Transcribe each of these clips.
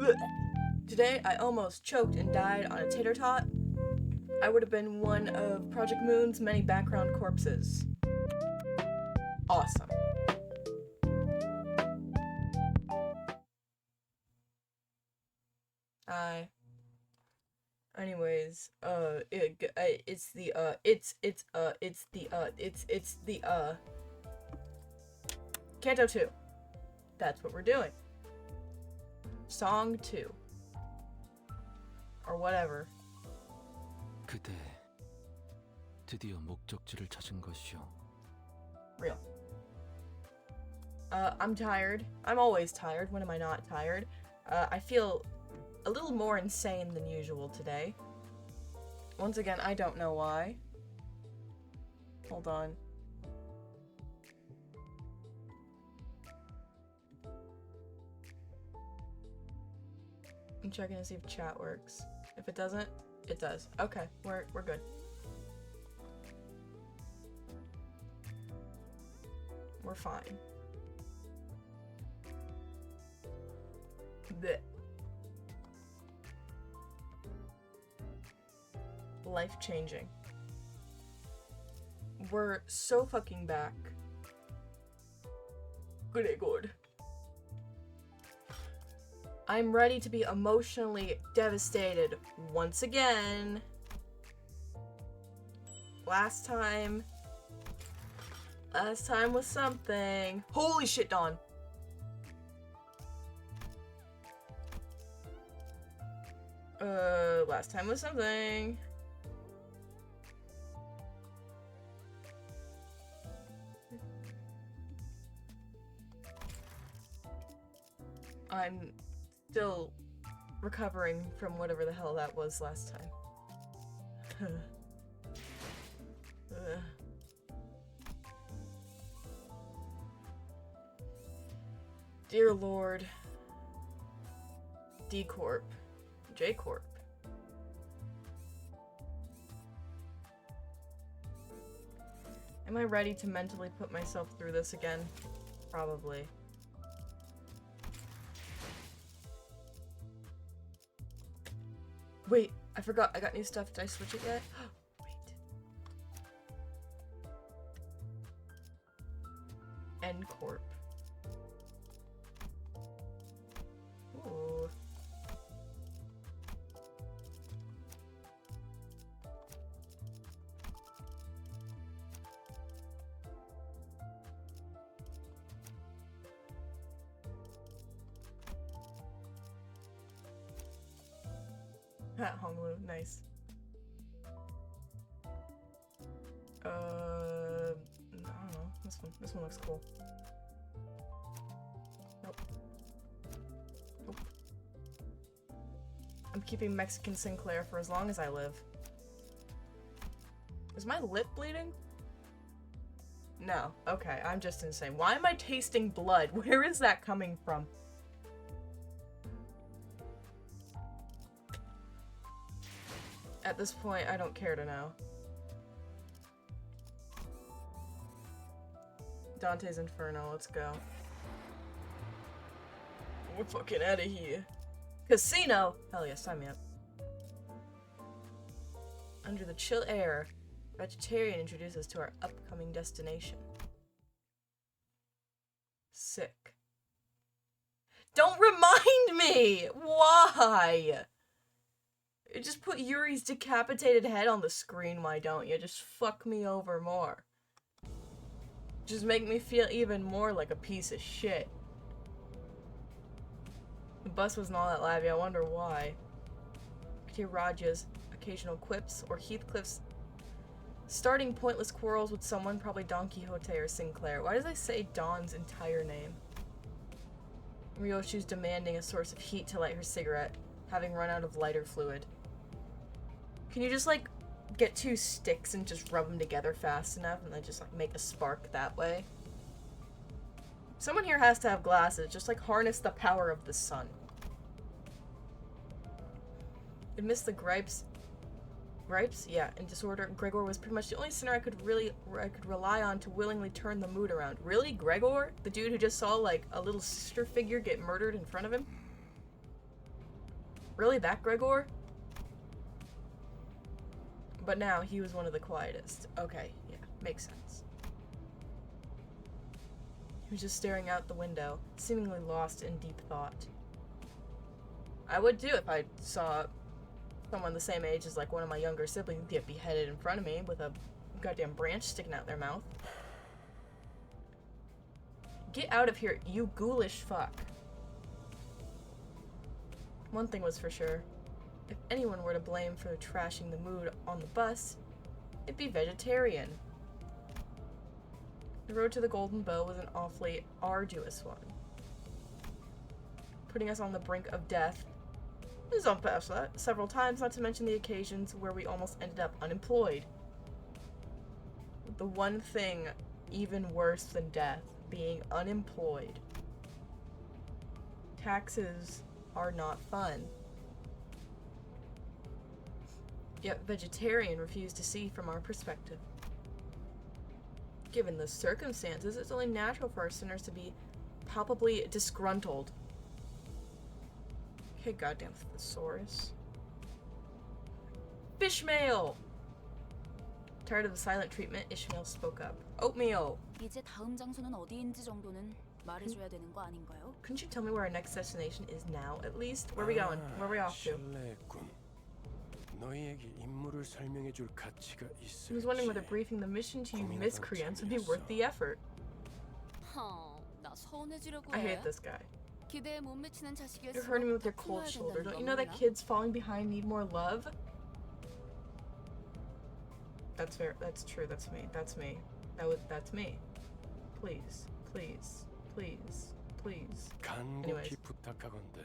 Blech. Today, I almost choked and died on a tater tot. I would have been one of Project Moon's many background corpses. Awesome. Anyways, it's the Canto 2. That's what we're doing. Song 2. Or whatever. 그대 드디어 목적지를 찾은 것이오. Real. I'm tired. I'm always tired. When am I not tired? I feel a little more insane than usual today. Once again, I don't know why. Hold on. I'm checking to see if chat works. If it doesn't, it does. Okay, we're good. We're fine. Blech. Life-changing. We're so fucking back. Good. I'm ready to be emotionally devastated once again. Last time was something. Holy shit, Dawn. Last time was something. I'm still recovering from whatever the hell that was last time. Dear Lord. D Corp. J Corp. Am I ready to mentally put myself through this again? Probably. Wait, I forgot. I got new stuff. Did I switch it yet? Wait. N Corp. Ooh. Honglu, nice. I don't know. This one looks cool. Nope. I'm keeping Mexican Sinclair for as long as I live. Is my lip bleeding? No. Okay, I'm just insane. Why am I tasting blood? Where is that coming from? At this point, I don't care to know. Dante's Inferno, let's go. We're fucking out of here. Casino! Hell yeah, sign me up. Under the chill air, vegetarian introduces us to our upcoming destination. Sick. Don't remind me! Why? Just put Yuri's decapitated head on the screen, why don't you? Just fuck me over more. Just make me feel even more like a piece of shit. The bus wasn't all that lively, I wonder why. Raja's occasional quips, or Heathcliff's starting pointless quarrels with someone, probably Don Quixote or Sinclair. Why does I say Don's entire name? Ryoshu's demanding a source of heat to light her cigarette, having run out of lighter fluid. Can you just, like, get two sticks and just rub them together fast enough and then just, like, make a spark that way? Someone here has to have glasses. Just, like, harness the power of the sun. Amidst the gripes, yeah, and disorder, Gregor was pretty much the only sinner I could rely on to willingly turn the mood around. Really? Gregor? The dude who just saw, like, a little sister figure get murdered in front of him? Really, that Gregor? But now he was one of the quietest. Okay, yeah, makes sense. He was just staring out the window, seemingly lost in deep thought. I would too if I saw someone the same age as like one of my younger siblings get beheaded in front of me with a goddamn branch sticking out their mouth. Get out of here, you ghoulish fuck. One thing was for sure. If anyone were to blame for trashing the mood on the bus, it'd be vegetarian. The road to the Golden Bow was an awfully arduous one, putting us on the brink of death. We've gone past that several times, not to mention the occasions where we almost ended up unemployed. The one thing even worse than death being unemployed. Taxes are not fun. Yet vegetarian refused to see from our perspective. Given the circumstances, it's only natural for our sinners to be palpably disgruntled. Okay, goddamn thesaurus. Fishmail! Tired of the silent treatment, Ishmael spoke up. Oatmeal! 이제 다음 장소는 어디인지 정도는 말해줘야 되는 거 아닌가요? Couldn't you tell me where our next destination is now, at least? Where are we going? Where are we off to? 실례했군. 너희에게 임무를 설명해 줄 가치가 I was wondering whether briefing the mission to you miscreants would be worth the effort. 나 서운해지려고 I 해. hate this guy. 기대에 못 미치는 자식이었으면 You're hurting me with your 다 cold 풀어야 shoulder. 된다는 Don't 거 you know that 몰라? kids falling behind need more love? That's fair. That's true. That's me. That's me. That's me. Please. Please. Please. Please. 간곡히 부탁하건대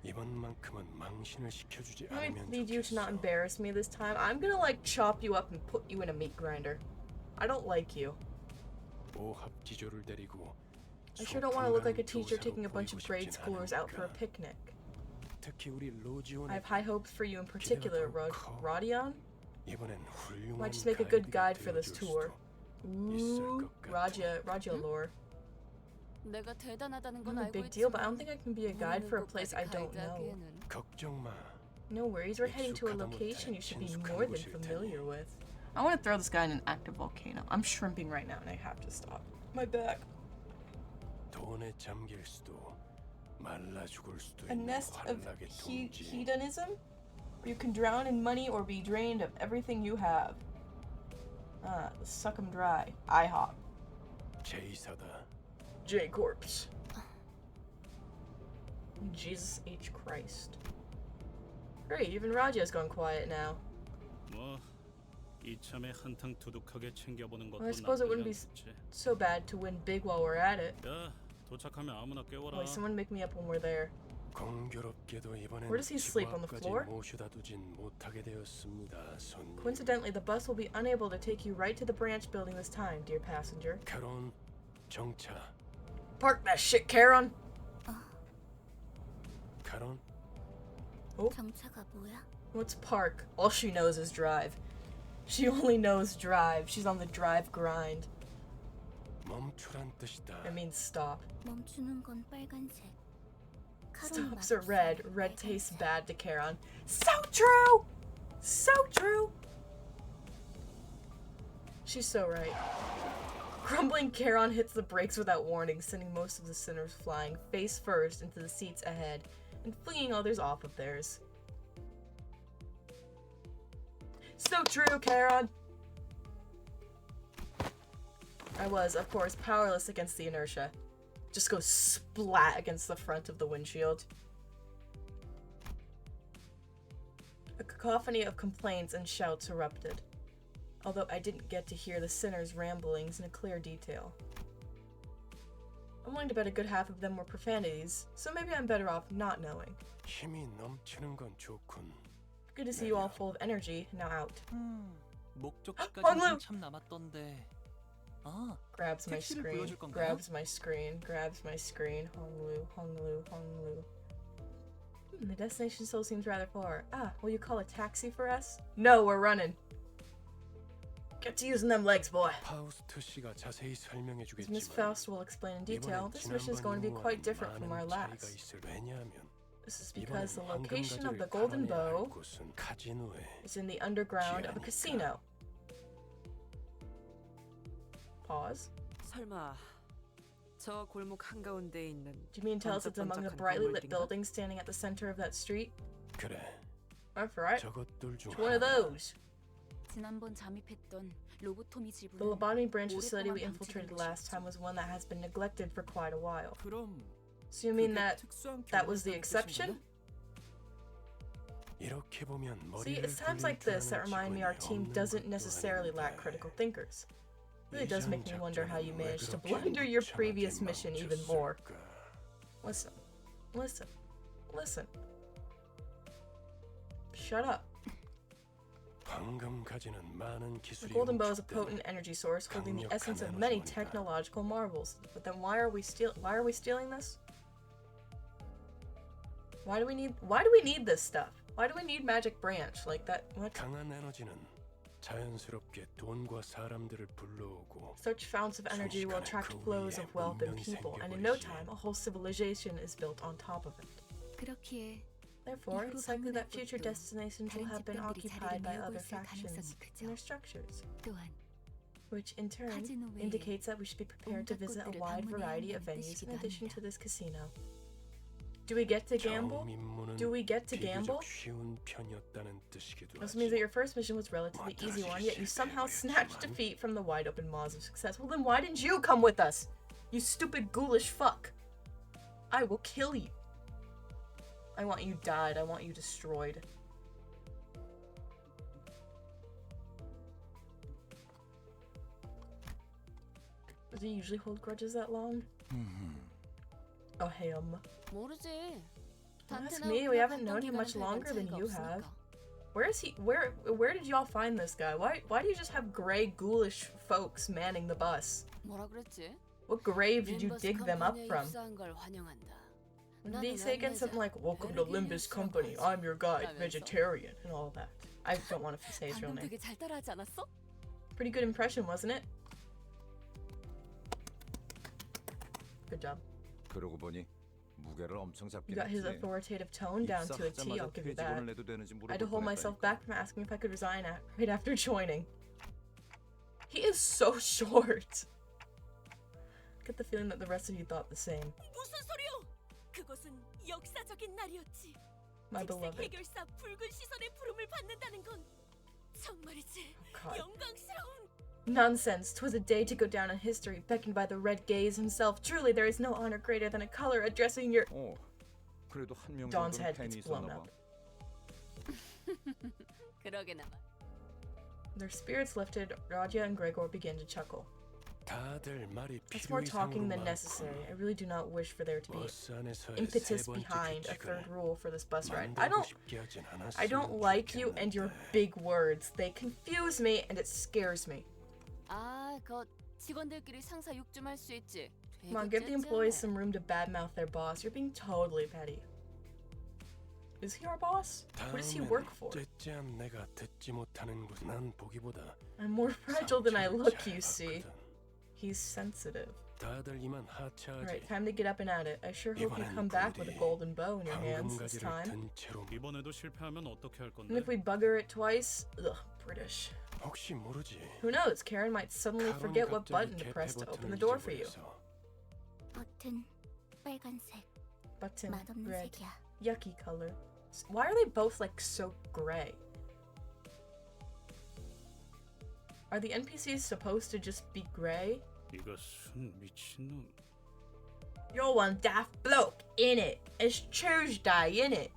이번만큼은 망신을 시켜주지 I 않으면 need you to not 좋겠어. embarrass me this time. I'm gonna like chop you up and put you in a meat grinder. I don't like you. 오합지졸을 데리고 I sure don't want to look like a teacher 교사로 taking a bunch of 보이고 grade 싶진 schoolers out for a 않으니까. picnic. 특히 우리 로지온의 I have high hopes for you in particular, Rodion. 이번엔 훌륭한 Might just make a good guide 가이드가 for this 되어줄 tour. 수도 있을 Ooh, 것 같아. Raja lore. 내가 대단하다는 건 Not a 알고 big deal, but I don't 있지만 think I can be a guide for a place I don't know. 가이드하기에는 걱정 마. No worries, we're heading to a location you should be more than familiar with. I want to throw this guy in an active volcano. I'm shrimping right now and I have to stop. My back. 돈에 잠길 수도 말라 죽을 수도 A 있는 nest of 환락의 동지. hedonism? Where you can drown in money or be drained of everything you have. Suck 'em dry. IHOP. 제이사다. J-Corpse. Jesus H. Christ. Great, even Raja's gone quiet now. 뭐 이참에 한탕 두둑하게 챙겨보는 것도 Well, I suppose it wouldn't be 나쁘지 않지. so bad to win big while we're at it. 야, 도착하면 아무나 깨워라. Wait, someone make me up when we're there. 공교롭게도 이번엔 Where does he sleep, on the 집 floor? 앞까지 모셔다 두진 못하게 되었습니다, 손님. Coincidentally, the bus will be unable to take you right to the branch building this time, dear passenger. 결혼, 정차, Park that shit, Karen! 결혼. 정차가 뭐야? What's park? All she knows is drive. She only knows drive. She's on the drive grind. 멈추란 뜻이다. It means stop. 멈추는 건 빨간색. Stops are red. Red tastes bad to Karen. So true! So true! She's so right. Grumbling, Karen hits the brakes without warning, sending most of the sinners flying face first into the seats ahead and flinging others off of theirs. So true, Karen! I was, of course, powerless against the inertia. Just goes splat against the front of the windshield. A cacophony of complaints and shouts erupted, although I didn't get to hear the sinners' ramblings in a clear detail. I'm willing to bet a good half of them were profanities, so maybe I'm better off not knowing. 힘이 넘치는 건 좋군. Good to see you all full of energy, now out. 목적지까지 황루! 한참 남았던데. 아, Grabs my 택시를 screen, 보여줄 건가요? grabs my screen, grabs my screen. Honglu, Honglu, Honglu. The destination still seems rather far. Ah, will you call a taxi for us? No, we're running. Get to using them legs, boy. 파우스트 씨가 자세히 설명해 As Miss 주겠지만 Faust will explain in detail, 이번엔 this mission is going to be quite different from our 많은 차이가 last. 있을 왜냐하면 This is because the 이번엔 location of the 황금가지를 golden 탈환해야 할 bow 곳은 카지노에 is in the underground of a 지하니까. casino. Pause. 설마 저 골목 한가운데에 있는 Do you mean tell us it's among the 번쩍번쩍한 brightly lit 건물들인가? buildings standing at the center of that street? 그래. That's right. 저것들 중 It's one of 하나. those. 지난번 잠입했던 로보토미 The 지부는 lobotomy branch facility we 오랫동안 infiltrated 방치된 last time was one that has been neglected for quite a while. 그럼 So you mean 그게 that 특수한 that was the 경로였다는 exception? 뜻인 이렇게 보면 See, 머리를 it's times 굴릴 like 줄 this that 아는 remind me our 직원이 team 없는 doesn't 것도 necessarily lack 아닌데. critical thinkers. It really does make me wonder how you 이전 managed to 작전은 왜 blunder 그렇게 your 무참하게 previous mission even more. 멈췄을까? Listen. Listen. Listen. Shut up. 황금 가지는 많은 The 기술이 golden bow is a 응축된 potent energy source holding the 강력한 essence of many 에너지원이다. technological marvels. But then why are we stealing this? Why do we need this stuff? Why do we need magic branch like that? What? 강한 에너지는 자연스럽게 돈과 사람들을 불러오고 Such founts of energy will attract flows of wealth and people, and in no time, a whole civilization is built on top of it. 그렇기에 Therefore, 이후로 it's likely that 방문할 future 곳도 destinations will 다른 have been 집단들이 occupied 자리를 by 메우고 other 있을 factions 가능성이 크죠. and their structures, 또한 which in turn 카지노 외에 indicates that we should be prepared to 온갖 visit a 곳들을 wide 방문해야 variety of 한다는 venues in 뜻이기도 addition 합니다. to this casino. Do we get to gamble? 임무는 Do we get to gamble? 비교적 쉬운 편이었다는 뜻이기도 This 하지. means that your first mission was relatively easy one, yet you somehow snatched defeat from the wide open maws of success. Well, then why didn't you come with us? You stupid ghoulish fuck. I will kill you. I want you died. I want you destroyed. Does he usually hold grudges that long? Oh, him. 모르지. Ask me, we haven't known him much longer than you have. Where is he? Where did y'all find this guy? Why do you just have gray ghoulish folks manning the bus? 뭐라 그랬지? What grave did you 림버스 dig them up 컴퍼니에 from? 입사한 걸 환영한다. Did he say again something like, "Welcome to Limbus Company, I'm your guide, vegetarian," and all that? I don't want to say his real 방금 name. 되게 잘 따라하지 않았어? Pretty good impression, wasn't it? Good job. 그러고 보니 무게를 엄청 You 잡긴 got his 했지. authoritative tone down to a T, 입사하자마자 I'll give you that. 퇴직원을 내도 되는지 I had to 물어볼 hold myself 뻔했다니까. back from asking if I could resign right after joining. He is so short. Get the feeling that the rest of you thought the same. 무슨 소리요? 그것은 역사적인 날이었지. My 직색 beloved. 해결사 붉은 시선의 부름을 받는다는 건 정말이지 God. 영광스러운. Nonsense. 'Twas a day to go down in history, beckoned by the red gaze himself. Truly, there is no honor greater than a color addressing your... 그래도 한 명 Dawn's 정도는 head 팬이 gets blown 있었나 up. 봐. 그러게나마. Their spirits lifted, Raja and Gregor began to chuckle. 다들 말이 That's 필요 more 이상으로 talking than 많고 necessary. I really do not wish for there to be 버스 안에서의 impetus 세 번째 behind a 규칙은 third rule for this bus ride. 만들고 싶게 하진 I don't 않았으면 like you and your 좋겠는데. big words. They confuse me and it scares me. 아, 그 직원들끼리 상사 욕 좀 할 수 있지. Come on, give the employees some room to badmouth their boss. You're being totally petty. Is he our boss? What does he work for? 째째한 내가 듣지 못하는 곳. 난 보기보다 I'm more fragile than I 상처를 look, 잘 you see. 받거든. He's sensitive. 다들 이만 하차하지. Alright, time to get up and at it. I sure hope you 이번엔 come back with a 부디 golden bow in your hands this 황금가지를 time. 든 채로 이번에도 실패하면 어떻게 할 And 건데? if we bugger it twice, ugh, British. 혹시 모르지. Who knows? Karen might suddenly 카론 forget what 갑자기 button to 개폐 press to open 버튼을 the door for you. 잊어버려서 버튼 빨간색. Button, 맛없는 red, 색이야. yucky color. Why are they both like so gray? Are the NPCs supposed to just be gray? 이거 순 미친놈. You're one daft bloke, innit? It's Tuesday, innit?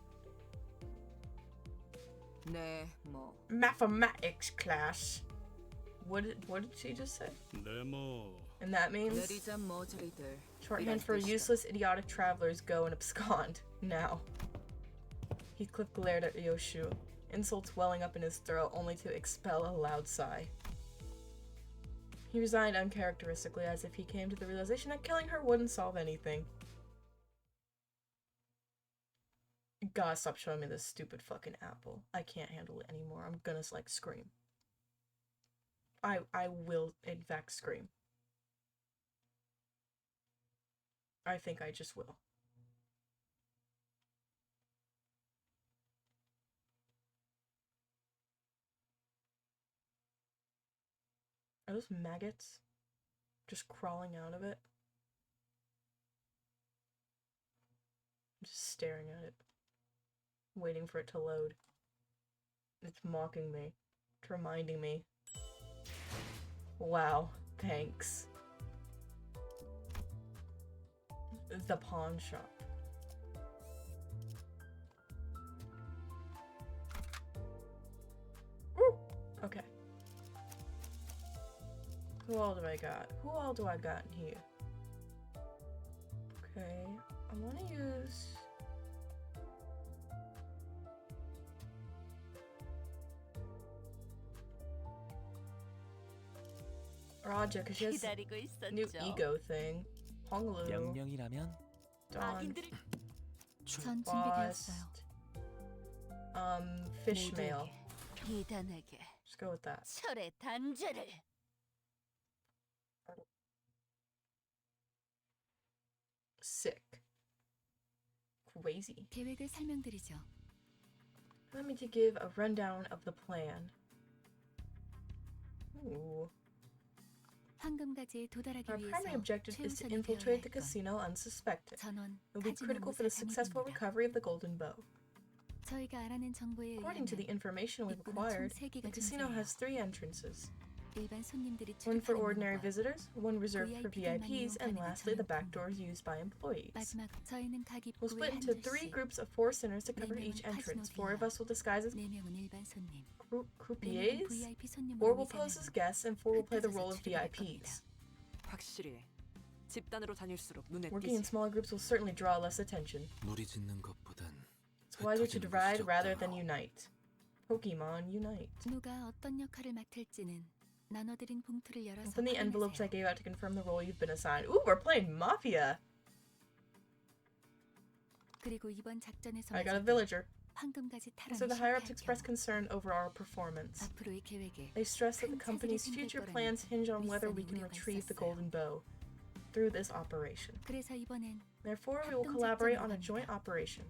네, 뭐 Mathematics class. What did she just say? 네모. And that means 느리자 머저리들. shorthand for useless, idiotic travelers go and abscond now. Heathcliff glared at Yoshu, insults welling up in his throat only to expel a loud sigh. He resigned uncharacteristically as if he came to the realization that killing her wouldn't solve anything. You gotta stop showing me this stupid fucking apple. I can't handle it anymore. I'm gonna like scream. I will in fact scream. I think I just will. Are those maggots? Just crawling out of it? I'm just staring at it. Waiting for it to load. It's mocking me. It's reminding me. Wow, thanks. The pawn shop. Woo! Okay. Who all do I got? Who all do I got in here? Okay, I want to use... Raja, because she has 기다리고 new 있었죠. ego thing. Honglu, 명령이라면 Dawn, 전 Bust, 준비되었어요. Fishmail. 비단하게 Just go with that. 철의 단죄를. Sick. Crazy. 계획을 설명드리죠. Let me to give a rundown of the plan. Ooh. 황금가지에 도달하기 Our primary 위해서 objective is to 최우선이 infiltrate 되어야 the 할 건 casino unsuspected. 전원 It will be 카지노 critical for the successful 무사함입니다. recovery of the golden bow. 저희가 알아낸 정보에 According to the 의하면 information we've 입구는 총 acquired, 3개가 the casino 존재해요. has 3 entrances. 일반 손님들이 One for 출입하는 ordinary 문과, visitors, one reserved for VIP들만 VIPs, and 이용하는 lastly the back 전용 doors used by employees. 마지막 저희는 각 We'll 입구에 split 한 into 3 줄씩, groups of 4 sinners to cover 4명은 each entrance. 카지노 4 of us will disguise as 4명은 일반 손님, 4명은 croupiers, VIP 4 손님으로 will pose as 위장하는 guests, and 4 will play the 흩어져서 role of 출입할 VIPs. 확실히 집단으로 다닐수록 눈에 Working in 띄지. smaller groups will certainly draw less attention. 무리 짓는 것보단 It's wiser to 흩어지는 divide 것이 rather 적다. than unite. Pokemon Unite. 누가 어떤 역할을 맡을지는 나눠드린 봉투를 열어서 Open the envelopes I 확인하세요. gave out to confirm the role you've been assigned. Ooh, we're playing Mafia! 그리고 이번 작전에서 I got a villager. 황금가지 So 탈환이 the higher ups 실패할 express 경우 concern over our performance. 앞으로의 계획에 They stress that the 큰 company's 차질이 future 생길 plans hinge on whether we 윗선이 can 우려가 retrieve the 있었어요. golden bow through this operation. 그래서 이번엔 Therefore, we will 합동 collaborate on a 작전으로 joint 갑니다. operation.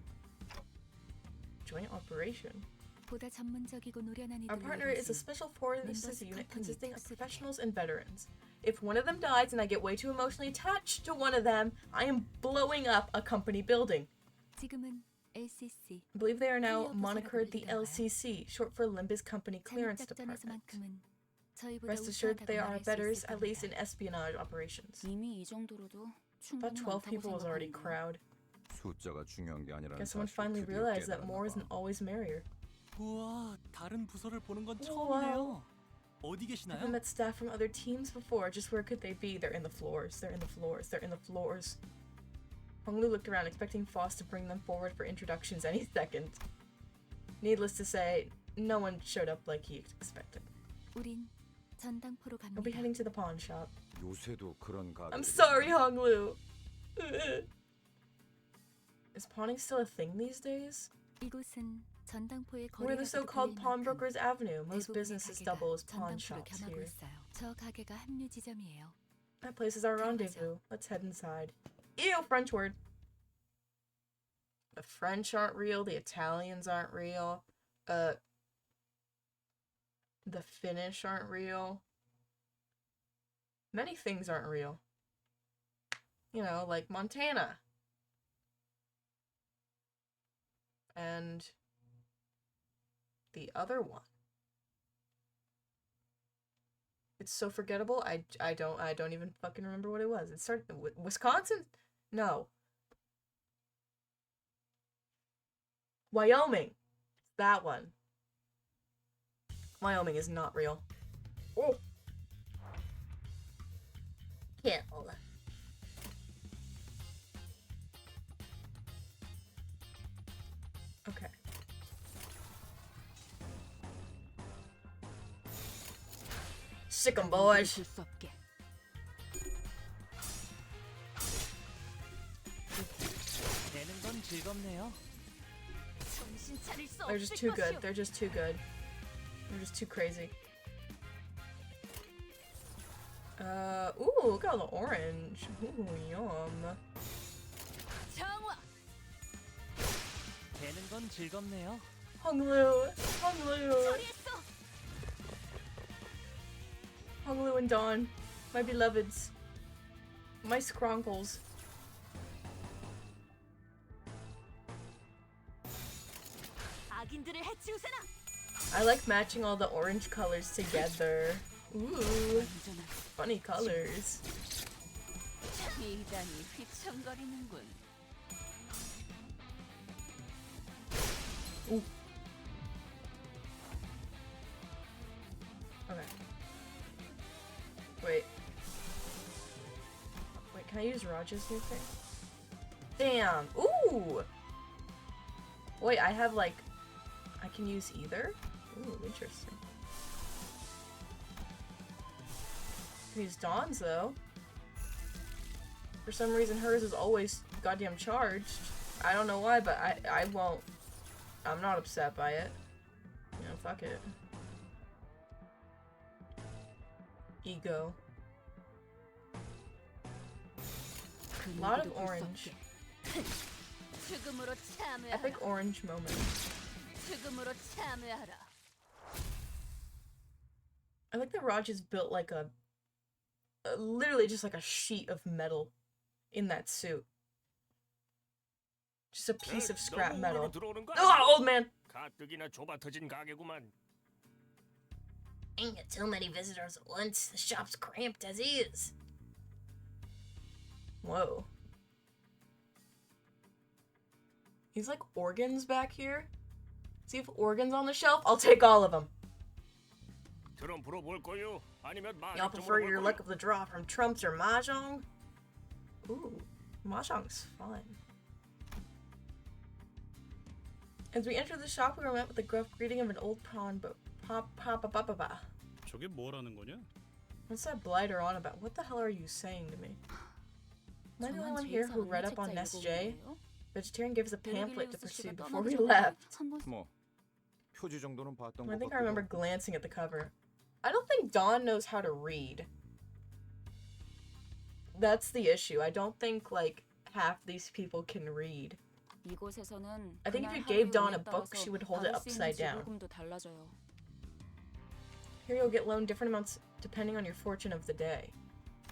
Joint operation? 보다 전문적이고 노련한 Our 이들을 partner is a 이루어진 special forces Limbus unit Company consisting of Canto. professionals and veterans. If one of them dies and I get way too emotionally attached to one of them, I am blowing up a company building. 지금은 LCC I believe they are now 클리어 monikered the 부서라고 LCC, short for Limbus Company Clearance Department. 작전에서만큼은 저희보다 Rest assured 우수하다고 they are 말할 수 betters, 있을 at least in 겁니다. espionage operations. 이미 이 정도로도 About 충분히 12 많다고 people was already 생각하는데요. crowd. 숫자가 중요한 게 아니라는 Guess someone 사실을 finally 드디어 realized that 깨달았나 more 봐. isn't always merrier. 우와, 다른 부서를 보는 건 우와. 처음이네요. 어디 I've 계시나요? met staff from other teams before. Just where could they be? They're in the floors. They're in the floors. They're in the floors. Honglu looked around, expecting Foss to bring them forward for introductions any second. Needless to say, no one showed up like he expected. 우린 전당포로 We'll be 갑니다. heading to the pawn shop. 요새도 그런 가게. I'm sorry, Honglu. Is pawning still a thing these days? 이곳은 전당포의 We're 거래가 the so-called Pawnbrokers Avenue. Most businesses double as pawn shops 겸하고 here. 있어요. 저 가게가 합류 지점이에요. That place is our rendezvous. Let's head inside. Ew, French word. The French aren't real. The Italians aren't real. The Finnish aren't real. Many things aren't real. You know, like Montana. And the other one. It's so forgettable. I don't even fucking remember what it was. It started Wisconsin? No. Wyoming. That one. Wyoming is not real. Oh. Can't hold that. Okay. Sick 'em, boys. 수 없게. 되는 건 즐겁네요. 정신 차릴 수 They're just 없을 too good. 것이오. They're just too good. They're just too crazy. Ooh, look at all the orange. Ooh, yum. 정화. 되는 건 즐겁네요. Honglu. Honglu. 처리했어. Honglu and Dawn, my beloveds, my scronkles. 악인들을 해치우세나. I like matching all the orange colors together. Ooh, funny colors. 미단이 휘청거리는군. Ooh. Okay. Wait. Wait, can I use Raj's new thing? Damn! Ooh! Wait, I have like... I can use either? Ooh, interesting. I can use Dawn's though. For some reason hers is always goddamn charged. I don't know why, but I won't. I'm not upset by it. You know, fuck it. Ego. A lot of orange. 죽음으로 참여하라. Epic orange moment. 죽음으로 참여하라. I like that Raj is built like a literally just like a sheet of metal in that suit. Just a piece of scrap metal. Oh, old man! 가뜩이나 좁아 터진 가게구만. Ain't got too many visitors at once. The shop's cramped as is. Whoa. He's like organs back here. See if organs on the shelf? I'll take all of them. 트럼프로 볼 거요? 아니면 Y'all prefer your luck of the draw from trumps or mahjong? Ooh, mahjong's fun. As we entered the shop, we were met with the gruff greeting of an old pawnbroker. 저게 뭐라는 거냐? What's that blighter on about? What the hell are you saying to me? Am I the only one here who read up on Nest J? Vegetarian gave us a pamphlet to pursue before we left. 뭐 표지 정도는 봤던 I 것 think I remember 같기도. glancing at the cover. I don't think Dawn knows how to read. That's the issue. I don't think, like, half these people can read. 이곳에서는 I think if you 그날 gave 하루의 Dawn a 운에 book, 따라서 she would hold it 받을 수 있는 upside down. 지불금도 달라져요. Here you'll get loaned different amounts depending on your fortune of the day.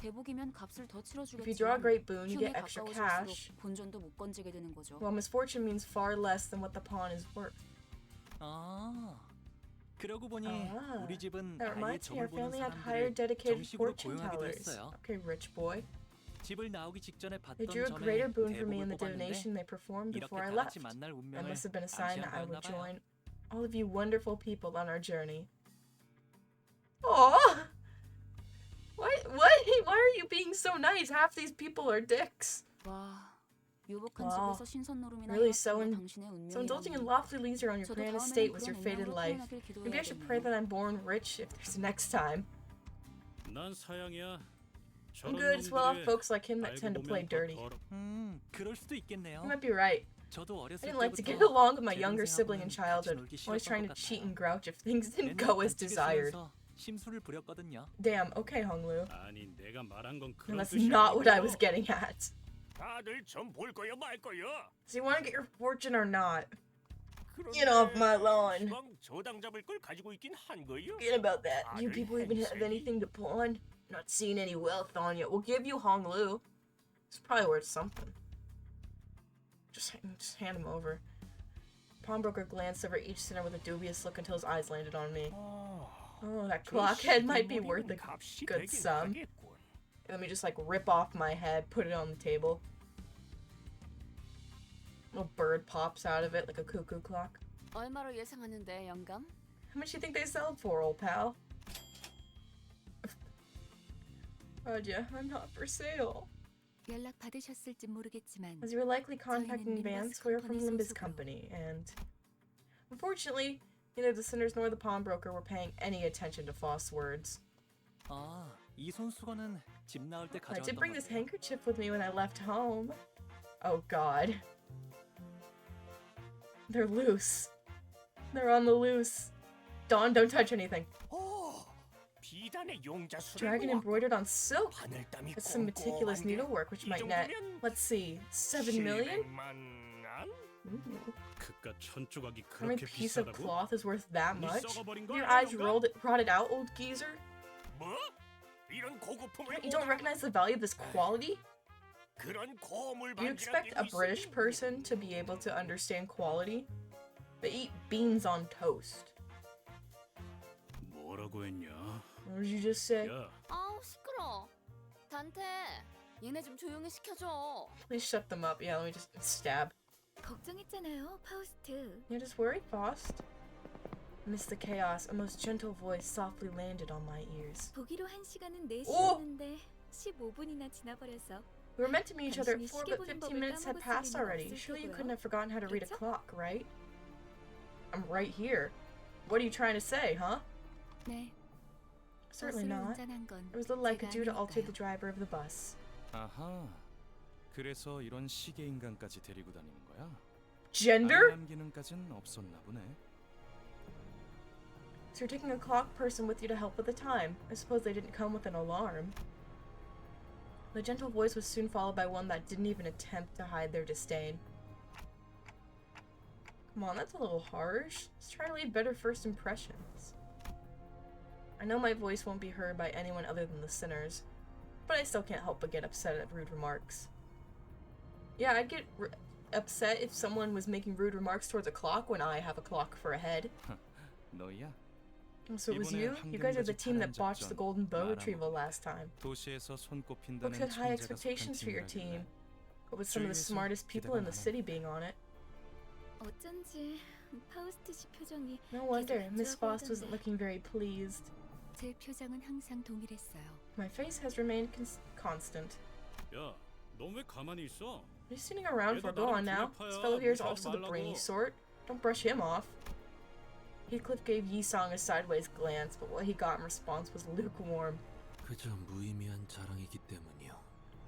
대복이면 값을 더 If you draw a 치러주겠지만 great boon, you 흉에 get extra 가까워질수록 cash, 본전도 못 건지게 되는 거죠. while misfortune means far less than what the pawn is worth. 아, 그러고 보니 Ah, 우리 집은 That 아예 reminds me, 점을 our 보는 family had hired 사람들을 dedicated 정식으로 fortune 고용하기도 tellers. 했어요. Okay, rich boy. 집을 나오기 직전에 They 봤던 drew a 점에 greater boon for me in the 대복을 divination 뽑았는데 they performed 이렇게 before I 다 left. 같이 만날 That 운명을 must have been a sign that I 암시한 would 거였나 봐요. join all of you wonderful people on our journey. Aww! Why are you being so nice? Half these people are dicks. 와, 유복한 Wow. 집에서 신선노름이나 Really 해봤던 게 so 당신의 So indulging in 운명이라니. lofty leisure on your 저도 grand 다음에는 estate was 그런 your fated 운명으로 life. 태어나길 Maybe I should pray 기도해야겠네요. that I'm born rich if there's a next time. 난 사양이야. I'm 저런 good, it's well off 놈들이 folks like him that 알고 tend to play 보면 더 dirty. 그럴 수도 있겠네요. You might be right. 저도 I 어렸을 didn't like to 때부터 get along with my 제 younger sibling in 동생하고는 같이 childhood, 놀기 always 싫었던 trying 것 to cheat 같아요. and grouch if things didn't 맨날 go as 반칙을 desired. 쓰면서 심술을 부렸거든요. Damn, okay, Honglu. 아니 내가 말한 건 And 그런 that's 뜻이 not what I was 아니고요. getting at. 다들 점 볼 거요 말 거요? Do you want to get your fortune or not? 그런데 Get off my lawn. 시방 저당 잡을 걸 가지고 있긴 한 거요? Forget about that. Do you people even have anything to pawn? Not seeing any wealth on you. We'll give you Honglu. It's probably worth something. Just hand him over. Pawnbroker glanced over each center with a dubious look until his eyes landed on me. Oh, that clock head might be worth a good sum. Let me just like rip off my head, put it on the table. Little bird pops out of it like a cuckoo clock. 얼마로 예상하는데 영감? How much do you think they sell for, old pal? Raja, I'm not for sale. 연락 받으셨을지 모르겠지만 As you were likely contacting 저희는 Vance, Limbus we are from Company Limbus 소속으로. Company, and unfortunately, neither the sinners nor the pawnbroker were paying any attention to false words. 아, 이 손수건은 집 나올 때 I did 가져왔던 bring this 거예요. handkerchief with me when I left home. Oh god. They're loose. They're on the loose. Dawn, don't touch anything. 비단의 용자 Dragon embroidered on silk. 바늘땀이 That's some meticulous needlework, which might net, let's see, 7 million? 700만 안? Ooh. 그깟 천 조각이 How many 그렇게 piece of 비싸다고? cloth is worth that 니 much? 썩어버린 거 Your 아니야, eyes 영감? rotted out, old geezer? 뭐? 배고픔을 You don't recognize the value of this quality? 그런 고물 Do you expect a British person to be able to understand quality? They eat beans on toast. 뭐라고 했냐? What did you just say? 야, 아우 시끄러. 단테, 얘네 좀 조용히 시켜줘. Please shut them up. Yeah, let me just stab. 걱정했잖아요, 파우스트. You're just worried, Faust. Amidst the chaos, a most gentle voice softly landed on my ears. 보기로 한 시간은 오! 4시였는데 15분이나 지나버려서 We were meant to meet each other at 당신이 4, 시계 but 보는 15 법을 minutes had 까먹었을 passed 리는 already. 없을 Surely you 테고요. couldn't have forgotten how to read a 그렇죠? clock, right? I'm right here. What are you trying to say, huh? 네, Certainly 버스를 not. 운전한 건 There was little I could 제가 do to alter the 아니니까요. driver of the bus. 아하. 그래서 이런 시계 인간까지 데리고 다니는 거야? Gender? 알람 기능까진 없었나 보네. So you're taking a clock person with you to help with the time. I suppose they didn't come with an alarm. The gentle voice was soon followed by one that didn't even attempt to hide their disdain. Come on, that's a little harsh. Let's try to leave better first impressions. I know my voice won't be heard by anyone other than the sinners, but I still can't help but get upset at rude remarks. Yeah, I'd get upset if someone was making rude remarks towards a clock when I have a clock for a head. 너야? So it was you? You guys are the team that botched the golden bow retrieval last time. 도시에서 손꼽힌다는 Folks had high 천재가 expectations 속한 for your 팀이라길래. team, but with some of the 주위에서 smartest people in the 기대가 city being on it. 어쩐지 파우스트 씨 표정이 No wonder 계속 안 Miss 좋아 Faust wasn't 보이던데. looking very pleased. 제 표정은 항상 동일했어요. My face has remained constant. 야, 넌 왜 가만히 있어? What are you sitting around for? 얘도 Go on 나름 now. 불협화야. This fellow here is 무시하지 also the brainy 말라고. sort. Don't brush him off. Heathcliff gave Yi-song a sideways glance, but what he got in response was lukewarm. 그저 무의미한 자랑이기 때문이요.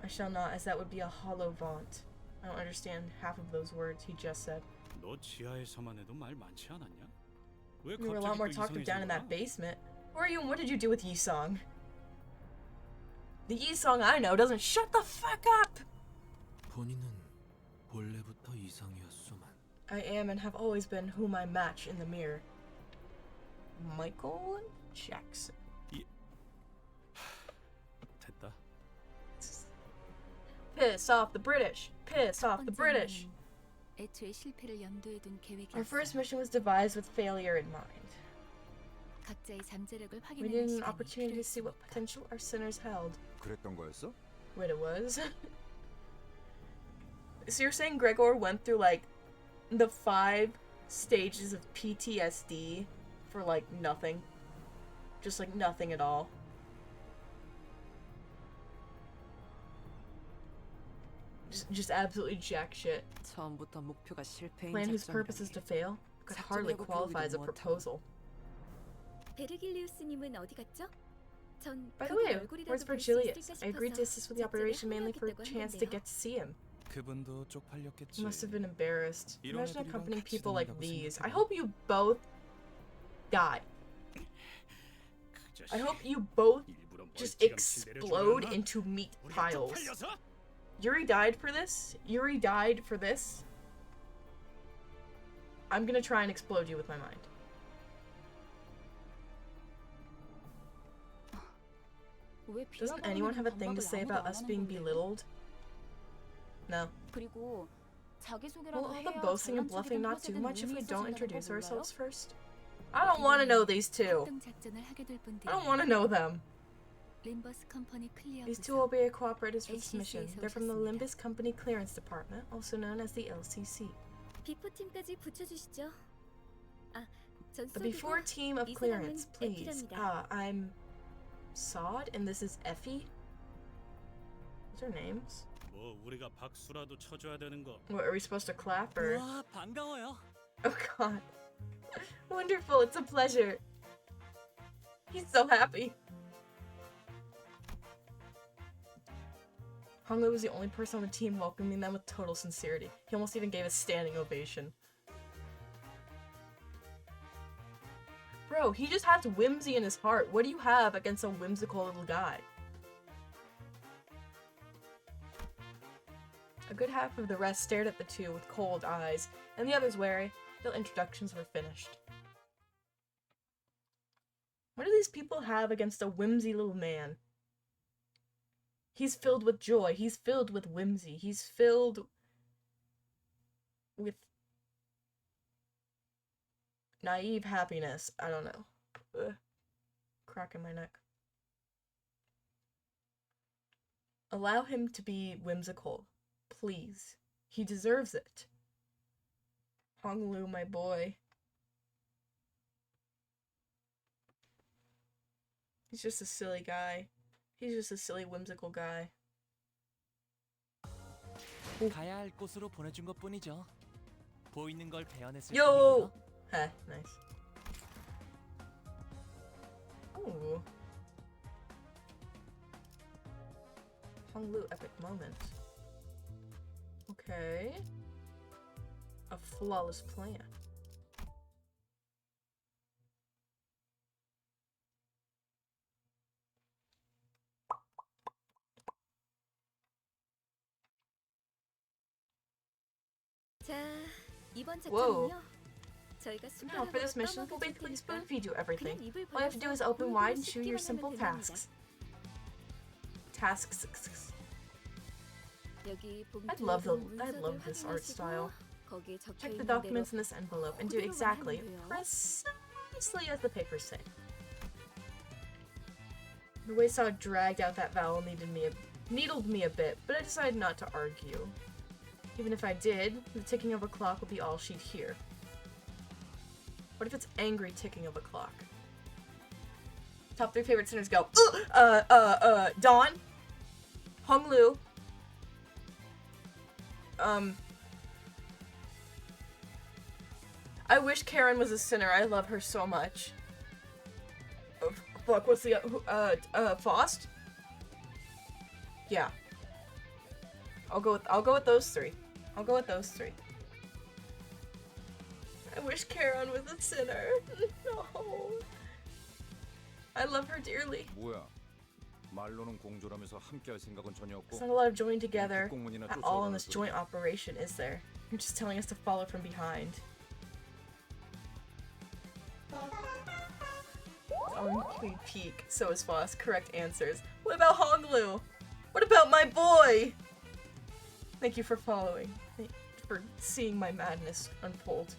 I shall not, as that would be a hollow vaunt. I don't understand half of those words he just said. 너 지하에서만 해도 말 많지 않았냐? 왜 You were a lot more 갑자기 또 talkative down in that 이상해진 거야? basement. Who are you and what did you do with Yi-song? The Yi-song I know doesn't shut the fuck up! 본인은 본래부터 이상이었소만. I am and have always been whom I match in the mirror. Michael Jackson. 됐다. Piss off the British! Piss off the British! 애초에 실패를 염두에 둔 Our first 계획이었어요. mission was devised with failure in mind. 각자의 잠재력을 We 확인하는 needed an 시간이 opportunity to see what 필요했습니다. potential our sinners held. 그랬던 거였어? Wait, it was? So you're saying Gregor went through, like, the 5 stages of PTSD for, like, nothing? Just, like, nothing at all? Just absolutely jack shit. 처음부터 목표가 실패인 Plan whose purpose is to 작전이라니. fail could hardly qualify as a proposal. 베르길리우스님은 어디 갔죠? 전 By the 그분 way, 얼굴이라도 where's 볼수 Virgilius? 있을까 I agreed to 싶어서 assist with the 작전에 operation mainly for a 합류하겠다고 chance to 했는데요. get to see him. 그분도 쪽팔렸겠지. You must have been embarrassed. 이런 Imagine 애들이랑 accompanying 같이 people like 다닌다고 these. I 생각해봐. hope you both die. 그 I 자식, hope you both 일부러 just 멀찌감치 explode 내려주려나? into meat 우리가 piles. 쪽팔려서? Yuri died for this? Yuri died for this? I'm gonna try and explode you with my mind. 왜 Doesn't 비하가 anyone 오는 have a thing to 반박을 say 아무도 about 안 us 하는 being 건데요? belittled? No. 그리고 자기소개라도 Will all the 해야 boasting and 잘난 bluffing 척이든 not do 허세든 much if we 의미 don't 있어진다는 거 introduce 몰라요? ourselves first? I don't want to know these two. 합동 작전을 하게 될 분들이 I don't want to know them. 림버스 컴퍼니 클리어 These two will be our cooperators for this LCC mission. 에서 They're from the 오셨습니다. Limbus Company Clearance Department, also known as the LCC. 비포팀까지 붙여주시죠. 아, 전 The 쏘기고 before team of 이 clearance, 사람은 please. 에피랍니다. I'm Sod, and this is Effie. Those are names. 뭐 우리가 박수라도 쳐줘야 되는 거. What, are we supposed to clap or? 와 반가워요. Oh God. Wonderful, it's a pleasure. He's so happy. Honglu was the only person on the team welcoming them with total sincerity. He almost even gave a standing ovation. Bro, he just has whimsy in his heart. What do you have against a whimsical little guy? A good half of the rest stared at the two with cold eyes, and the others wary, till introductions were finished. What do these people have against a whimsy little man? He's filled with joy. He's filled with whimsy. He's filled with naive happiness. I don't know. Ugh. Crack in my neck. Allow him to be whimsical. Please. He deserves it. Honglu, my boy. He's just a silly guy. He's just a silly, whimsical guy. 가야 할 곳으로 보내준 것뿐이죠. 보이는 걸 베어냈을 Yo! 뿐이고요. Heh, nice. Ooh. Honglu epic moment. Okay. A flawless plan. 자, 이번 Whoa. 작전은요. 저희가 Now, for this mission, we'll basically spoon feed you everything. All you have to do is open wide and chew your simple tasks. Tasks. I'd love this art style. Check the documents in this envelope and do exactly, precisely as the papers say. The way Saw dragged out that vowel needled me a bit, but I decided not to argue. Even if I did, the ticking of a clock would be all she'd hear. What if it's angry ticking of a clock? Top 3 favorite sinners go. Dawn, Honglu. I wish Karen was a sinner. I love her so much. Fuck, what's the Faust? Yeah. I'll go with those 3. I'll go with those 3. I wish Karen was a sinner. No. I love her dearly. 뭐야? 말로는 공조라면서 함께할 생각은 전혀 There's 없고. not a lot of joining together 뒷공문이나 at all in 쫓아오라는 this 소리. joint operation, is there? You're just telling us to follow from behind. On Queen Peak, so is Foss. Correct answers. What about Honglu? What about my boy? Thank you for following. Thank you for seeing my madness unfold.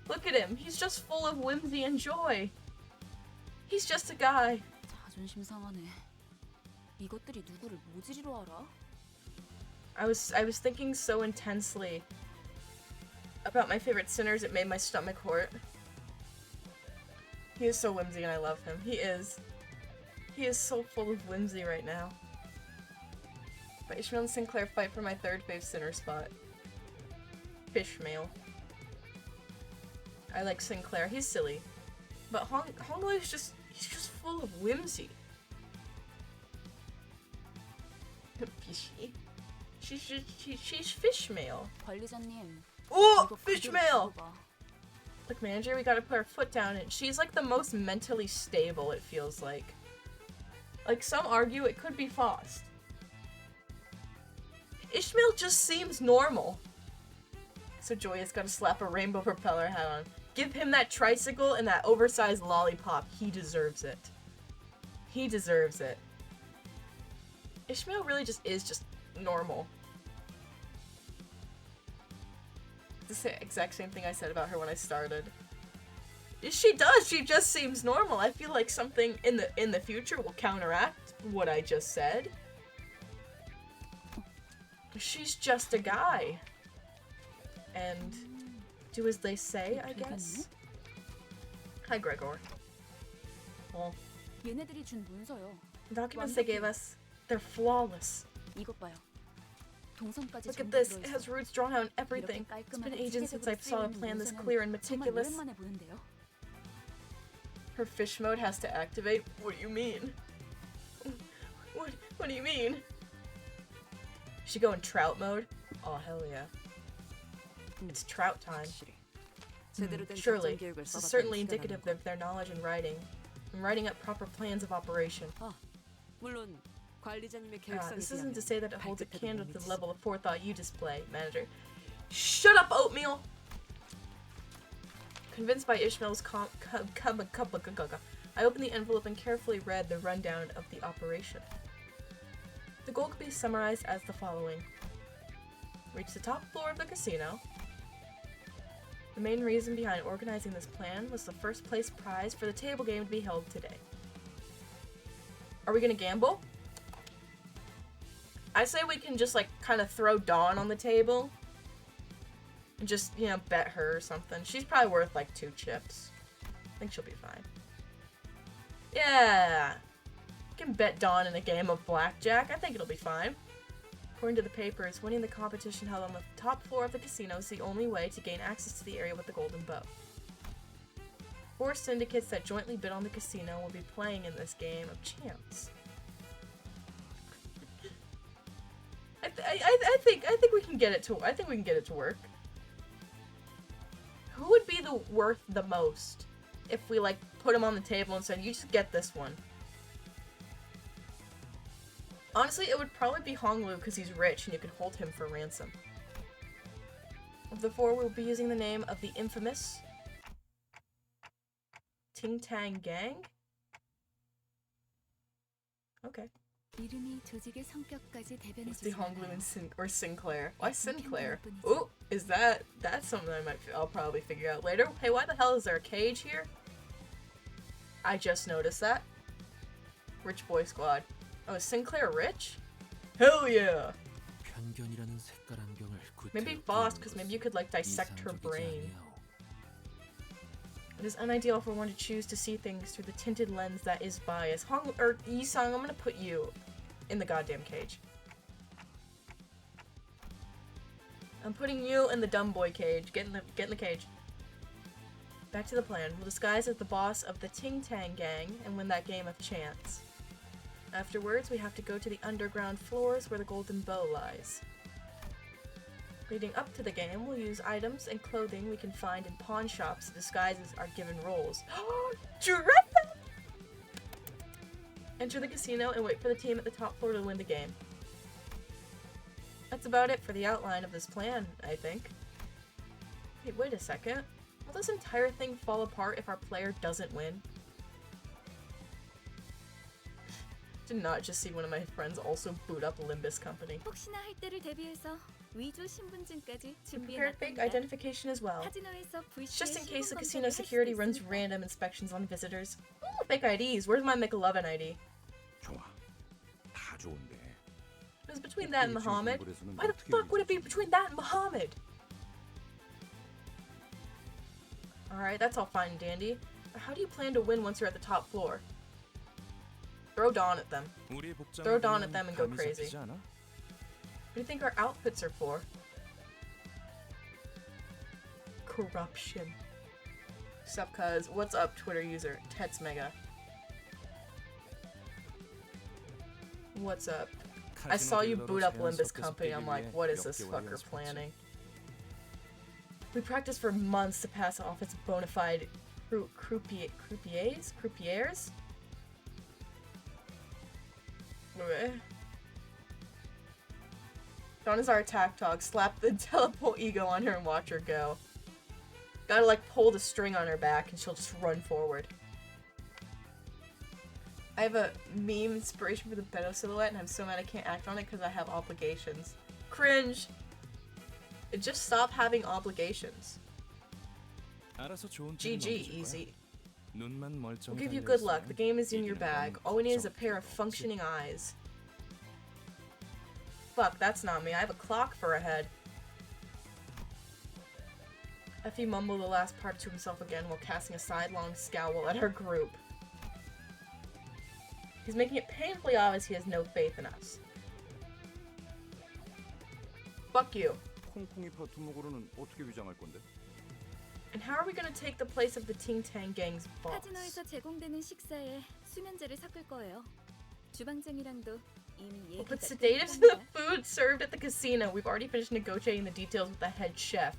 Look at him. He's just full of whimsy and joy. He's just a guy. 자존심 상하네. 이것들이 누구를 모지리로 알아? I was thinking so intensely about my favorite sinners, it made my stomach hurt. He is so whimsy and I love him. He is. He is so full of whimsy right now. But Ishmael and Sinclair fight for my 3rd fave sinner spot. Fishmail. I like Sinclair. He's silly. But Honglu is he's just full of whimsy. Fishy. She's Fishmail. 관리자님. Oh, 이거 그대로 Fishmail! 들어봐. Look, manager, we gotta put our foot down, and she's like the most mentally stable, it feels like. Like, some argue it could be Faust. Ishmael just seems normal. So Joya's gotta slap a rainbow propeller hat on. Give him that tricycle and that oversized lollipop. He deserves it. He deserves it. Ishmael really is just normal. The exact same thing I said about her when I started. She does. She just seems normal. I feel like something in the future will counteract what I just said. She's just a guy. And do as they say, I guess. Hi, Gregor. Oh, 얘네들이 준 문서요. the documents they gave us, they're flawless. 이것 봐요. 동선까지 Look at 전부 this. It 들어있어. has routes drawn out on everything. 이렇게 It's been 깔끔하게 ages since I 체계적으로 saw a 쓰여있는 plan this 문서는 clear and 정말 meticulous. 오랜만에 보는데요. Her fish mode has to activate? What do you mean? What do you mean? She go in trout mode? Oh, hell yeah. It's trout time. 확실히. 제대로 된 Surely. 작전 계획을 This is 써봤다는 certainly 티가 indicative 나는 of their knowledge in writing. And writing up proper plans of operation. 거. 물론 관리자님의 계획상에 This isn't to say that it holds a 발끝에도 candle 못 to the 미치지. level of forethought you display, manager. Shut up, Oatmeal! Convinced by Ishmael's I opened the envelope and carefully read the rundown of the operation. The goal could be summarized as the following. Reach the top floor of the casino. The main reason behind organizing this plan was the first place prize for the table game to be held today. Are we gonna gamble? I say we can just like kind of throw Dawn on the table and just, you know, bet her or something. She's probably worth like 2 chips. I think she'll be fine. Yeah! We can bet Dawn in a game of blackjack. I think it'll be fine. According to the papers, winning the competition held on the top floor of the casino is the only way to gain access to the area with the golden bow. 4 syndicates that jointly bid on the casino will be playing in this game of chance. I think we can get it to. I think we can get it to work. Who would be worth the most if we like put him on the table and said, "You just get this one"? Honestly, it would probably be Honglu because he's rich and you can hold him for ransom. Of the 4, we'll be using the name of the infamous Ting Tang Gang. Okay. Let's do Honglu and or Sinclair. Why Sinclair? Ooh, is that's something I'll probably figure out later. Hey, why the hell is there a cage here? I just noticed that. Rich Boy Squad. Oh, is Sinclair rich? Hell yeah! Maybe boss, because maybe you could like dissect her brain. It is unideal for one to choose to see things through the tinted lens that is bias. Yisang, I'm gonna put you in the goddamn cage. I'm putting you in the dumb boy cage. Get in the cage. Back to the plan. We'll disguise as the boss of the Ting Tang Gang and win that game of chance. Afterwards, we have to go to the underground floors where the golden bow lies. Leading up to the game, we'll use items and clothing we can find in pawn shops to disguise as our given roles. Giraffe! Enter the casino and wait for the team at the top floor to win the game. That's about it for the outline of this plan, I think. Wait a second. Will this entire thing fall apart if our player doesn't win? Did not just see one of my friends also boot up Limbus Company. 혹시나 할 때를 대비해서 위조 신분증까지 Prepared fake 준비해놨답니다. identification as well. 카지노에서 Just in VC의 case the 신분 casino 검색을 할 security 수도 runs 있으니까. random inspections on visitors. Ooh, fake IDs. Where's my McLovin ID? 좋아. 다 좋은데. It was between that and Muhammad. 정보에서는 Why the 어떻게 fuck would it be 유지하지? between that and Muhammad? Alright, that's all fine and dandy. But how do you plan to win once you're at the top floor? Throw Dawn at them. Throw Dawn at them and go crazy. What do you think our outfits are for? Corruption. Sup, cuz? What's up, Twitter user? Tetsmega. What's up? I saw you boot up Limbus Company. I'm like, what is this fucker planning? We practiced for months to pass off as bona fide croupiers? Okay. Dawn is our attack dog. Slap the teleport ego on her and watch her go. Gotta like pull the string on her back and she'll just run forward. I have a meme inspiration for the Beto silhouette and I'm so mad I can't act on it because I have obligations. Cringe! Just stop having obligations. GG, easy. We'll give you good luck. The game is in your bag. All we need is a pair of functioning eyes. Fuck, that's not me. I have a clock for a head. Effie mumbled the last part to himself again while casting a sidelong scowl at our group. He's making it painfully obvious he has no faith in us. Fuck you. 콩콩이 파트목으로는 어떻게 위장할 건데? And how are we gonna take the place of the Ting Tang Gang's boss? 카지노에서 제공되는 식사에 수면제를 섞을 거예요. 주방장이랑도 이미 We'll 얘기가 put sedatives in the 끝났답니다. food served at the casino. We've already finished negotiating the details with the head chef.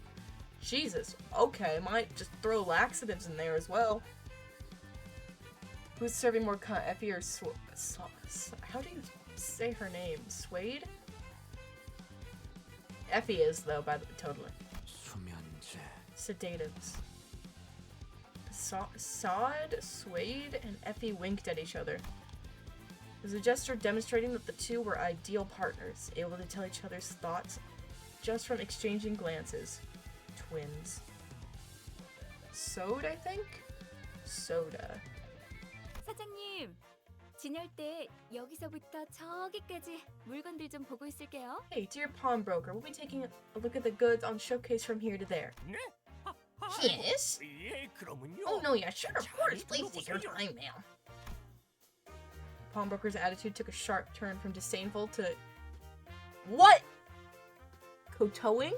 Jesus. Okay, might just throw laxatives in there as well. Who's serving more Effie or how do you say her name? Suede? Effie is though, totally. 수면제. Sedatives. Sod, Suede, and Effie winked at each other. It was a gesture demonstrating that the two were ideal partners, able to tell each other's thoughts just from exchanging glances. Twins. Soda, I think? Soda. 사장님, 진열 때 여기서부터 저기까지 물건들 좀 보고 있을게요. Hey, dear pawnbroker, we'll be taking a look at the goods on showcase from here to there. 네? Yes? 예, 그러면요. Oh no, yeah, sure, of course. 잘 Please take your 들어보세요. time, ma'am. Pawnbroker's attitude took a sharp turn from disdainful to... What? Kotowing?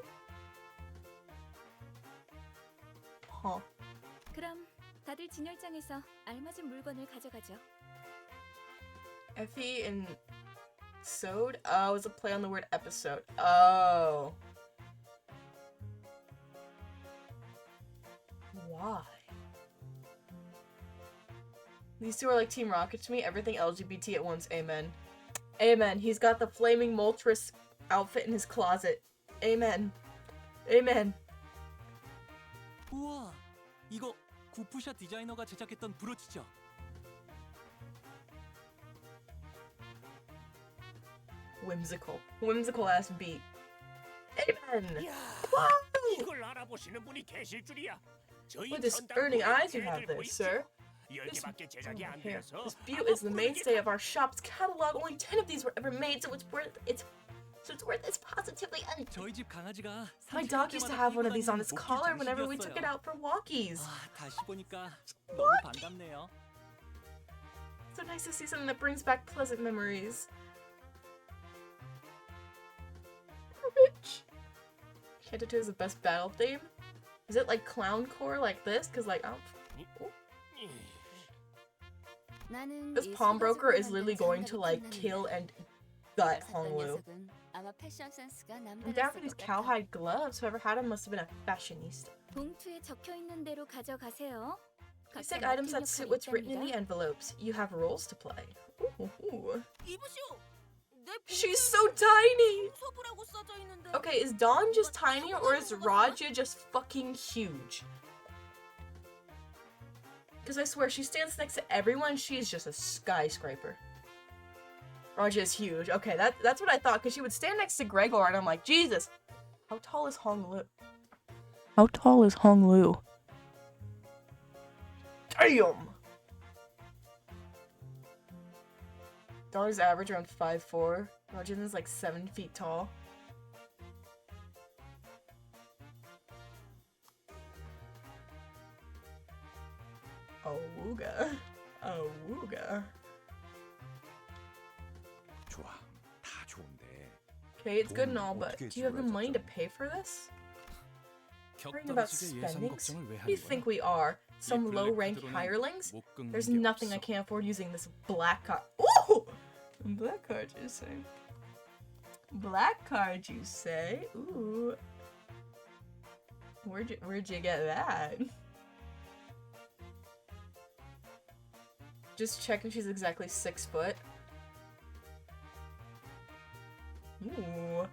Huh. 그럼 다들 진열장에서 알맞은 물건을 가져가죠. Effie and Sode? Oh, it's a play on the word episode. Oh. Why? These two are like Team Rocket to me. Everything LGBT at once. Amen. Amen. He's got the flaming Moltres outfit in his closet. Amen. Amen. 우와, 이거 구프샤 디자이너가 제작했던 브로치죠. Whimsical. Whimsical ass beat. Amen. 야, Wow. 이걸 알아보시는 분이 계실 줄이야. 저희 With this 전당 earning 고객 eyes you have 애들 there, 보이죠? sir. 10개밖에 제작이 안 Here, 돼서 this butte is the mainstay of our shop's catalog. Only 10 of these were ever made, so it's worth it's positively 저희 집 강아지가 My 산책할 dog used to 때마다 have one of 끼고 these on 다니는 its 목줄 collar whenever we took it 장식이었어요. out for walkies. 아, 다시 보니까 너무 반갑네요. So nice to see something that brings back pleasant memories. Rich. Canto 2 is the best battle theme. Is it like clowncore like this? Cause like 나는 this 이 pawnbroker is 소가죽으로 literally 만든 going to 장갑을 like 탐냈는데 kill and gut 샀던 Honglu. 녀석은 아마 패션 센스가 I'm down for 남달랐을 these 것 같아. cowhide gloves. Whoever had them must have been a fashionista. 봉투에 적혀 있는 대로 가져가세요. Please 각자 take items 맡은 that suit 역할이 what's written in the 있답니다. envelopes. You have roles to play. Ooh. 이보시오. 내 She's 봉투에 so tiny! 청소부라고 써져 있는데. Okay, is Dawn just tiny or is Raja just fucking huge? Because I swear, she stands next to everyone, she's just a skyscraper. Raja is huge. Okay, that's what I thought, because she would stand next to Gregor, and I'm like, Jesus! How tall is Honglu? How tall is Honglu? Damn! Dawn's average around 5'4". Rajan is like 7 feet tall. Awooga. Awooga. 좋아, 다 좋은데. Okay, it's good and all, but do you have the money to pay for this? Worrying about 격떨어지게 예산 spending? 걱정을 왜 Who do you 하는 think 거야? we are? Some 이 low-ranked 블랙카드로는 hirelings? 못 긁는 There's 게 nothing I 없어. can't afford using this black card. Ooh! Black card, you say? Black card, you say? Ooh. Where'd you get that? Just checking she's exactly 6 foot. Ooh.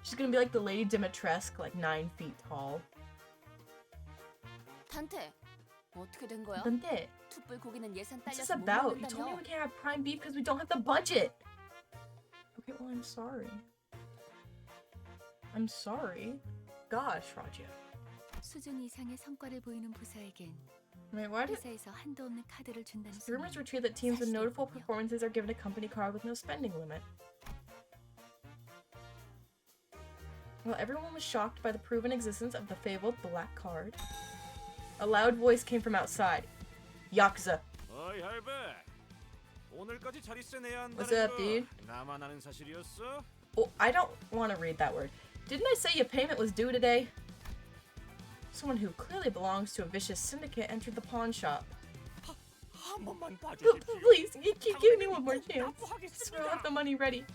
She's gonna be like the Lady Dimitrescu, like 9 feet tall. 단테. 어떻게 된 거야? 근데 툭불 고기는 예산 what's this 딸려서 못 about? You told me 먹는다며. we can't have prime beef because we don't have the budget. Okay, well, I'm sorry. I'm sorry. Gosh, Raja. 수준 이상의 성과를 보이는 부서에겐 Wait, why did 회사에서 한도 없는 카드를 준다는 the rumors 소문이 retreat that teams with notable 사실이군요. performances are given a company card with no spending limit? Well, everyone was shocked by the proven existence of the fabled black card. A loud voice came from outside. Yakuza. 어이 할배, 오늘까지 자리세 내야 한다는 What's up, 거 dude? 나만 아는 사실이었어? Oh, I don't want to read that word. Didn't I say your payment was due today? Someone who clearly belongs to a vicious syndicate entered the pawn shop. 한 번만 봐주십시오. Please, give me one more chance. 납부하겠습니다. Throw out the money ready.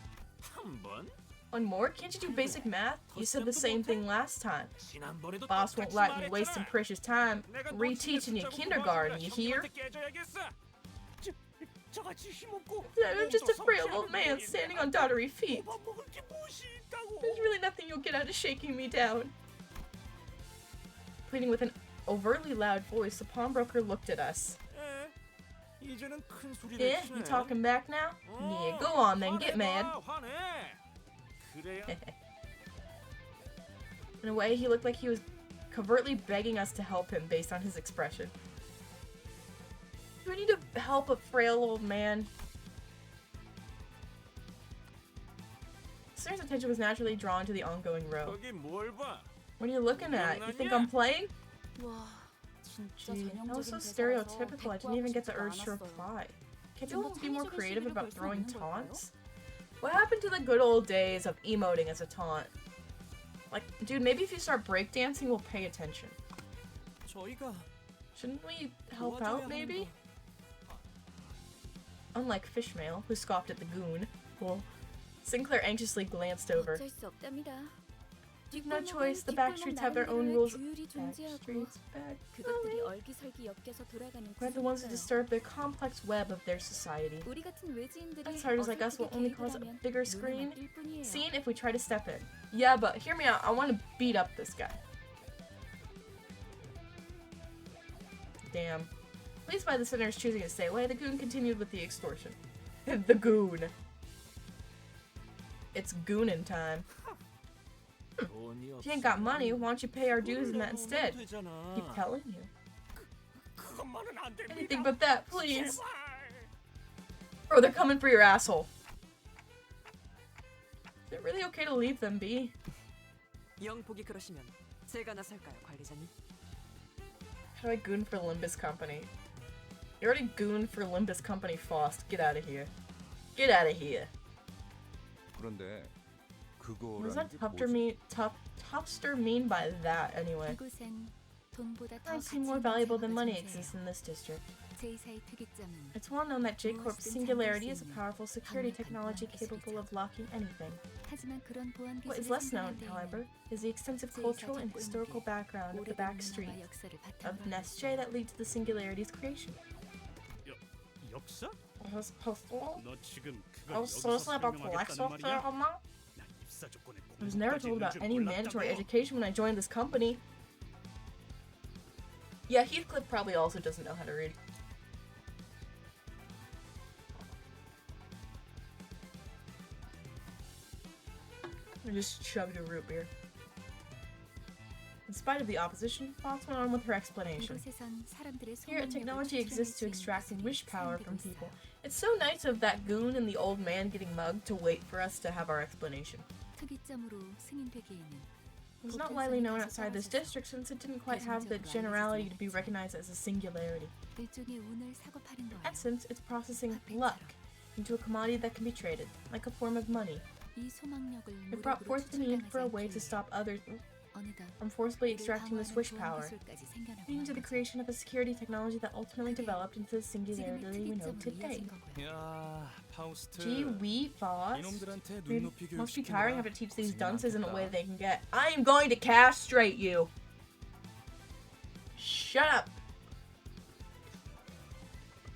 한 번? One more? Can't you do basic math? You said the same thing last time. 지난번에도 Boss won't 똑같이 let me waste some 말했잖아. precious time 내가 놓치는 reteaching you 숫자고 kindergarten, you 도와주면 hear? 형님한테 깨져야겠어. 저같이 힘없고 I'm just a frail old 성실한 man 분이 standing on daughtery feet. 먹을 게 무엇이 있다고. There's really nothing you'll get out of shaking me down. Pleading with an overtly loud voice, the pawnbroker looked at us. 이제는 큰 소리를 Yeah, you talking back now? Yeah, go on then, get mad. 화내. 그래야 In a way, he looked like he was covertly begging us to help him based on his expression. Do we need to help a frail old man? Sinner's attention was naturally drawn to the ongoing row. 거기 뭘 봐? What are you looking at? You think I'm playing? 와, 진짜 Gee, that was so 전형적인 stereotypical, I didn't even get the 대꾸하고 urge to 싶지가 않았어요. reply. Can't 좀 people be more 합리적인 creative 시비를 about 걸 수 throwing 없는 걸까요? taunts? What happened to the good old days of emoting as a taunt? Like, dude, maybe if you start breakdancing, we'll pay attention. 저희가 Shouldn't we help 도와줘야 out, 하는 maybe? 거. Unlike Fishmail, who scoffed at the goon. Well, Sinclair anxiously glanced over. 어쩔 수 없답니다. You've no 뒷골목은 choice, the 뒷골목 back streets have their own 나름대로의 rules. 규율이 Back 존재하고 streets, back. 그것들이 얼기설기 엮여서 돌아가는 We're the ones who 구조니까요. disturb the complex web of their society. 우리 같은 외지인들이 Outsiders like us will only cause a 개입을 하면 bigger 눈에 screen. 맡길 뿐이에요. Scene if we try to step in. Yeah, but hear me out. I want to beat up this guy. Damn. Pleased by the sinners choosing to stay away, the goon continued with the extortion. The goon. It's goonin' time. If you ain't got money, why don't you pay our dues in that instead? Keep telling you. 그것만은 안 됩니다. Anything but that, please. Bro, they're coming for your asshole. Is it really okay to leave them be? 영 보기 그러시면 제가 나설까요, 관리자님? How do I goon for Limbus Company? You already gooned for Limbus Company, Faust. Get out of here. Get out of here. 그런데 What does 그거라는 that 게 tufter 뭐지? mean? Tufster mean by that anyway? 이곳엔 돈보다 더 I 가치 seem more 있는 valuable than 자료가 money 존재해요. exists in this district. 제2사의 특이점은 It's well known that J-Corp's 무엇이든 singularity is a 잠글 수 있는 powerful security 강력한 technology 보안 capable of locking anything. 하지만 그런 보안 What is 기술을 less known, 생산하는 however, 데에는 is the extensive cultural and historical background of the back 오래된 문화와 streets 역사를 of 바탕으로 Nest J that lead to the singularity's creation. 역사? I was supposed to. 너 지금 I 그걸 was 여기서 seriously about to 설명하겠다는 Lexos 말이야? there, 난 입사 조건에 I was never 공부까지 told 있는 about 줄 any mandatory 몰랐다고. education when I joined this company. Yeah, Heathcliff probably also doesn't know how to read. I just chugged a root beer. In spite of the opposition, Fox went on with her explanation. 이곳에선 사람들의 Here, 소망력을 technology exists to 추출해낼 수 있는 extract wish 기술이 power 사용되고 from 있어요. people. It's so nice of that goon and the old man getting mugged to wait for us to have our explanation. 특이점으로 승인되기에는 It was not widely known outside this district since it didn't quite have the generality to be recognized as a singularity. 일종의 운을 사고 파는 In 거예요. essence, it's processing luck into a commodity that can be traded, like a form of money. 이 소망력을 It brought 무력으로 forth the need for a 추출당하지 way to 않기 stop others 어느덧 from forcibly 이를 extracting this 방어하는 wish 보안 power, 기술까지 생겨나고 leading to the 만 거죠. creation of a security technology that ultimately developed into the 지금의 singularity we know 특이점으로 today. 이어진 거고요. 야, 파우스트. Gee, we Foss. 이놈들한테 Maybe 눈높이 must be 교육시키느라 tiring having to teach these 고생이 dunces in a 많겠다. way they can get. I am going to castrate you. Shut up.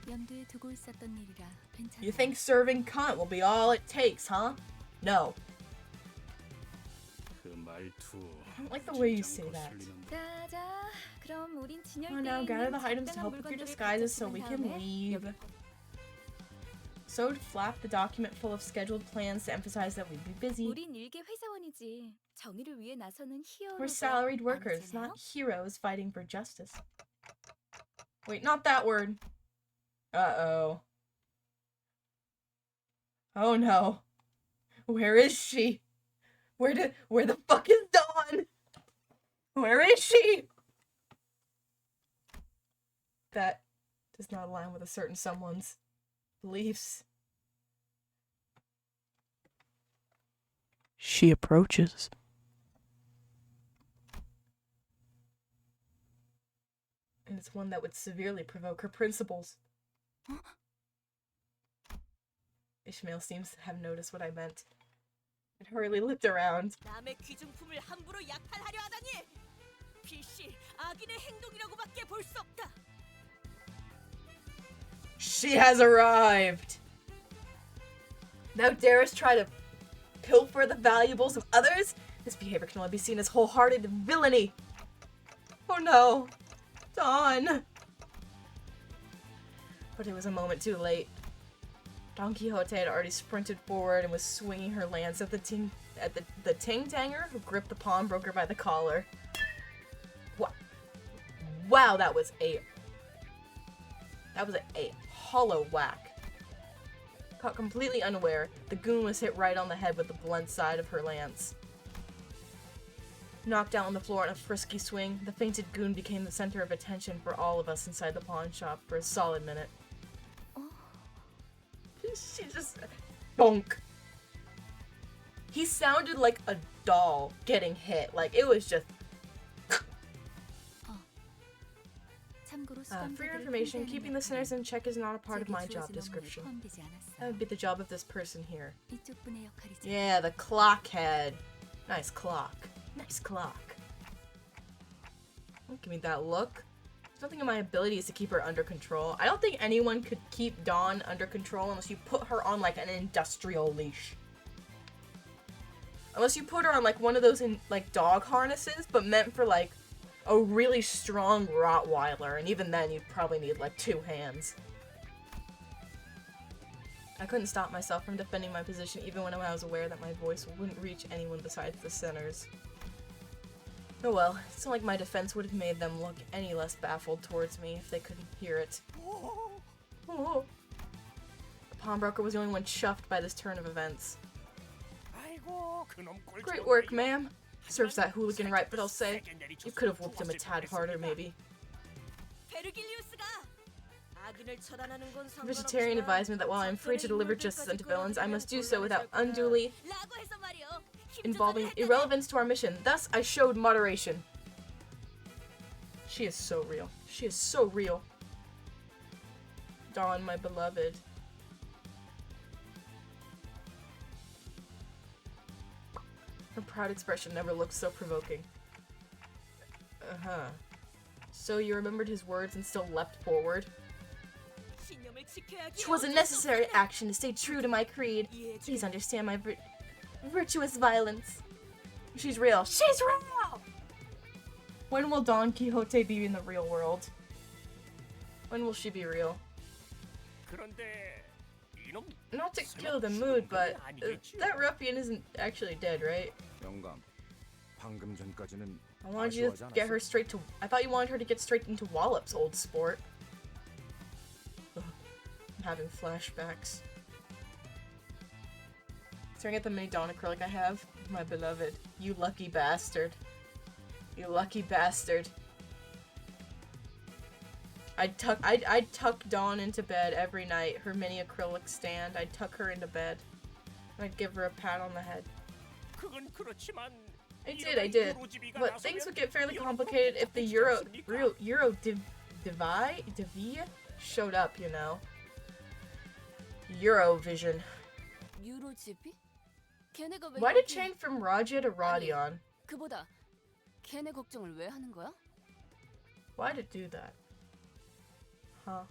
염두에 두고 있었던 일이라 괜찮아요. You think serving cunt will be all it takes, huh? No. 그 말투. I don't like the way you say 진짜 that. 거슬리는데. 자자, 그럼 우린 진열대에 Oh, now 있는 gather the items to 작당한 help with your 물건들을 disguises so 가져온 we can 다음에 leave. 여기 Sewed flapped the document full of scheduled plans to emphasize that we'd be busy. 우린 일개 회사원이지. 정의를 위해 나서는 We're 히어로가 salaried workers, 아니잖아요? not heroes fighting for justice. Wait, not that word. Uh-oh. Oh no. Where is she? Where the fuck is Dawn? Where is she? That does not align with a certain someone's beliefs. She approaches. And it's one that would severely provoke her principles. Ishmael seems to have noticed what I meant. It hurriedly looked around. 남의 귀중품을 함부로 약탈하려 하다니! 필시 악인의 행동이라고밖에 볼 수 없다. She has arrived! Now darest try to pilfer the valuables of others? This behavior can only be seen as wholehearted villainy. Oh no. Dawn. But it was a moment too late. Don Quixote had already sprinted forward and was swinging her lance at the ting-tanger who gripped the pawnbroker by the collar. Wow, that was a hollow whack. Caught completely unaware, the goon was hit right on the head with the blunt side of her lance. Knocked down on the floor in a frisky swing, the fainted goon became the center of attention for all of us inside the pawn shop for a solid minute. She just... bonk. He sounded like a doll getting hit. Like, it was just... For your information, keeping the sinners in check is not a part of my job description. That would be the job of this person here. Yeah, the clock head. Nice clock. Nice clock. Don't give me that look. There's nothing in my abilities to keep her under control. I don't think anyone could keep Dawn under control unless you put her on like an industrial leash. Unless you put her on like one of those like dog harnesses, but meant for like a really strong Rottweiler, and even then you'd probably need like 2 hands. I couldn't stop myself from defending my position even when I was aware that my voice wouldn't reach anyone besides the sinners. Oh well, it's not like my defense would have made them look any less baffled towards me if they couldn't hear it. Oh. The pawnbroker was the only one chuffed by this turn of events. Great work, ma'am. Serves that hooligan right, but I'll say, you could have whooped him a tad harder, maybe. The vegetarian advised me that while I am free to deliver justice unto villains, I must do so without unduly involving irrelevance to our mission. Thus, I showed moderation. She is so real. She is so real. Dawn, my beloved. Her proud expression never looked so provoking. Uh-huh. So you remembered his words and still leapt forward? "'Twas a necessary action to stay true to my creed. Please understand my virtuous violence." She's real. She's real! When will Don Quixote be in the real world? When will she be real? Not to kill the mood, but that ruffian isn't actually dead, right? 영감, 방금 전까지는 I wanted you to get her straight to... I thought you wanted her to get straight into wallops, old sport. Ugh. I'm having flashbacks. Staring at the mini Dawn acrylic I have. My beloved. You lucky bastard. You lucky bastard. I'd tuck Dawn into bed every night. Her mini acrylic stand. I'd tuck her into bed. I'd give her a pat on the head. I did. But things would get fairly complicated if the Divi showed up, you know. Eurovision. Why did it change from Raja to Rodion? Why'd it do that? Huh.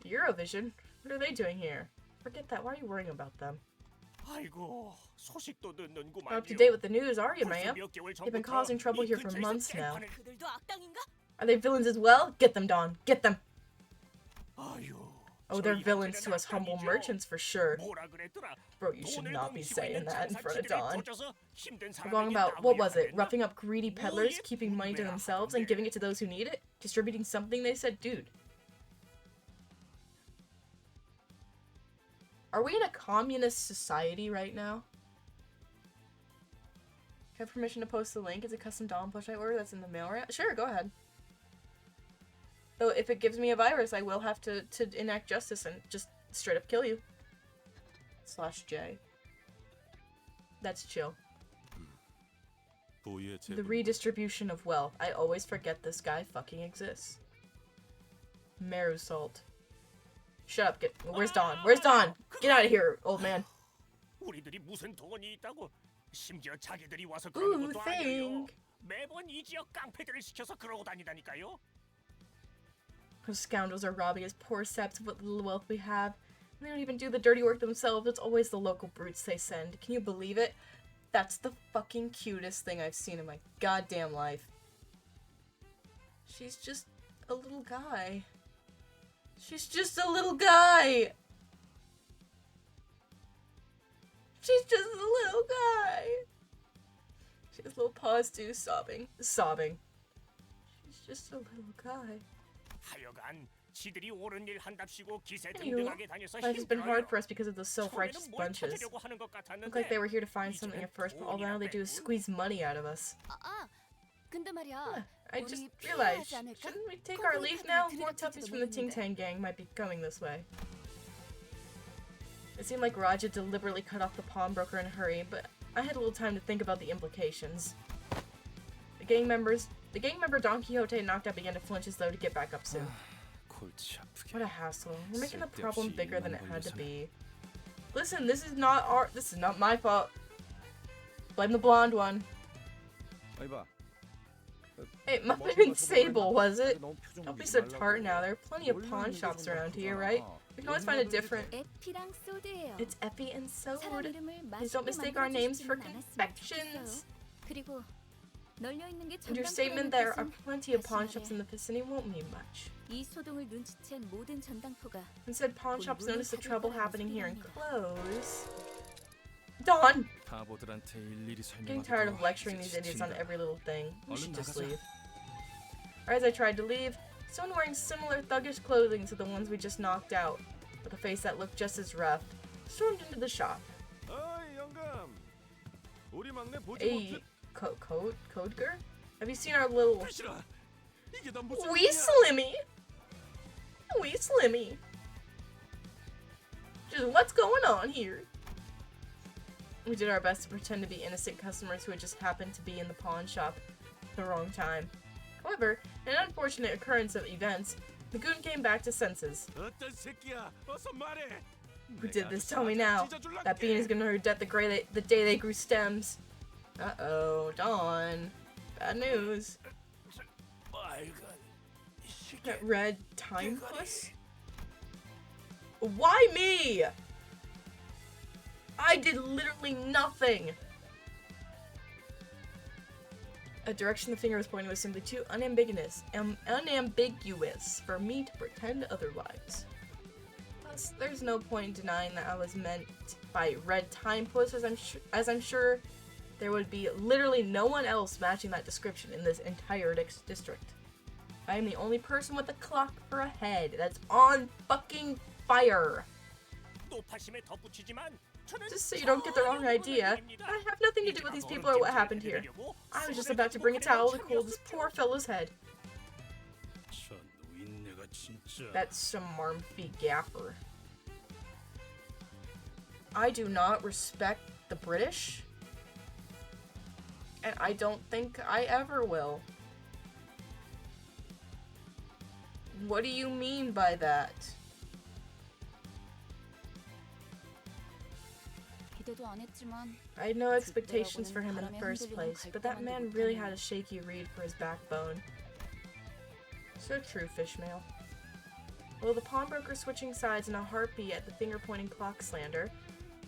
Eurovision? What are they doing here? Forget that. Why are you worrying about them? Not up to date with the news, are you, ma'am? They've been causing trouble here for months now. Are they villains as well? Get them, Dawn. Get them! Oh, they're villains to us humble merchants for sure. Bro, you should not be saying that in front of Dawn. We're going about, what was it? Roughing up greedy peddlers, keeping money to themselves, and giving it to those who need it? Distributing something, they said? Dude. Are we in a communist society right now? Do I have permission to post the link? It's a custom Dawn plush I order that's in the mail right? Sure, go ahead. Though if it gives me a virus, I will have to enact justice and just straight up kill you. /J. That's chill. The redistribution of wealth. I always forget this guy fucking exists. Meru salt. Shut up, where's Dawn? Where's Dawn? Get out of here, old man. Ooh, thing. Those scoundrels are robbing us poor seps of what little wealth we have. And they don't even do the dirty work themselves. It's always the local brutes they send. Can you believe it? That's the fucking cutest thing I've seen in my goddamn life. She's just a little guy. She's just a little guy. She's just a little guy. She has little paws too, sobbing. She's just a little guy. 하여간 지들이 옳은 일 한답시고 기세 Anywho, 등등하게 다녀서 life has been 힘들어요. hard for us because of those self-righteous 처음에는 뭘 bunches. 찾으려고 하는 것 같았는데 Looked like they were here to find something at first, but all now they do is squeeze money out of us. 근데 말이야. I just realized, shouldn't we take our leave now? More toughies from the Ting Tang gang might be coming this way. It seemed like Raja deliberately cut off the pawnbroker in a hurry, but I had a little time to think about the implications. The gang member Don Quixote knocked out began to flinch as though to get back up soon. 골치 아프게. What a hassle. We're making the problem 쓸데없이 bigger than it 일만 had to 벌려서. be. Listen, this is not my fault. Blame the blonde one. 이봐. Hey, it must have been Sable, was it? Don't be so tart now. There are plenty of pawn shops around here, right? We can always find a different... 에피랑 소드예요. It's Epi and 사람 Sode. 이름을 Please don't mistake our names for confections. 그리고 널려 있는 게 And your statement there are plenty of pawn shops in the vicinity won't mean much. 이 소동을 눈치챈 모든 전당포가 Instead, pawn shops notice the trouble happening here and close. Dawn! 바보들한테 일일이 Getting tired of 설명하기도 lecturing 이제 these idiots on 지친다. every little thing. We should 얼른 just 나가자. leave. As I tried to leave, someone wearing similar thuggish clothing to the ones we just knocked out, with a face that looked just as rough, stormed into the shop. 어이 영감. 우리 막내 보지 Hey, Codeger? Have you seen our little... 못해. 이게 다 무슨 Wee Slimmy! Wee Slimmy! Just what's going on here? We did our best to pretend to be innocent customers who had just happened to be in the pawn shop at the wrong time. However, in an unfortunate occurrence of events, the goon came back to senses. 어떤 새끼야? 어서 말해. Who did this? Tell me now. That bean is gonna regret the day they grew stems. Uh-oh, Dawn. Bad news. That red time puss? Why me? I did literally nothing. A direction the finger was pointing was simply too unambiguous for me to pretend otherwise. Plus, there's no point in denying that I was meant by red time puss, as I'm sure there would be literally no one else matching that description in this entire district. I am the only person with a clock for a head that's on fucking fire. 높아심에 덧붙이지만 저는 Just so you don't get the wrong idea, I have nothing to do with these people or what happened here. I was just about to bring a towel to cool this poor fellow's head. 저 노인네가 진짜. That's some Marmfee gaffer. I do not respect the British. And I don't think I ever will. What do you mean by that? 기대도 안 했지만 I had no expectations for him in the first place, but that man really had a shaky read for his backbone. So true, Fishmail. Well, the pawnbroker switching sides in a heartbeat at the finger-pointing clock slander,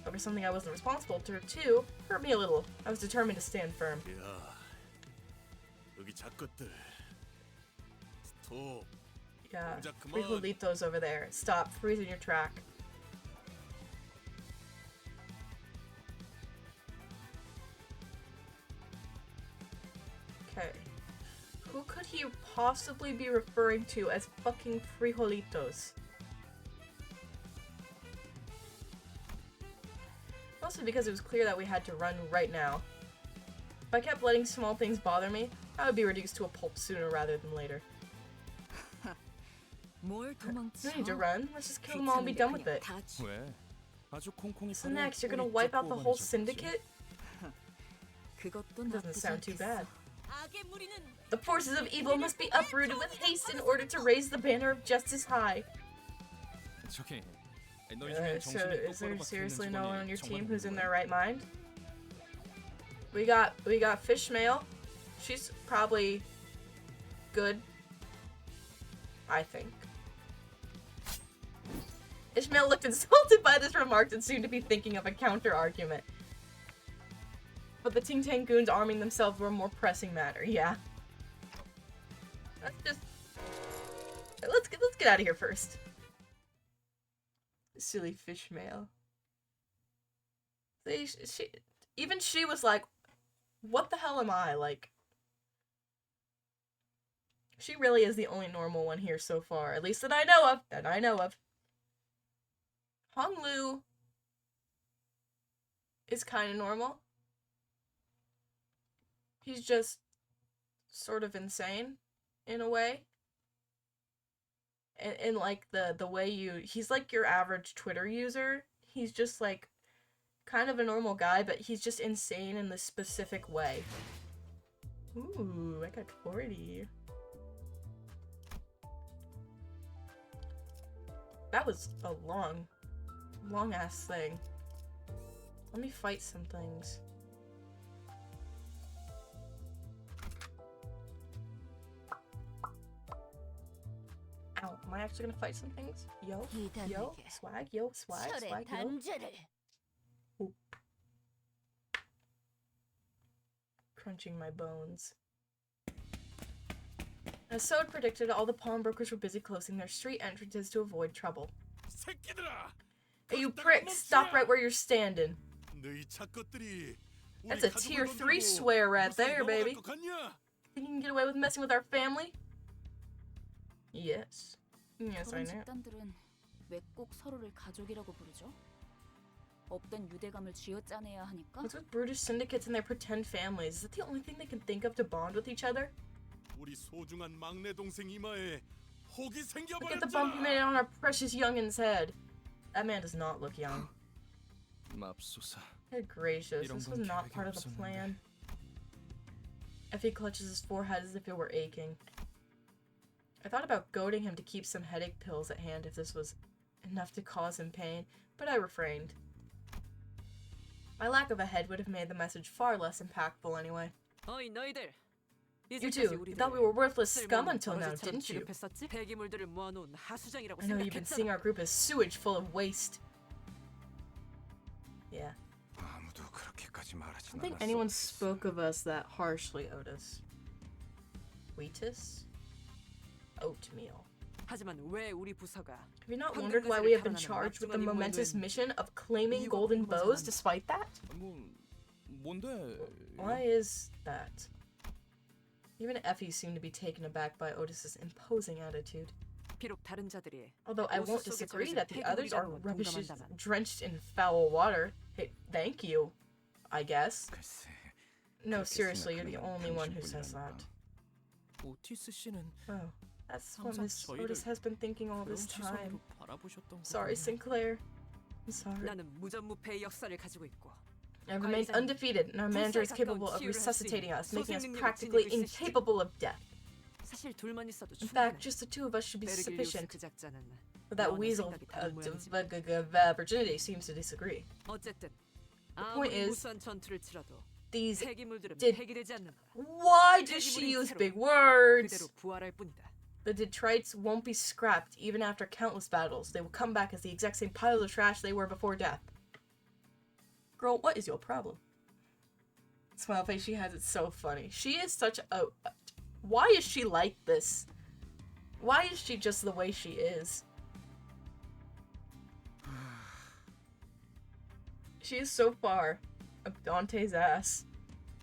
over something I wasn't responsible for, too, hurt me a little. I was determined to stand firm. 야, 여기 작것들. 스톱. Yeah, 동작 그만. frijolitos over there. Stop, freeze in your track. Okay. Who could he possibly be referring to as fucking frijolitos? Mostly because it was clear that we had to run right now. If I kept letting small things bother me, I would be reduced to a pulp sooner rather than later. 뭘 No 도망쳐? need to run. Let's just kill them all and be done with it. 왜? 아주 콩콩이 So next, you're gonna wipe out the whole syndicate? 그것도 Doesn't 나쁘지 sound too 않겠어. bad. 악의 무리는 The forces of evil must be uprooted with haste in order to raise the banner of justice high. 저기, 너희 중에 So, 정신이 is there 똑바로 seriously 박혀 no 있는 one on your 직원이 team 정말 who's in 있는 their 거야? right mind? We got Fishmail. She's probably good, I think. Ishmael looked insulted by this remark and seemed to be thinking of a counter-argument. But the Ting Tang goons arming themselves were a more pressing matter, yeah. Let's get out of here first. Silly fish mail. Even she was like, what the hell am I? Like, she really is the only normal one here so far. At least that I know of. Honglu is kind of normal. He's just sort of insane in a way. And like the way he's like your average Twitter user. He's just like kind of a normal guy, but he's just insane in this specific way. Ooh, I got 40. That was a long ass thing. Let me fight some things. Ow, am I actually gonna fight some things? Yo, swag, yo, swag, yo. Ooh. Crunching my bones. As Sode predicted, all the pawnbrokers were busy closing their street entrances to avoid trouble. Hey, you pricks, stop right where you're standing. That's a tier 3 swear right there, baby. Think you can get away with messing with our family? Yes. Yes, I know. 집단들은 왜 꼭 서로를 가족이라고 부르죠? 없던 유대감을 쥐어짜내야 하니까? What's with British syndicates and their pretend families? Is that the only thing they can think of to bond with each other? 우리 소중한 막내 동생 이마에 혹이 Look at the bump you made on our precious youngin's head. That man does not look young. 맙소사. Good gracious, this was not part of the plan. Effie clutches his forehead as if it were aching. I thought about goading him to keep some headache pills at hand if this was enough to cause him pain, but I refrained. My lack of a head would have made the message far less impactful anyway. 어이 너희들. You too. You thought we were worthless scum until now, didn't you? 폐기물들을 모아놓은 하수장이라고 I know you've been seeing our group as sewage full of waste. Yeah. I don't think anyone spoke of us that harshly, Otis. Wheatus? Oatmeal. 하지만 왜 우리 부서가 Have you not wondered why we have been charged with the momentous mission of claiming golden bows despite that? 뭔데? Why is that? Even Effie seemed to be taken aback by Otis's imposing attitude. 비록 다른 자들이 Although I won't disagree that the others are rubbish drenched in foul water. Hey, thank you, I guess. No, seriously, you're the only one who says that. 오티스 씨는 Oh, that's what Miss Otis has been thinking all this time. Sorry, Sinclair. I'm sorry. 나는 무전무패의 역사를 가지고 있고 I've remained undefeated, and our manager is capable of resuscitating us, making us practically incapable of death. 사실 둘만 있어도 In fact, just the two of us should be sufficient. 그 작자는 But that weasel virginity seems to disagree. 어쨌든 The point 아무리 is, 무수한 전투를 치러도 these 폐기물들은 did. 폐기되지 않는다. Why does she use big words? 그대로 부활할 뿐이다. The detritus won't be scrapped even after countless battles. They will come back as the exact same piles of trash they were before death. Girl, what is your problem? Smile face she has, it's so funny. She is such a... Why is she like this? Why is she just the way she is? She is so far up Dante's ass.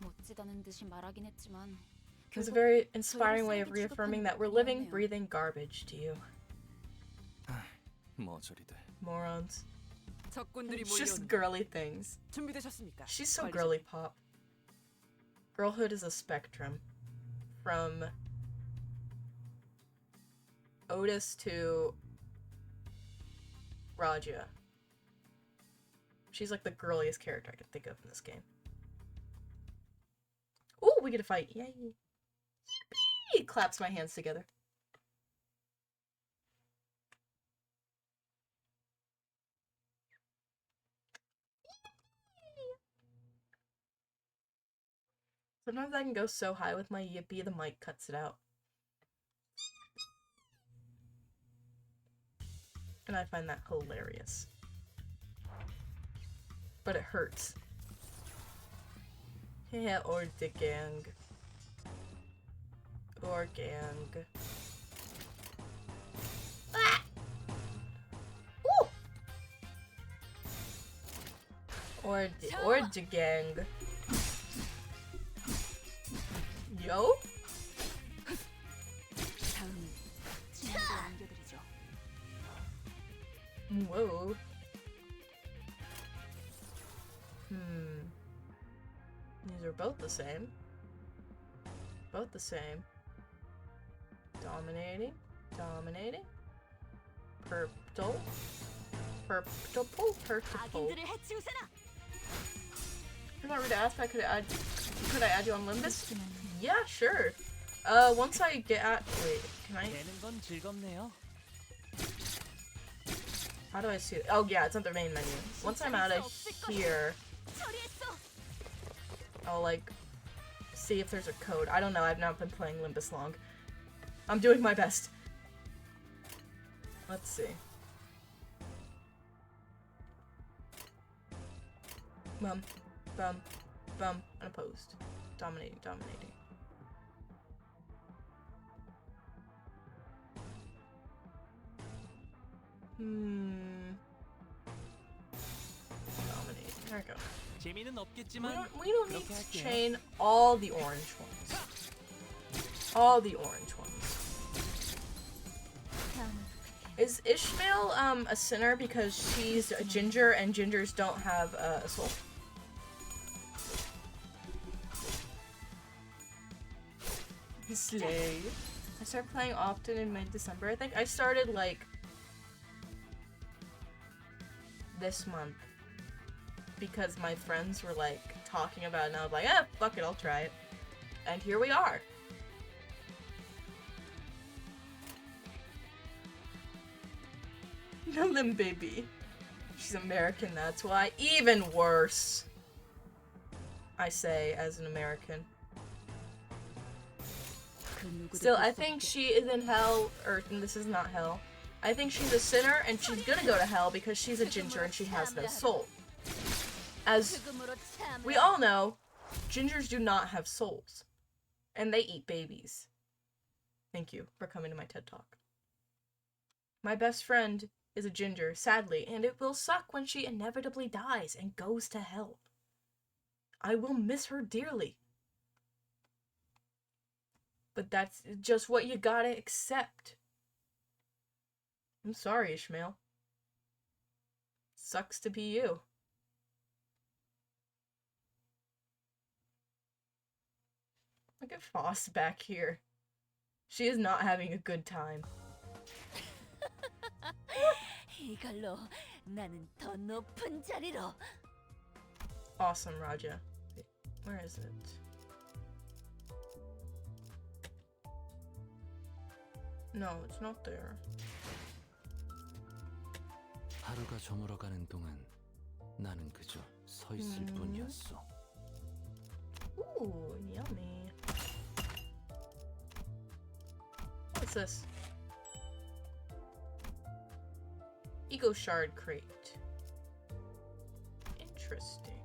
멋지다는 듯이 말하긴 했지만 It was a very inspiring way of reaffirming that we're living, breathing garbage to you. 뭐 저리들. Morons. 적군들이 It's just 몰려오는 girly things. 준비되셨습니까? She's so girly pop. Girlhood is a spectrum. From Otis to Raja. She's like the girliest character I could think of in this game. Ooh, we get a fight. Yay. Yippee! Claps my hands together. Sometimes I can go so high with my yippee, the mic cuts it out. And I find that hilarious. But it hurts. Yeah, or the gang. Or gang. Ah! Ooh! Or the gang. Yo? 다음은 진행을 옮겨드리죠. Whoa. These are both the same. Both the same. Dominating. Dominating. Purple. Purple. Purple. 악인들을 해치우세나. Remember to ask if I could I add you on Limbus? Yeah, sure. Once I get at wait, can I 되는 건 즐겁네요. how do I see it? Oh yeah, it's on the main menu. Once I'm out of here, 처리했어. I'll like see if there's a code. I don't know, I've not been playing Limbus long. I'm doing my best. Let's see. Bum, bum, bum, unopposed. Dominating, dominating. Dominating. There we go. 재미는 없겠지만 We don't need 그렇게 to 할게요. chain all the orange ones. All the orange ones. Is Ishmael a sinner because she's a ginger and gingers don't have a soul? Slay. I started playing often in mid-December. I think I started like this month because my friends were like talking about it and I was like, eh, fuck it, I'll try it. And here we are. Lim baby. She's American, that's why. Even worse. I say as an American. Still, I think she is in hell, or this is not hell. I think she's a sinner and she's gonna go to hell because she's a ginger and she has no soul. As we all know, gingers do not have souls. And they eat babies. Thank you for coming to my TED Talk. My best friend is a ginger, sadly, and it will suck when she inevitably dies and goes to hell. I will miss her dearly. But that's just what you gotta accept. I'm sorry, Ishmael. Sucks to be you. Look at Foss back here. She is not having a good time. 이걸로 나는 더 높은 자리로. Awesome, Raja. Wait, where is it? No, it's not there. 하루가 저물어가는 동안 나는 그저 서 있을 뿐이었어. Ooh, yummy. What's this? Ego Shard Crate. Interesting.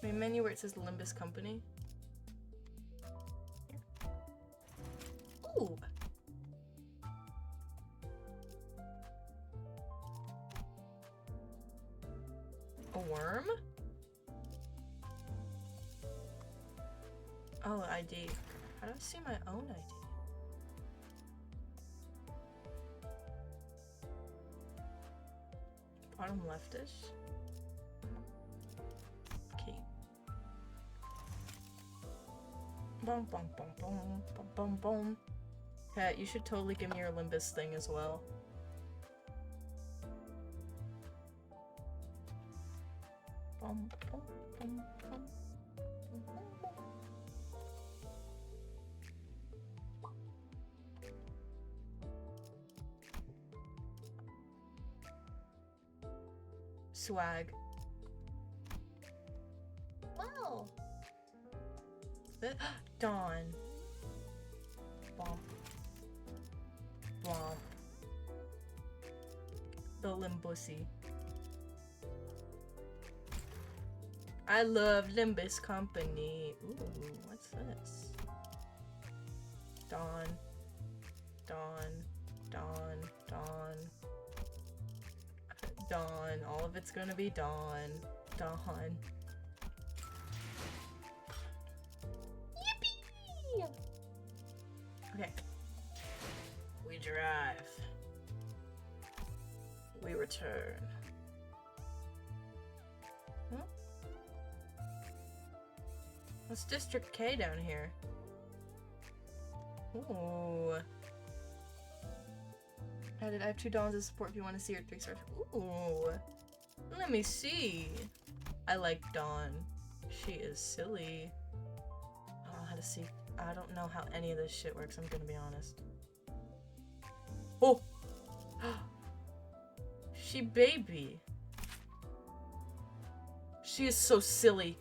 Main menu where it says Limbus Company. Ooh. A worm? Oh, ID. How do I see my own ID? Bottom leftish? Okay. Boom, boom, boom, boom, boom, boom, boom. Yeah, you should totally give me your Limbus thing as well. Boom, boom, boom, boom. Swag. Wow. Dawn. Bump. Bump. The Limbussy. I love Limbus Company. Ooh, what's this? Dawn. Dawn. Dawn. Dawn. Dawn. All of it's gonna be Dawn. Dawn. Yippee! Okay. We drive. We return. Huh? What's District K down here? Ooh. I have 2 Dawns to support if you want to see her 3 stars. Ooh. Let me see. I like Dawn. She is silly. I don't know how to see. I don't know how any of this shit works, I'm gonna be honest. Oh! She baby. She is so silly.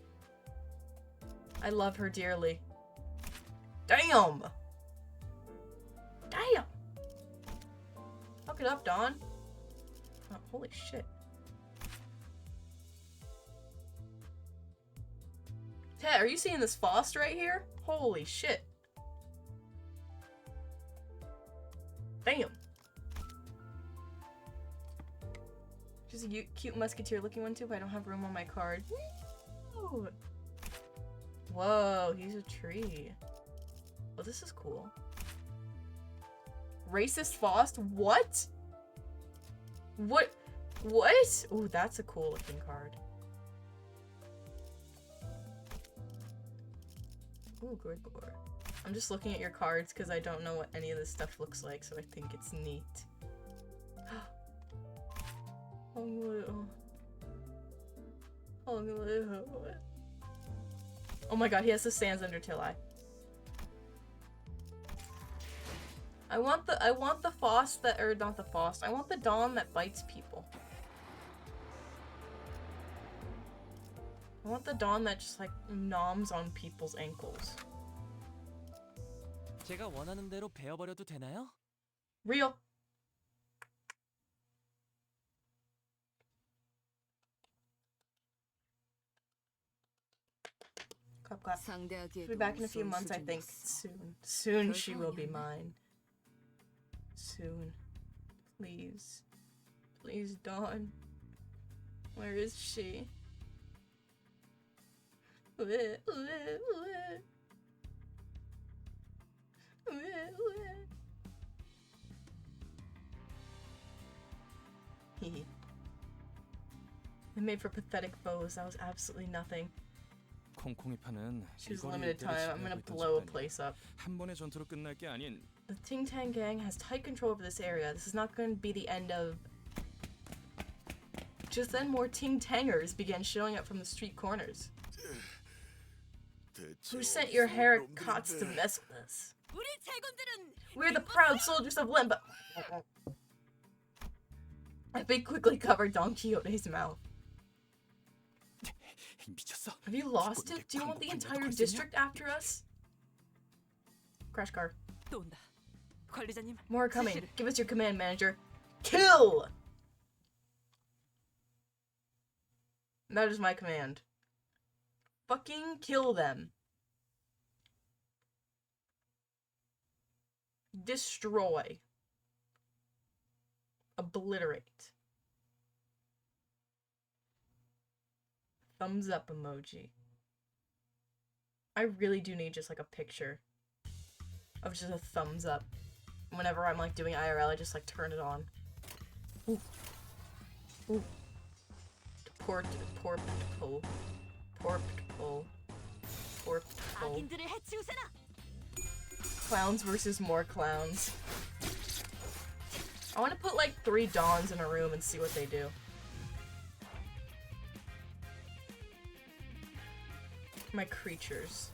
I love her dearly. Damn! Damn! Fuck it up, Dawn. Oh, holy shit. Ted, are you seeing this Faust right here? Holy shit. Damn. Just a cute musketeer looking one too, but I don't have room on my card. Woo! Whoa, he's a tree. Oh, this is cool. Racist Faust? What? What? What? Ooh, that's a cool looking card. Ooh, good lord. I'm just looking at your cards because I don't know what any of this stuff looks like, so I think it's neat. Oh my god, he has the Sans Undertale eye. I want the Faust that, or not the Faust, I want the Dawn that bites people. I want the Dawn that just like noms on people's ankles. 제가 원하는 대로 베어버려도 되나요? Real. Clap, clap. She'll be back in a few months, I think. Soon. Soon she will be mine. Soon. Please. Please, Dawn. Where is she? They made for pathetic foes. That was absolutely nothing. She's limited time. I'm gonna blow a place up. 한 번의 전투로 끝날 게 아닌 The Ting Tang gang has tight control over this area. This is not going to be the end of... Just then more Ting Tangers began showing up from the street corners. Who sent your haircots to mess with us? We're the proud soldiers of Limbo. A big quickly covered Don Quixote's mouth. Have you lost it? Do you want the entire district after us? Crash car. More coming. Give us your command, manager. Kill! That is my command. Fucking kill them. Destroy. Obliterate. Thumbs up emoji. I really do need just like a picture of just a thumbs up. Whenever I'm like doing IRL, I just like turn it on. Ooh. Ooh. Portable. Clowns versus more clowns. I want to put like 3 Dawns in a room and see what they do. My creatures.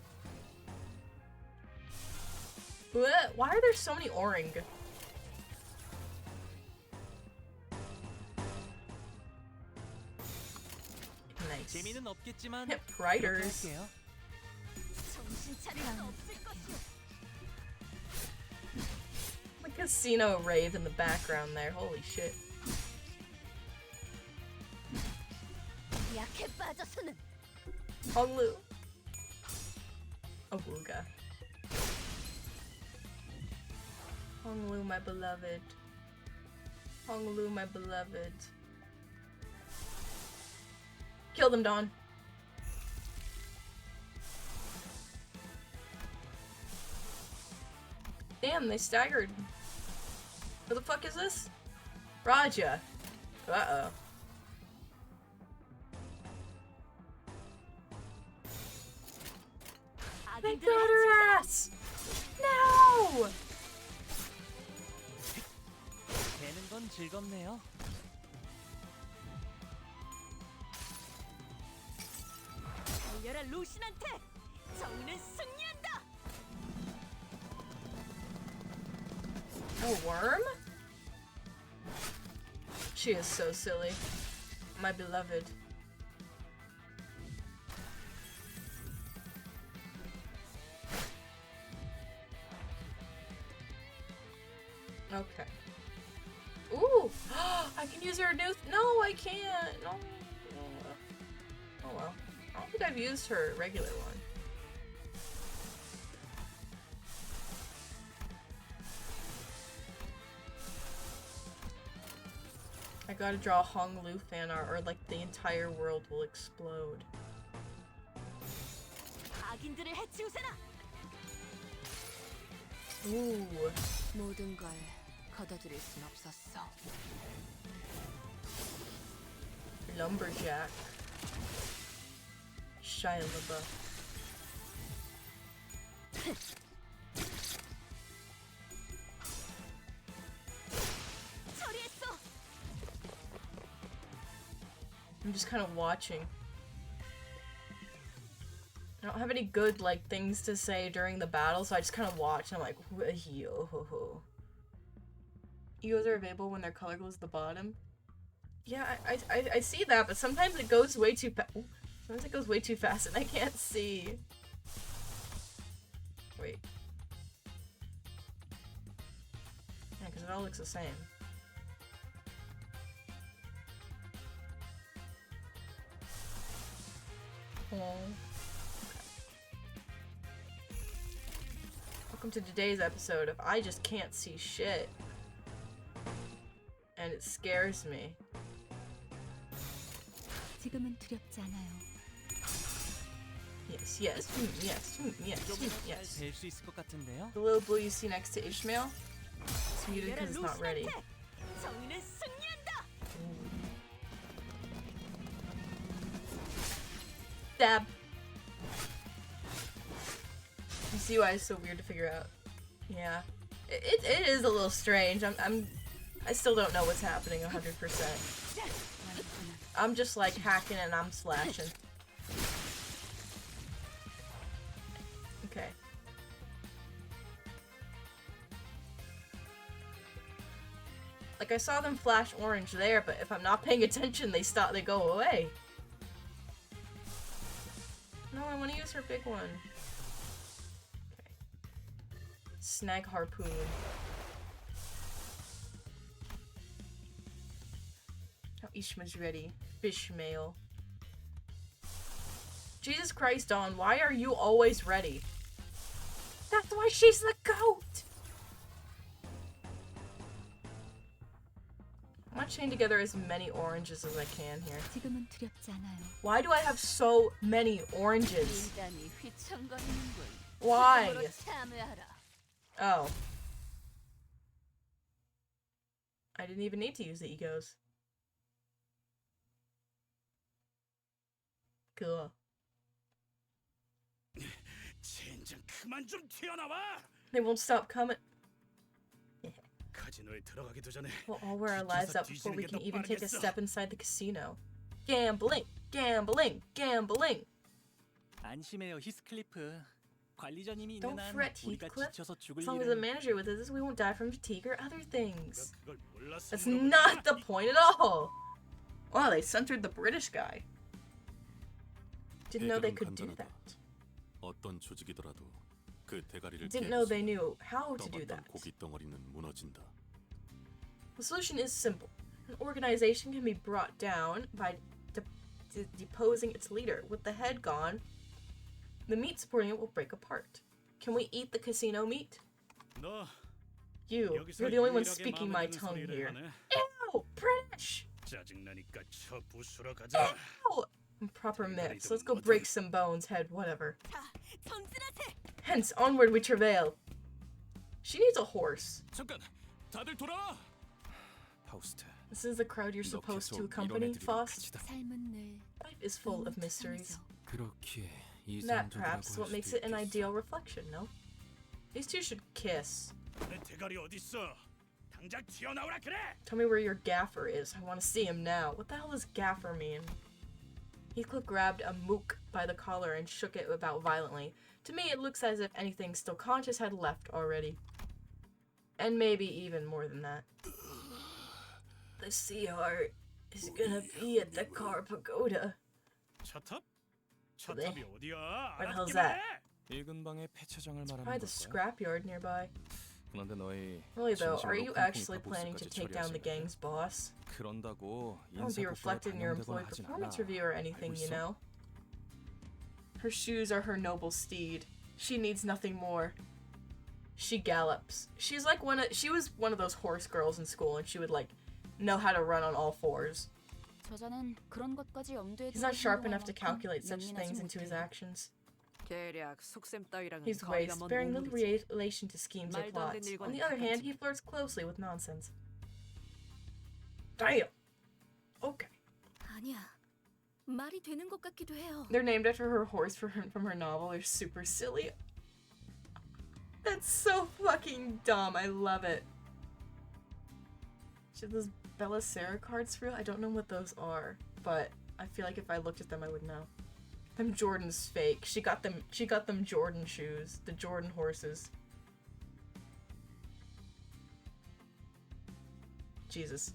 What? Why are there so many Orang? Nice. Hit Priders. The casino rave in the background there. Holy shit. Honglu. Awooga. Honglu, my beloved. Honglu, my beloved. kill them, Dawn. Damn, they staggered. Who the fuck is this? Raja. Uh-oh. They got her ass! No! 되는 건 즐겁네요. 달려라 루신한테! 정의는 승리한다! A worm? She is so silly. My beloved. Okay. Ooh! I can use her new. No, I can't. No. Oh well. I don't think I've used her regular one. I gotta draw Hong Lu fan art, or like the entire world will explode. 악인들을 해치우세나! Ooh. 모든 걸 걷어들일 순 없었어. Lumberjack. Shia LaBeouf. 처리했어! I'm just kind of watching. I don't have any good, like, things to say during the battle, so I just kind of watch, and I'm like, yo ho ho. Egos are available when their color goes to the bottom. Yeah, I see that, but sometimes it goes way too fast. Sometimes it goes way too fast, and I can't see. Wait. Yeah, because it all looks the same. Oh. Welcome to today's episode of I just can't see shit. And it scares me. 지금은 두렵지 않아요. Yes, yes, yes, yes, yes. 될 수 있을 것 같은데요. The little blue you see next to Ishmael? It's muted because it's not ready. 정의는 승리한다! Stab. You see why it's so weird to figure out. Yeah. It is a little strange. I still don't know what's happening 100%. I'm just like hacking and I'm slashing. Okay. Like I saw them flash orange there, but if I'm not paying attention, they go away. No, I want to use her big one. Okay. Snag harpoon. Now Ishmael's ready. Fishmail. Jesus Christ, Dawn, why are you always ready? That's why she's the goat! I'm gonna chain together as many oranges as I can here. 지금은 두렵지 않아요. Why do I have so many oranges? 인간이 휘청거리는군. Why? 죽음으로 참여하라. Oh. I didn't even need to use the egos. Cool. 젠장 그만 좀 튀어나와! They won't stop coming. 카지노에 들어가기도 전에 We'll all wear our lives out before we can even take a 빠르겠어. step inside the casino. Gambling! Gambling! Gambling! 안심해요, 히스클리프. 관리자님이 있는 Don't 한 fret, 우리가 Heathcliff. 지쳐서 죽을 As long as the 일은 manager with us, we won't die from fatigue or other things. 그걸 몰랐어. That's not the point at all! Wow, they censored the British guy. Didn't know they could do that. 어떤 조직이더라도 그 대가리를 Didn't know they knew how to do that. 고기 덩어리는 무너진다. The solution is simple. An organization can be brought down by deposing its leader. With the head gone, the meat supporting it will break apart. Can we eat the casino meat? 너 You're the only one speaking my tongue here. Ew! British! 짜증나니까 저 부수러 가자. Ew! Proper myths. Let's go break some bones, head, whatever. 자, 전진하세. Hence, onward we travail. She needs a horse. 잠깐, 다들 돌아와. 파우스트. This is the crowd you're supposed to 계속 accompany, 이런 애들이랑 Faust. 같이 다- 삶은 늘 Life is full of mysteries. 그렇기에 이 That 정도라고 perhaps 할 what makes 수도 it an 있겠어. ideal reflection, no? These two should kiss. 내 대가리 어딨어? 당장 튀어나오라 그래. Tell me where your gaffer is. I want to see him now. What the hell does gaffer mean? Heathcliff grabbed a mook by the collar and shook it about violently. To me, it looks as if anything still conscious had left already. And maybe even more than that. The sea heart is gonna be at the car pagoda. 차탑? 네. 차탑이 어디야? Where the hell's 알아듣기만 that? 해. 이 근방의 폐차장을 말하는 Probably the 걸까? scrapyard nearby. 그런데 너희 Really though, are 진심으로 you 콩콩이 actually 다 planning to 보스까지 take down the 처리하시는 gang's boss? 그런다고 It won't be 인사 reflected in your employee 하진 performance 않아. review or anything, 알고 you 있어? know? Her shoes are her noble steed. She needs nothing more. She gallops. She's like she was one of those horse girls in school, and she would like know how to run on all fours. 저자는 그런 것까지 염두에 He's not 두고 sharp 행동할 enough to 만큼 calculate such 명민하지 things into his 못해요. actions. 계략, 속셈 따위랑은 His ways 거리가 먼 bearing little 오물이지. relation to schemes or 말도 안 되는 plots. 일과는 On the other hand, 가깝지. he flirts closely with nonsense. Damn. Okay. 아니야. 말이 되는 것 같기도 해요. They're named after her horse from her novel. They're super silly. That's so fucking dumb. I love it. She have those Belisara cards for real? I don't know what those are, but I feel like if I looked at them, I would know. Them Jordan's fake. She got them Jordan shoes. The Jordan horses. Jesus.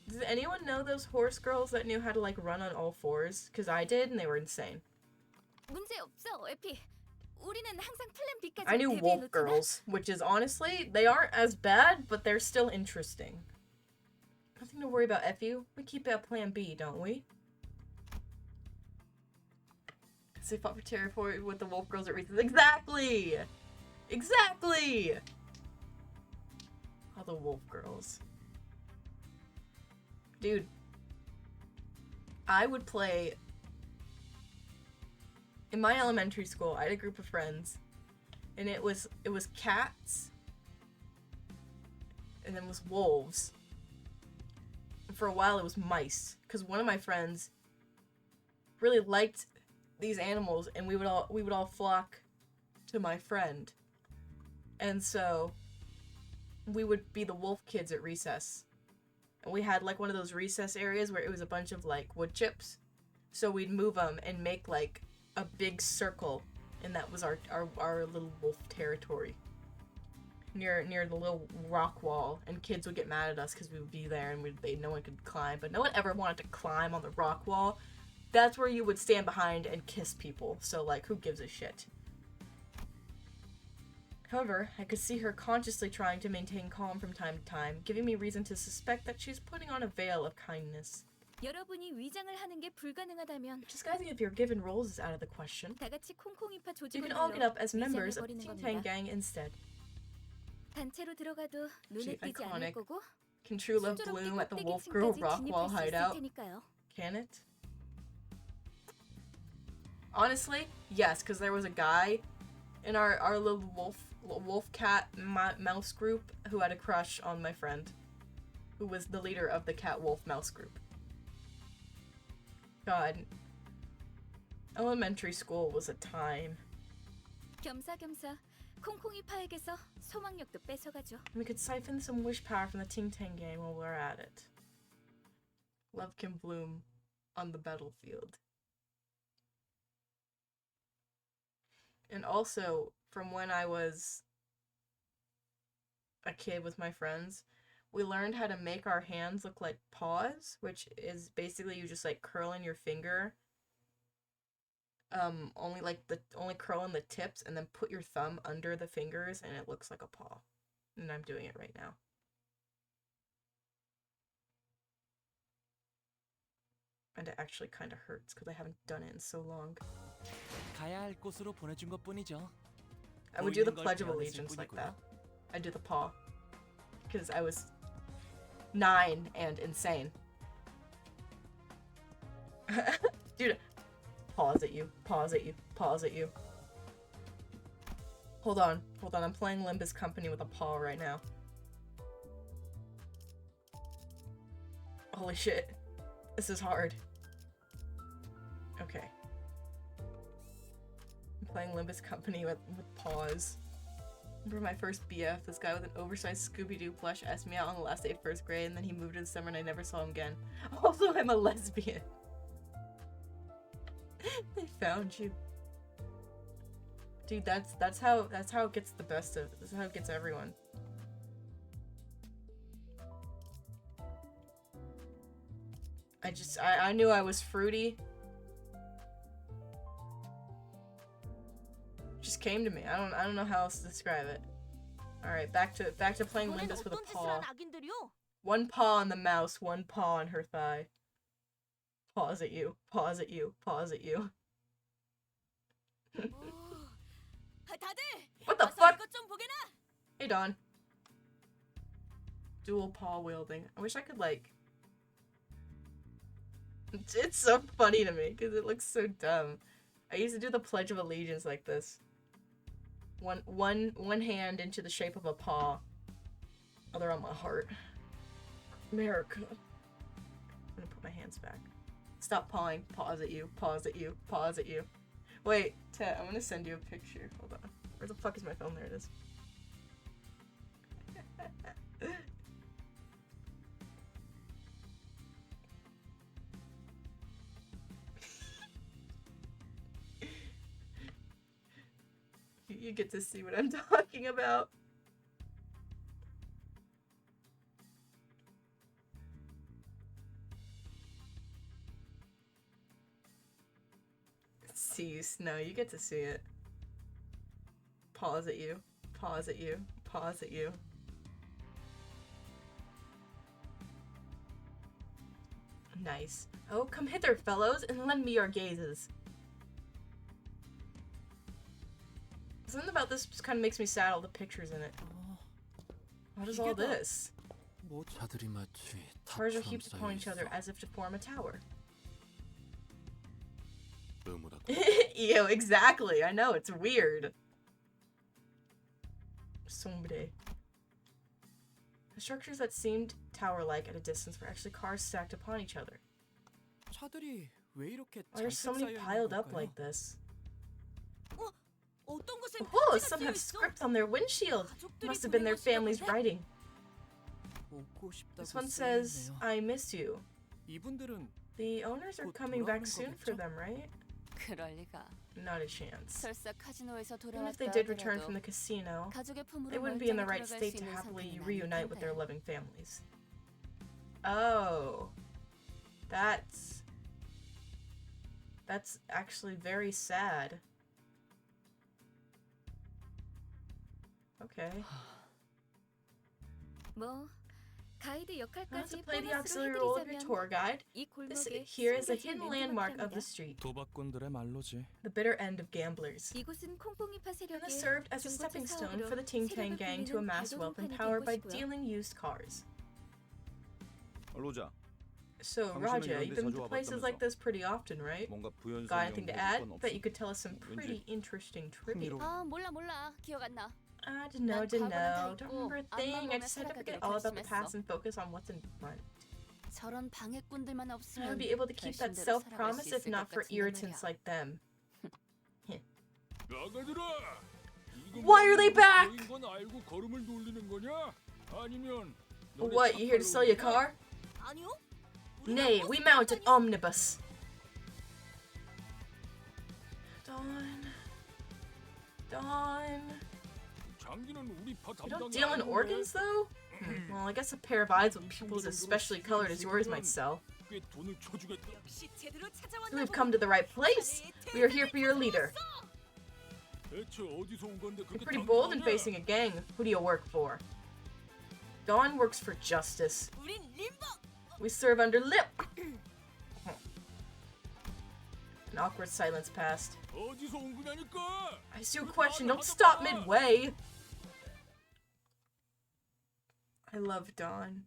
Does anyone know those horse girls that knew how to like run on all fours? Because I did, and they were insane. 문제 없어, 에피. 우리는 항상 플랜 B까지 I knew wolf 대비해놓잖아. girls, which is honestly, they aren't as bad, but they're still interesting. Nothing to worry about, FU. We keep it at plan B, don't we? Because they fought for territory with the wolf girls at Reese's. Exactly! Exactly! All the wolf girls. Dude. I would play... In my elementary school, I had a group of friends, and it was cats, and then was wolves. And for a while, it was mice, because one of my friends really liked these animals, and we would all flock to my friend, and so we would be the wolf kids at recess, and we had like one of those recess areas where it was a bunch of like wood chips, so we'd move them and make like a big circle, and that was our little wolf territory near the little rock wall, and kids would get mad at us because we would be there and no one could climb, but no one ever wanted to climb on the rock wall. That's where you would stand behind and kiss people, so like who gives a shit. However, I could see her consciously trying to maintain calm from time to time, giving me reason to suspect that she's putting on a veil of kindness. 여러분이 위장을 하는 게 불가능하다면 Disguising if you're given roles is out of the question. 다 같이 콩콩이파 You 조직을 can all get up as members of the 위장을 Ting 버리는 Tang 겁니다. Gang instead. 단체로 들어가도 눈에 Gee, 띄지 iconic. 않을 거고 Can True Love 순조롭게 bloom at the 꼭대기 Wolf Girl 층까지 Rockwall 진입할 수 있을 hideout? 테니까요. Can it? Honestly, yes, because there was a guy in our little wolf cat mouse group who had a crush on my friend, who was the leader of the cat wolf mouse group. God. Elementary school was a time. 겸사겸사 콩콩이파에게서 소망력도 뺏어가죠. We could siphon some wish power from the Ting Tang game while we're at it. Love can bloom on the battlefield. And also, from when I was a kid with my friends, we learned how to make our hands look like paws, which is basically you just like curl in your finger. Only curl in the tips and then put your thumb under the fingers and it looks like a paw. And I'm doing it right now. And it actually kind of hurts because I haven't done it in so long. 가야 할 곳으로 보내준 것뿐이죠. I would do the 보이는 걸 Pledge of 배워냈을 Allegiance like 뿐이고요. that. I'd do the paw. Because I was 9 and insane. Dude, pause at you, pause at you, pause at you. Hold on, I'm playing Limbus Company with a paw right now. Holy shit. This is hard. Okay. I'm playing Limbus Company with paws. Remember my first BF, this guy with an oversized Scooby-Doo plush asked me out on the last day of 1st grade, and then he moved in the summer and I never saw him again. Also, I'm a lesbian. They found you. Dude, that's how it gets the best of, that's how it gets everyone. I knew I was fruity. Just came to me. I don't know how else to describe it. Alright, back to playing Limbus with a paw. One paw on the mouse, one paw on her thigh. Pause at you, pause at you, pause at you. What the fuck? Hey Dawn. Dual paw wielding. I wish I could like... It's so funny to me because it looks so dumb. I used to do the Pledge of Allegiance like this. One hand into the shape of a paw. Other on my heart. America. I'm gonna put my hands back. Stop pawing. Pause at you. Pause at you. Pause at you. Wait, Ted, I'm gonna send you a picture. Hold on. Where the fuck is my phone? There it is. You get to see what I'm talking about. See, no, you get to see it. Pause at you. Pause at you. Pause at you. Nice. Oh, come hither, fellows, and lend me your gazes. Something about this just kind of makes me sad, all the pictures in it. What is all this? Cars are heaped upon each other as if to form a tower. Ew, exactly. I know, it's weird. Sombre. The structures that seemed tower-like at a distance were actually cars stacked upon each other. Why are so many piled up like this? Oh, some have script on their windshield. Must have been their family's writing. This one says, I miss you. The owners are coming back soon for them, right? Not a chance. Even if they did return from the casino, they wouldn't be in the right state to happily reunite with their loving families. Oh. That's actually very sad. Okay. Not to play the auxiliary role of your tour guide. This here is a hidden landmark of the street. The bitter end of gamblers. And this served as a stepping stone for the Ting Tang gang to amass wealth and power by dealing used cars. So, Raja, you've been to places like this pretty often, right? Got anything to add? Bet you could tell us some pretty interesting trivia. I didn't know. Don't remember a thing. I just had to forget all about the past and focus on what's in front. I would be able to keep that self-promise if not for irritants like them. Why are they back? What, you here to sell your car? Nay, we mount an omnibus. Dawn. You don't deal in organs, though? Well, I guess a pair of eyes with pupils as specially colored as yours might sell. We've come to the right place. We are here for your leader. You're pretty bold in facing a gang. Who do you work for? Dawn works for justice. We serve under Lip. An awkward silence passed. I asked you a question. Don't stop midway. I love Dawn.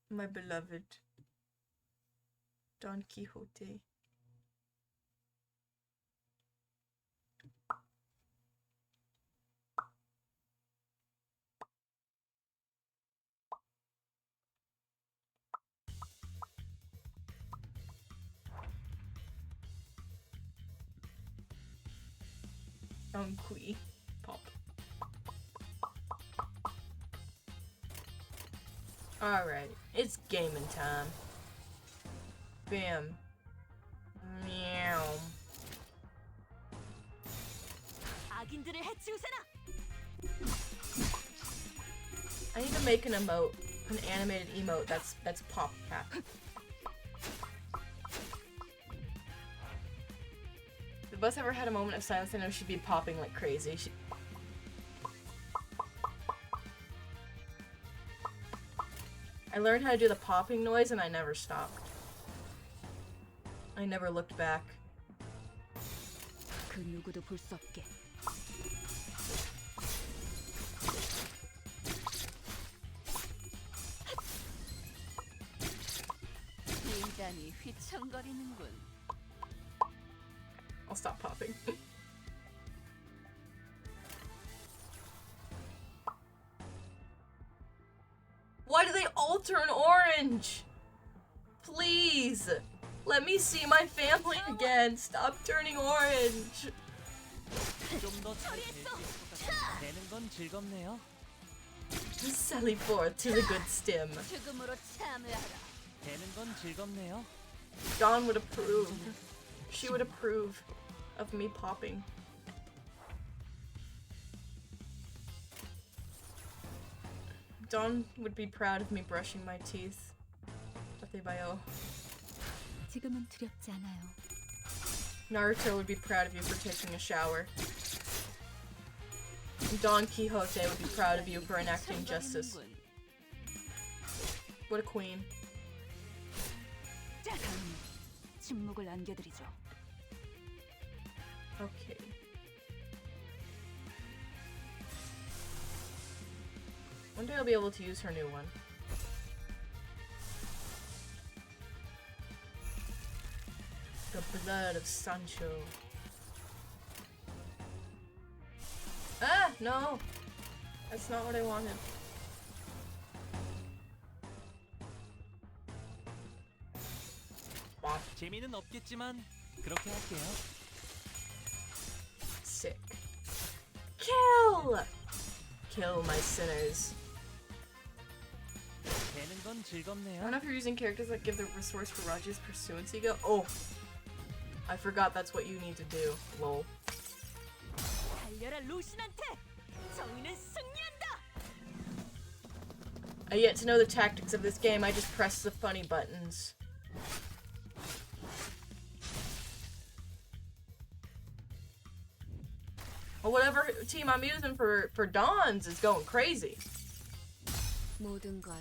My beloved. Don Quixote. Don Qui. Pop. Alright, it's gaming time. Bam. Meow. 악인들을 해치우세나. I need to make an emote, an animated emote that's pop cat. If the bus ever had a moment of silence, I know she'd be popping like crazy. I learned how to do the popping noise and I never stopped. I never looked back. 그 누구도 볼 수 없게. 인간이 휘청거리는군. I'll stop popping. Why do they all turn orange? Please! Let me see my family again. Stop turning orange. 좀더 되는 건 즐겁네요. Sally forth to the good stim. 죽음으로 참여하라. 되는 건 즐겁네요. Dawn would approve. She would approve of me popping. Dawn would be proud of me brushing my teeth. Datebayo. 지금은 두렵지 않아요. Naruto would be proud of you for taking a shower. Don Quixote would be proud of you for enacting justice. What a queen. 다음 침묵을 안겨드리죠. Okay. One day I'll be able to use her new one. The blood of Sancho. Ah, no! That's not what I wanted. Bonk. 재미는 없겠지만 그렇게 할게요. Sick. Kill! Kill my sinners. 되는 건 I 즐겁네요. don't know if you're using characters that give the resource for Raji's pursuance ego. Oh! I forgot that's what you need to do. Lol. 달려라 루신한테. 정의는 승리한다. I yet to know the tactics of this game, I just press the funny buttons. Well, whatever team I'm using for Dawns is going crazy. 모든 걸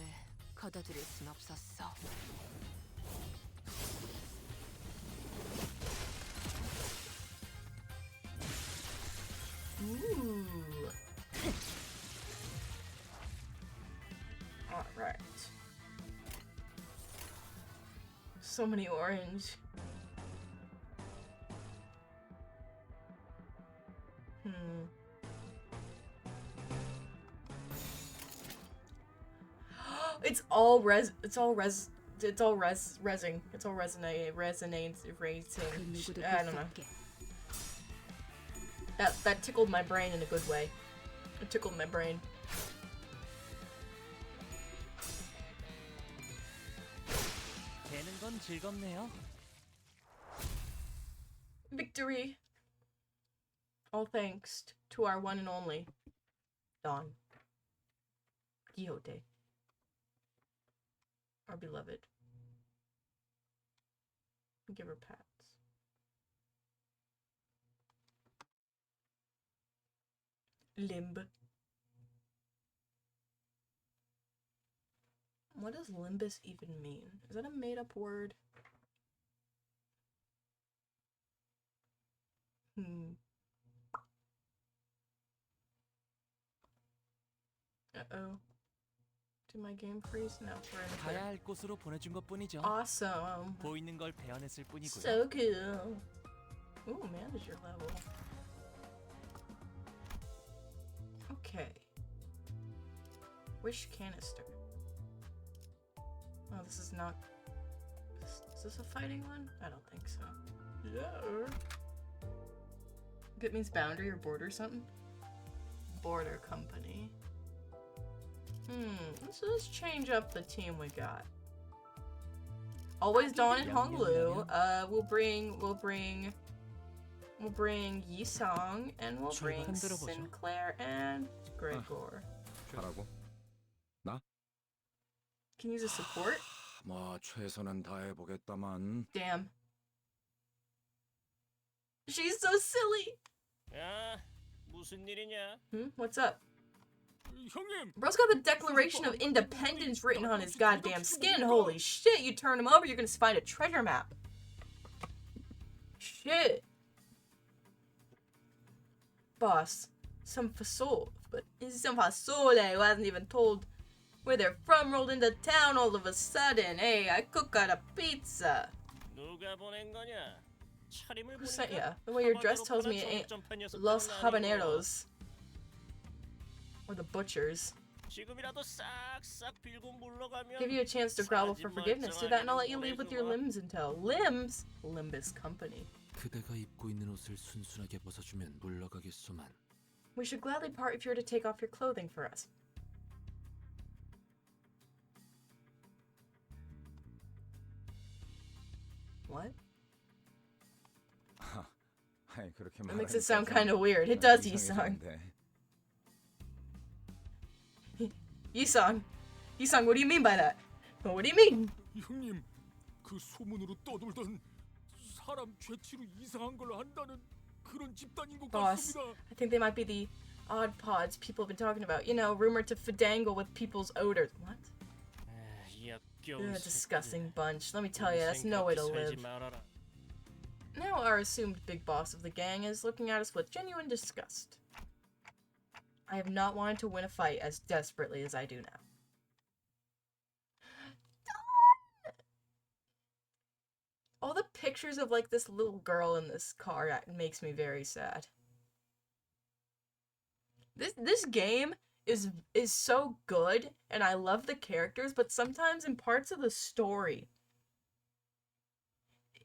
걷어들일 순 없었어. Ooh. Alright. So many orange. It's all resing. It's all raising. I don't know. That tickled my brain in a good way. It tickled my brain. 되는 건 즐겁네요. Victory. All thanks to our one and only Don Quixote, our beloved. Give her pats. Limb. What does Limbus even mean? Is that a made-up word? Uh-oh. Did my game freeze? No, we're in the 가야 clear. 할 곳으로 보내준 것뿐이죠. Awesome. 보이는 걸 베어냈을 뿐이고요. So cool. Ooh, manager level. Okay. Wish canister. Oh, this is not. Is this a fighting one? I don't think so. Yeah. It means boundary or border something? Border company. Let's change up the team we got. Always Dawn and Honglu. We'll bring Yisong, and we'll bring Sinclair and Gregor. 하라고? 나? Can you use a support? 뭐 최선은 다해보겠다만. Damn. She's so silly. 야, 무슨 일이냐? What's up? 형님. Bro's got the Declaration of Independence written on his goddamn skin. Holy shit, you turn him over, you're gonna find a treasure map. Shit. Boss, some fasole who hasn't even told where they're from rolled into town all of a sudden. Hey, I cook out a pizza. 누가 보낸 거냐? 차림을 Who sent 보니까 ya? The way your dress tells me it ain't 정전파 녀석들은 Los 아니고. Habaneros. Or the butchers. 지금이라도 싹싹 빌고 물러가면 Give you a chance to grovel for forgiveness. Do that and I'll let you leave with your limbs intel. Limbs? Limbus Company. 그대가 입고 있는 옷을 순순하게 벗어주면 물러가겠소만. We should gladly part if you're to take off your clothing for us. What? 아이, 그렇게 That makes it 말하니까 sound 좀 kind of weird. It does, Yisong. 이상해졌는데. Yisong. Yisong, what do you mean by that? What do you mean? 형님, 그 소문으로 떠돌던 사람 죄치로 이상한 걸 한다는 그런 집단인 것 Boss, 같습니다. I think they might be the odd pods people have been talking about. You know, rumored to fadangle with people's odors. What? You're a disgusting bunch. Let me tell you, that's no way to live. Now our assumed big boss of the gang is looking at us with genuine disgust. I have not wanted to win a fight as desperately as I do now. All the pictures of like this little girl in this car makes me very sad. This game is so good and I love the characters, but sometimes in parts of the story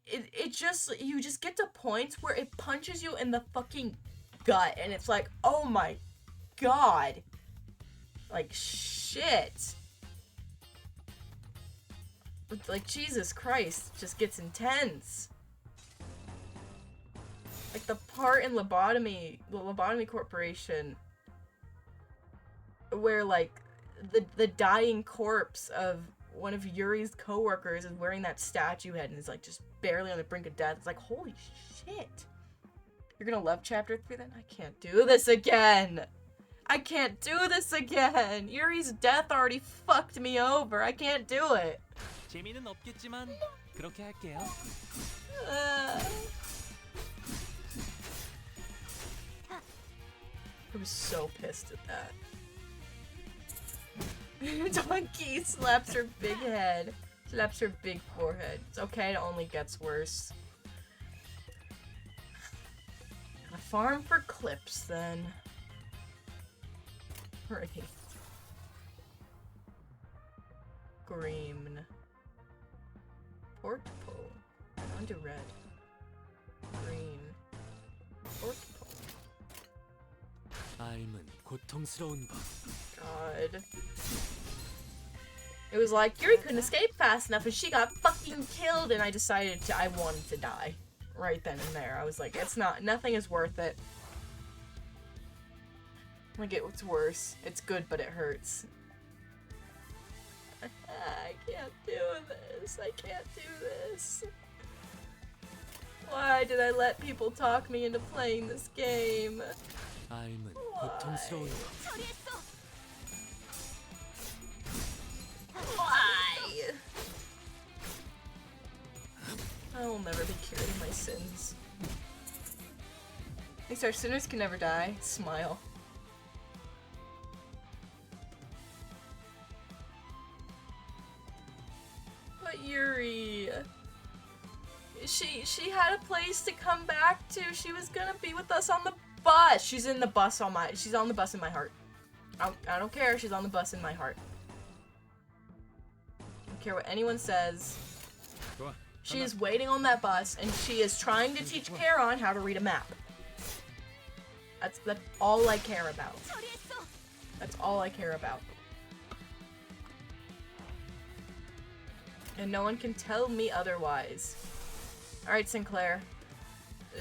it just, you just get to points where it punches you in the fucking gut and it's like, oh my god. Like shit. Like Jesus Christ, it just gets intense. Like the part in the Lobotomy Corporation where like the dying corpse of one of Yuri's coworkers is wearing that statue head and is like just barely on the brink of death. It's like, holy shit. You're gonna love chapter 3 then? I can't do this again. I can't do this again. Yuri's death already fucked me over. I can't do it. 재미는 없겠지만 그렇게 할게요. I was so pissed at that. Donkey slaps her big head. Slaps her big forehead. It's okay, it only gets worse. Gotta farm for clips then. Right. Green. Port pole. Onto red. Green. Port pole. 삶은 고통스러운 법. God. It was like, Yuri couldn't escape fast enough and she got fucking killed and I decided I wanted to die. Right then and there. I was like, nothing is worth it. Like, it's worse. It's good, but it hurts. I can't do this. I can't do this. Why did I let people talk me into playing this game? 삶은 고통스러운 법. Why? I will never be cured of my sins. At least our sinners can never die. Smile. she had a place to come back to. She was gonna be with us on the bus. She's in the bus on my. She's on the bus in my heart. I don't care. She's on the bus in my heart. I don't care what anyone says. She is waiting on that bus, and she is trying to teach Charon how to read a map. That's all I care about. That's all I care about. And no one can tell me otherwise. Alright, Sinclair.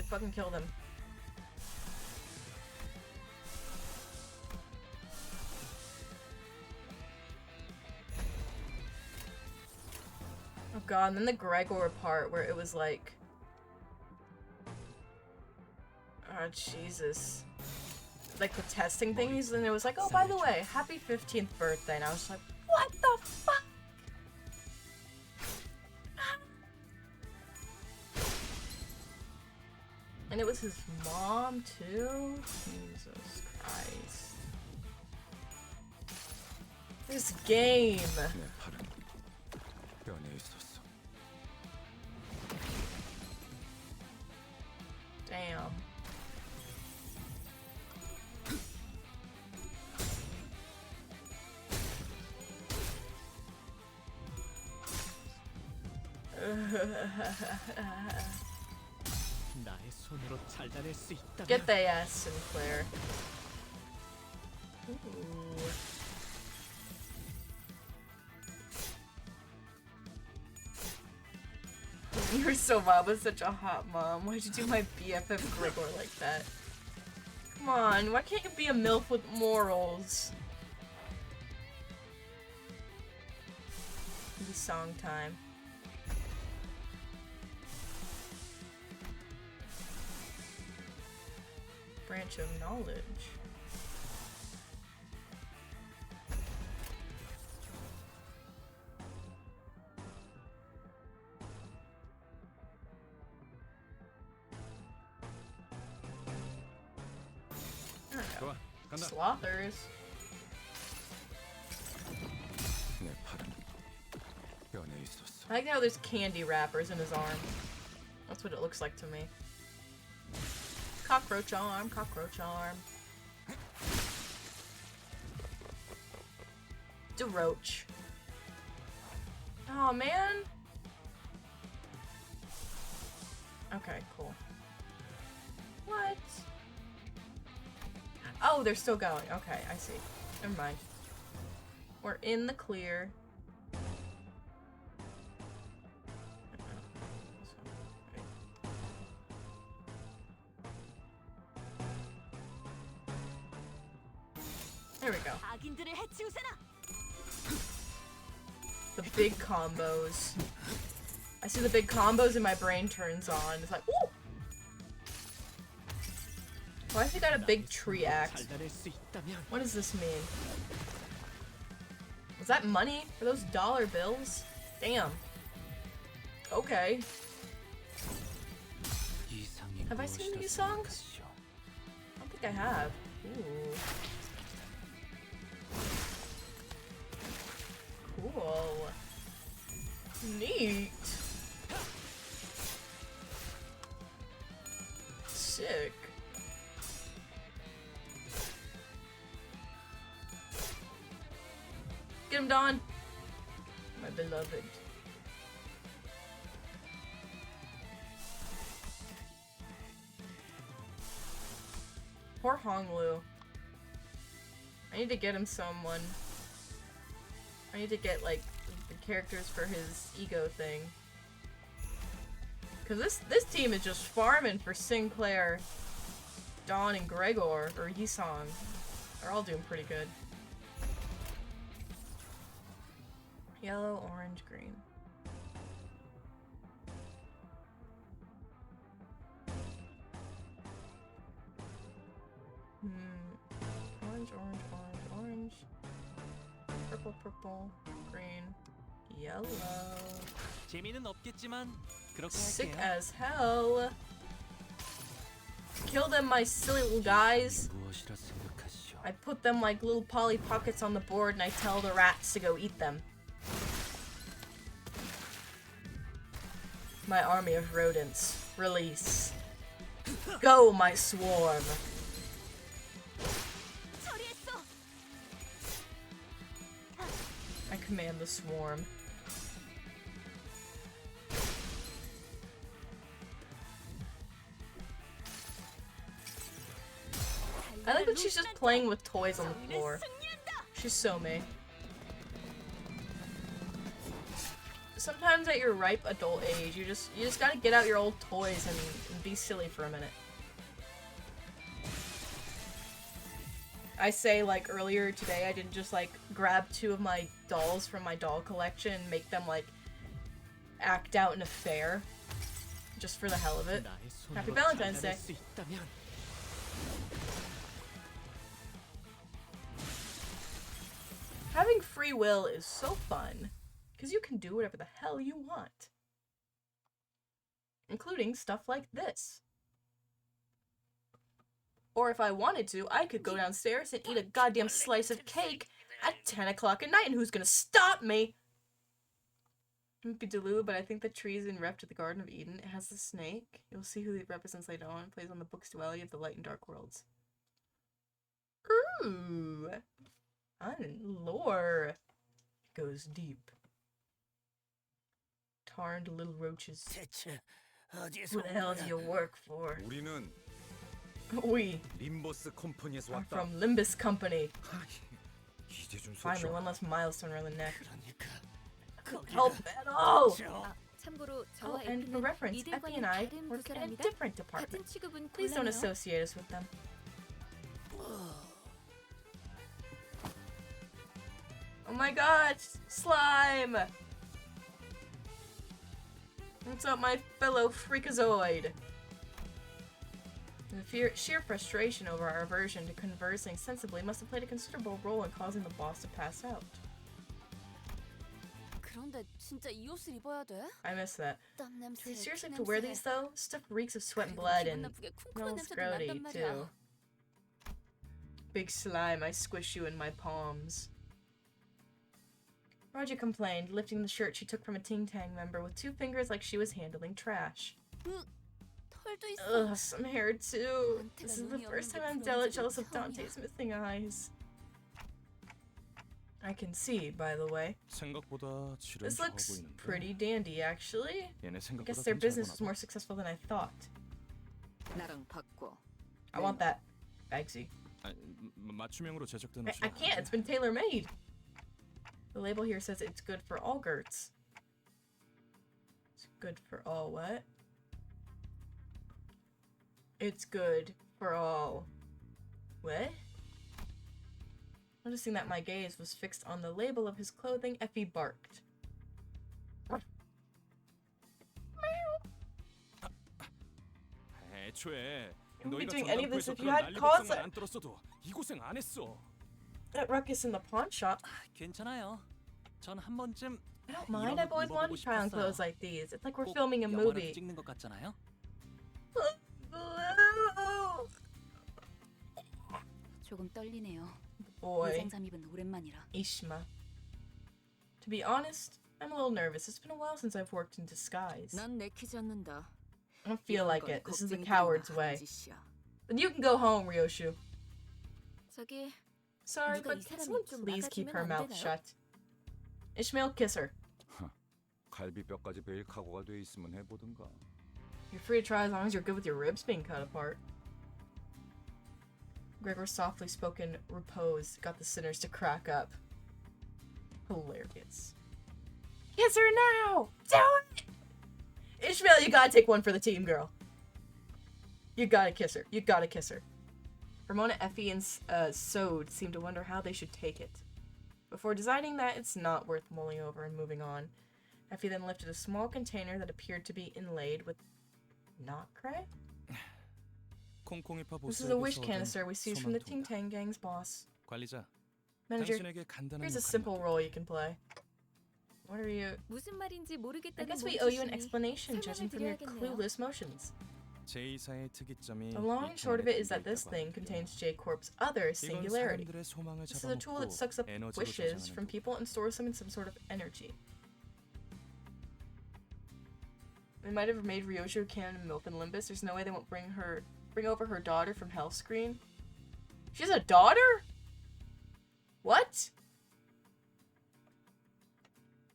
Fucking kill them. Oh god, and then the Gregor part where it was like... Oh, Jesus. Like the testing things, and it was like, oh, by the way, happy 15th birthday. And I was like, what the fuck? And it was his mom, too? Jesus Christ. This game! Damn. Get the ass, Sinclair. Ooh. You're so Mama's such a hot mom. Why'd you do my BFF Gregor like that? Come on, why can't you be a MILF with morals? Be song time. Branch of knowledge. Slothers. I like how there's candy wrappers in his arm. That's what it looks like to me. Cockroach arm, cockroach arm. DeRoach. Oh man. Okay, cool. What? Oh, they're still going. Okay, I see. Never mind. We're in the clear. There we go. The big combos. I see the big combos and my brain turns on. It's like, ooh! Why has he got a big tree axe? What does this mean? Was that money? Are those dollar bills? Damn. Okay. Have I seen these songs? I don't think I have. Ooh. Cool. Neat. Sick. Get him, Dawn. My beloved. Poor Honglu. I need to get him someone. I need to get, like, the characters for his ego thing. Cause this team is just farming for Sinclair, Dawn, and Gregor, or Yisong. They're all doing pretty good. Yellow, orange, green. Orange, orange, orange, orange. Purple, purple, green, yellow. Sick as hell. Kill them, my silly little guys. I put them like little Polly Pockets on the board and I tell the rats to go eat them. My army of rodents. Release. Go, my swarm. I command the swarm. I like that she's just playing with toys on the floor. She's so me. Sometimes at your ripe adult age, you just gotta get out your old toys and be silly for a minute. I say, like, earlier today, I didn't just, like, grab 2 of my dolls from my doll collection and make them, like, act out in a fair. Just for the hell of it. Happy Valentine's Day. Having free will is so fun, because you can do whatever the hell you want. Including stuff like this. Or if I wanted to, I could go downstairs and eat a goddamn slice of cake at 10 o'clock at night, and who's gonna stop me? It might be Delulu, but I think the tree is in rep to the Garden of Eden. It has the snake. You'll see who it represents later on. It plays on the book's duality of the light and dark worlds. Ooh. Lore. It goes deep. Tarned little roaches. Who the hell do you work for? 우리는 We. 림버스 컴퍼니에서 I'm 왔다. from Limbus Company. 기재준 Finally, 소장. one less milestone around the neck. Help at all! 참고로 Oh, and for reference, Effie and I work in a different department. Please don't associate us with them. Oh my god! Slime! What's up, my fellow freakazoid? The sheer frustration over our aversion to conversing sensibly must have played a considerable role in causing the boss to pass out. 그런데 진짜 이 옷을 입어야 돼? I miss that. 땀 Do we 냄새, seriously 피 have to wear 냄새. these though? Stuff reeks of sweat and 그리고 blood 기분 and 나쁘게 쿵쿵한 smells 냄새도 grody 난단 말이야. too. Big slime, I squish you in my palms. Roger complained, lifting the shirt she took from a Ting Tang member with 2 fingers like she was handling trash. 털도 있어. Ugh, some hair too. This is the first time I'm jealous of Dante's missing eyes. I can see, by the way. 생각보다 질은 This 좋아 looks 보이는데. pretty dandy, actually. 얘네 I 생각보다 guess their 괜찮아 business was 보나 more successful than I thought. 나랑 바꿔. I want that. Bagsy. 봐. 맞춤형으로 제작된 I can't, it's been tailor-made. The label here says it's good for all Gerts. It's good for all what? It's good for all... What? Noticing that my gaze was fixed on the label of his clothing, Effie barked. 애초에 You wouldn't be 너희가 doing any of this 전당포에서 if you 그런 had 난리 cause 걱정을 it. 안 떨었어도 이 고생 안 했어. That ruckus in the pawn shop. 괜찮아요. 전 한 번쯤 I don't mind, I've always wanted to try on clothes like these. It's like we're 꼭 filming a 영화라도 movie. 찍는 것 같잖아요. 조금 떨리네요. Boy. 의상 잠입은 오랜만이라. Ishma. To be honest, I'm a little nervous. It's been a while since I've worked in disguise. 난 내키지 않는다. I don't feel 이런 like 건 it. This is the 겁쟁이들만 coward's 하는 way. 짓이야. Then you can go home, Ryoshu. 저기 Sorry, 누가 but 이 can 사람을 someone 좀 please keep her 막아주면 안 mouth 되나요? shut? Ishmael, kiss her. 갈비뼈까지 베일 각오가 돼 있으면 해보든가. You're free to try as long as you're good with your ribs being cut apart. Gregor's softly spoken repose got the sinners to crack up. Hilarious. Kiss her now! Do it! Ishmael, you gotta take one for the team, girl. You gotta kiss her. You gotta kiss her. Ramona, Effie, and Sode seem to wonder how they should take it. Before deciding that it's not worth mulling over and moving on, Effie then lifted a small container that appeared to be inlaid with nacre? This is a wish canister we seized from the Ting Tang Gang's boss. 관리자, Manager, 당신에게 간단한 here's a 역할이 simple role you can play. What are you? 무슨 말인지 I 모르겠다는 guess we owe you an 몸짓이니 explanation, judging from your 설명을 드려야겠네요. clueless motions. 제2사의 특이점이 The long and short of it is that this thing contains J-Corp's other singularity. 사람들의 소망을 This is a tool that 잡아먹고 sucks up 에너지로 wishes 저장하는 from people and stores them in some sort of energy. They might have made Ryoju canon MILF in Limbus. There's no way they won't bring over her daughter from Hell Screen. She has a daughter? What?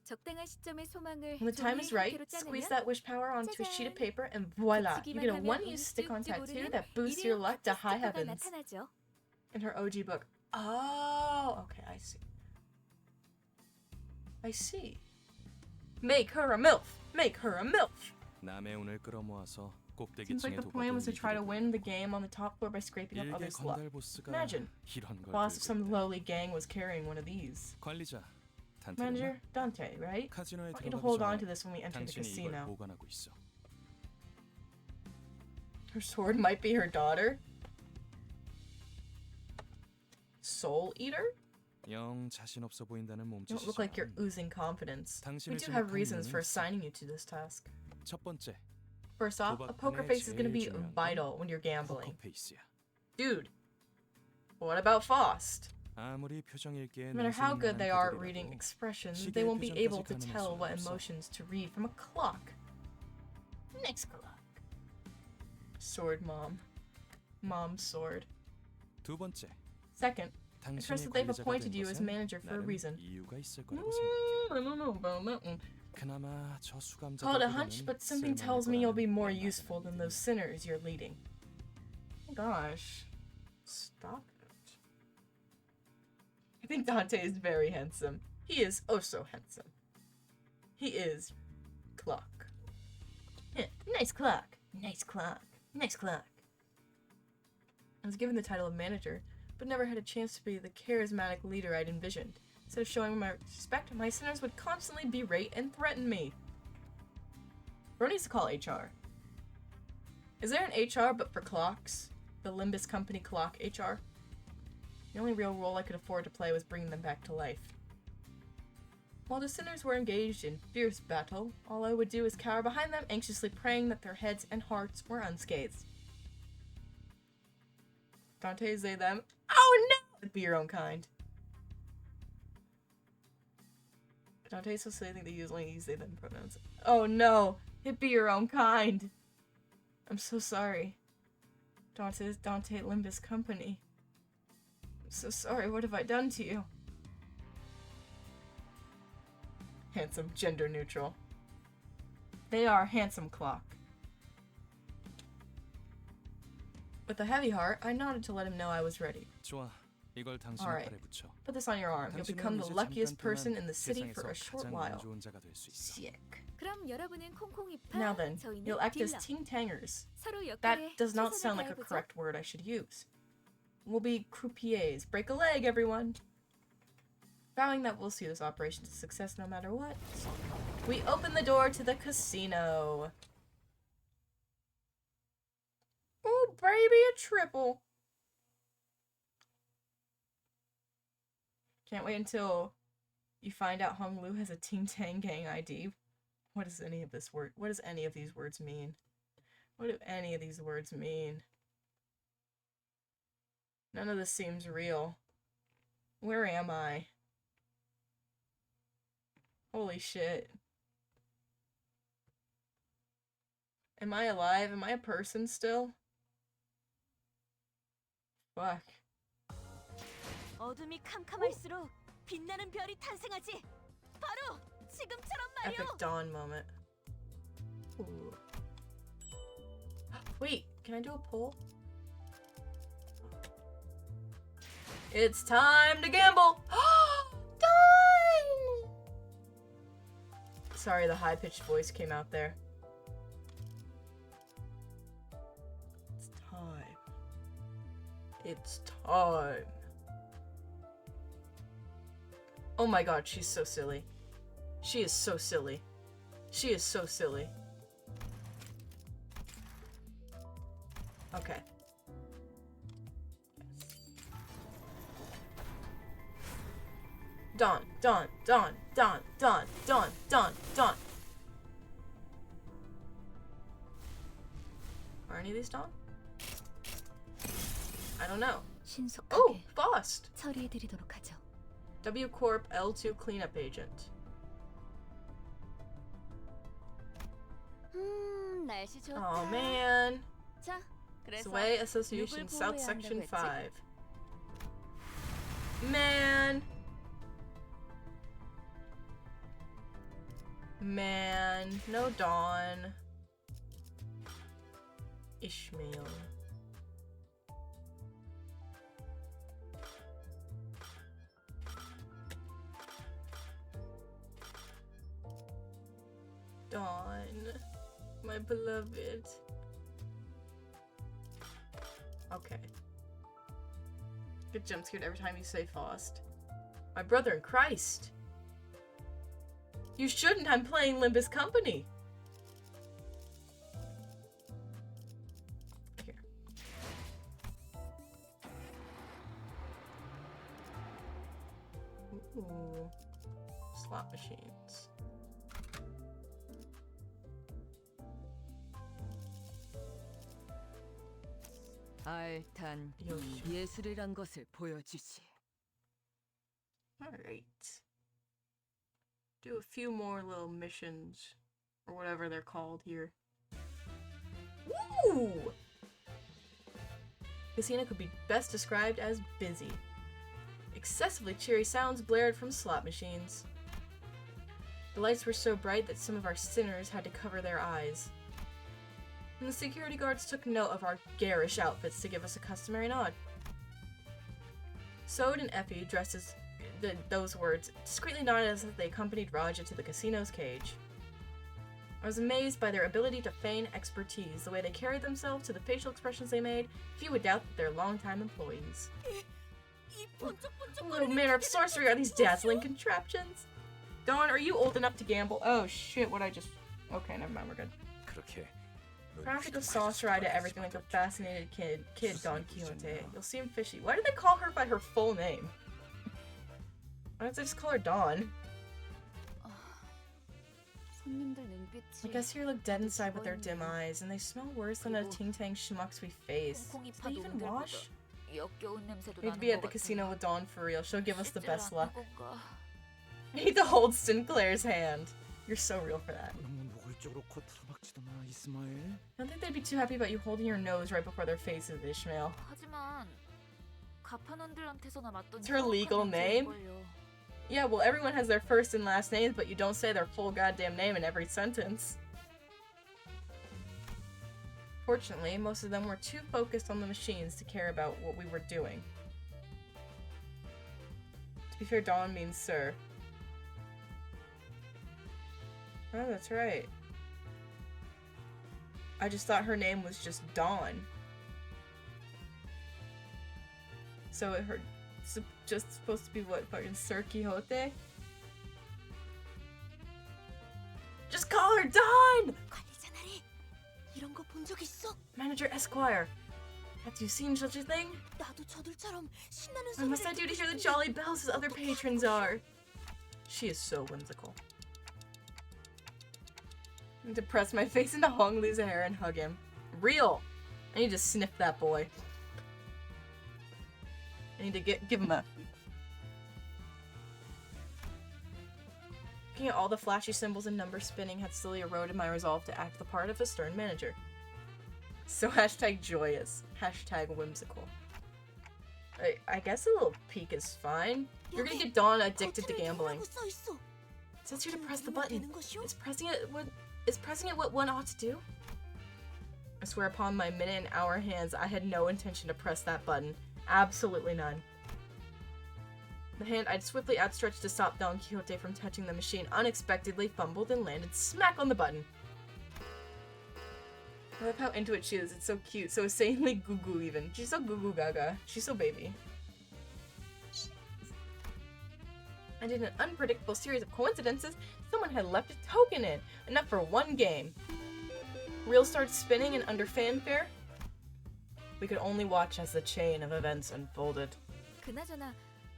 When the time is right, squeeze that wish power onto a sheet of paper and voila! You get a one-use stick-on tattoo that boosts your luck to high heavens. In her OG book. Oh, okay, I see. I see. Make her a MILF! Make her a MILF! 남의 운을 끌어모아서 Seems like the plan was to try to win the game on the top floor by scraping up others' luck. Imagine, the boss of some lowly gang was carrying one of these. 관리자 Manager, Dante, right? I want you to hold on to this when we enter the casino. Her sword might be her daughter? Soul Eater? 영 자신 없어 보인다는 You 몸짓이죠. don't look like you're oozing confidence. We do have reasons for assigning you to this task. 첫 번째, First off, a poker face is going to be vital when you're gambling. 포커페이스야. Dude, what about Faust? 아무리 표정 읽기에 No matter how good they are at 눈속임만 reading 그들이라도 expressions, 시계의 they won't be 표정까지 able to 가늠할 tell 수는 what 없어. emotions to read from a clock. Next clock. Sword mom. Mom's sword. 두 번째, Second, I trust that they've 관리자가 appointed 된 you as 것은 manager for a 나름 reason. 이유가 있을 거라고 생각해. 그나마 저 Call it a hunch, 수감자들보다는 but something 쓸만할 tells me you'll be 거라는 more 내 useful than those sinners you're leading. Oh gosh. Stop it. I think Dante is very handsome. He is oh so handsome. He is clock. Yeah, nice clock. Nice clock. Nice clock. I was given the title of manager, but never had a chance to be the charismatic leader I'd envisioned. Instead of showing my respect, my sinners would constantly berate and threaten me. Bro needs to call HR. Is there an HR but for clocks? The Limbus Company Clock HR? The only real role I could afford to play was bringing them back to life. While the sinners were engaged in fierce battle, all I would do is cower behind them, anxiously praying that their heads and hearts were unscathed. Dante, they, them. Oh no! Be your own kind. Dante's so silly, I think they only use they them pronouns. Oh no! It be your own kind! I'm so sorry. Dante Limbus Company. I'm so sorry, what have I done to you? Handsome, gender neutral. They are handsome clock. With a heavy heart, I nodded to let him know I was ready. 좋아, 이걸 당신의 Alright. 팔에 붙여. Put this on your arm. You'll become the 당신은 이제 luckiest 잠깐 person 동안 in the city for a 세상에서 short 가장 while. 운 좋은 자가 될 수 있어. Sick. 그럼 여러분은 콩콩이파, Now then, 저희는 you'll act as 딜러. ting-tangers. 서로 That 역할에 does not 최선을 sound like a 다해보죠. correct word I should use. We'll be croupiers. Break a leg, everyone! Vowing that we'll see this operation to success no matter what, we open the door to the casino. Ooh, baby, a triple! Can't wait until you find out Hong Lu has a Ting Tang Gang ID. What does any of this word? What does any of these words mean? What do any of these words mean? None of this seems real. Where am I? Holy shit. Am I alive? Am I a person still? Fuck. 어둠이 캄캄할수록 빛나는 별이 탄생하지. 바로 지금처럼 말이오. Epic dawn moment. Ooh. Wait, can I do a poll? It's time to gamble! Done! Sorry, the high-pitched voice came out there. It's time. It's time. Oh my god, she's so silly. She is so silly. She is so silly. Okay. Done, done, done, done, done, done, done, done. Are any of these done? I don't know. Oh, Faust! 처리해드리도록 하죠. W Corp L2 cleanup agent. 날씨 좋다. Oh man. 자, 그래서 Sway Association 누굴 South 보호해야 Section 한다고 했지? 5. Man. Man. No Dawn. Ishmael. Dawn. My beloved. Okay. Get jump scared every time you say Faust. My brother in Christ. You shouldn't. I'm playing Limbus Company. Here. Ooh. Slot machines. 알탄 요시. 예술이란 것을 보여주지. Alright. Do a few more little missions. Or whatever they're called here. Ooh! Casino could be best described as busy. Excessively cheery sounds blared from slot machines. The lights were so bright that some of our sinners had to cover their eyes. And the security guards took note of our garish outfits to give us a customary nod. Sode and Effie, dressed as those words, discreetly nodded as they accompanied Raja to the casino's cage. I was amazed by their ability to feign expertise, the way they carried themselves, to the facial expressions they made. Few would doubt that they're longtime employees. What manner of sorcery are these dazzling contraptions? Dawn, are you old enough to gamble? Oh shit, what I just... Okay, never mind, we're good. 그렇게 Practical sorcerer eye to everything like a fascinated kid Don Quixote. You'll seem fishy. Why did they call her by her full name? Why don't they just call her Dawn? 손님들 눈빛이 I guess you look dead inside with their dim eyes, and they smell worse than a ting-tang schmucks we face. 콩콩이 Do they even 파도 wash? 역겨운 냄새도 We need to 나는 be at 것 the casino with Dawn for real. She'll give us the 씻질 best 않는 luck. 건가? I need to hold Sinclair's hand. You're so real for that. 너무 노골적으로 코트로 박지도 마, 이스마엘. I don't think they'd be too happy about you holding your nose right before their faces, Ishmael. 하지만 가판원들한테서나 맞던 It's her legal name? Yeah, well, everyone has their first and last names, but you don't say their full goddamn name in every sentence. Fortunately, most of them were too focused on the machines to care about what we were doing. To be fair, Dawn means sir. Oh, that's right. I just thought her name was just Dawn. So just supposed to be what, fucking Sir Quixote? Just call her Dawn! 관리자 나리, 이런 거 본 적 있어? Manager Esquire, have you seen such a thing? 나도 저들처럼 신나는 What must I do to hear the jolly bells as other patrons are? She is so whimsical. I need to press my face into Hong Li's hair and hug him. Real! I need to sniff that boy. I need to give him a... Looking at all the flashy symbols and numbers spinning had slowly eroded my resolve to act the part of a stern manager. So hashtag joyous, hashtag whimsical. I guess a little peek is fine. You're gonna get Dawn addicted to gambling. It says here to press the button. Is pressing it what one ought to do? I swear upon my minute and hour hands, I had no intention to press that button. Absolutely none. The hand I'd swiftly outstretched to stop Don Quixote from touching the machine unexpectedly fumbled and landed smack on the button. I love how into it she is. It's so cute. So insanely goo-goo even. She's so goo-goo gaga. She's so baby. And in an unpredictable series of coincidences, someone had left a token in. Enough for one game. Reel started spinning and under fanfare, we could only watch as the chain of events unfolded. 그나저나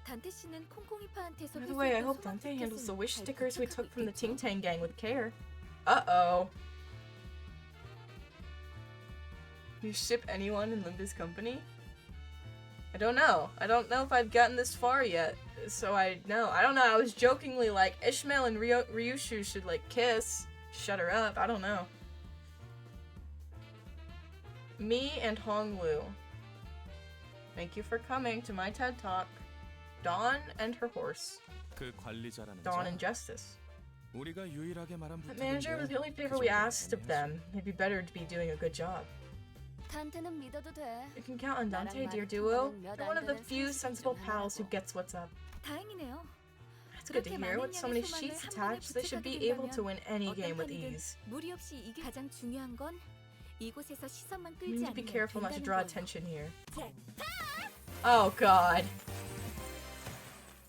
단테 씨는 콩콩이파한테서 By the way, I hope Dante handles the wish stickers we took from the Ting Tang gang with care. Uh-oh. You ship anyone in Limbus Company? I don't know. I don't know if I've gotten this far yet. So I don't know. I was jokingly like, Ishmael and Ryushu should like kiss. Shut her up. I don't know. Me and Hong Lu. Thank you for coming to my TED Talk. Dawn and her horse. 그 관리자라는 Dawn 자. and Justice. 우리가 유일하게 말한 That manager was the only favor 그 we 정도는 asked of them. It'd be better to be doing a good job. 단테는 믿어도 돼. You can count on Dante, dear duo. You're one of the few sensible pals who gets what's up. 다행이네요. It's good to hear. With so many sheets attached, they should be able to win any game with ease. 무리 없이 이게 가장 중요한 건 이곳에서 시선만 You 끌지 need to be 않으면 careful not to 된다는 draw 거예요. attention here. Oh god.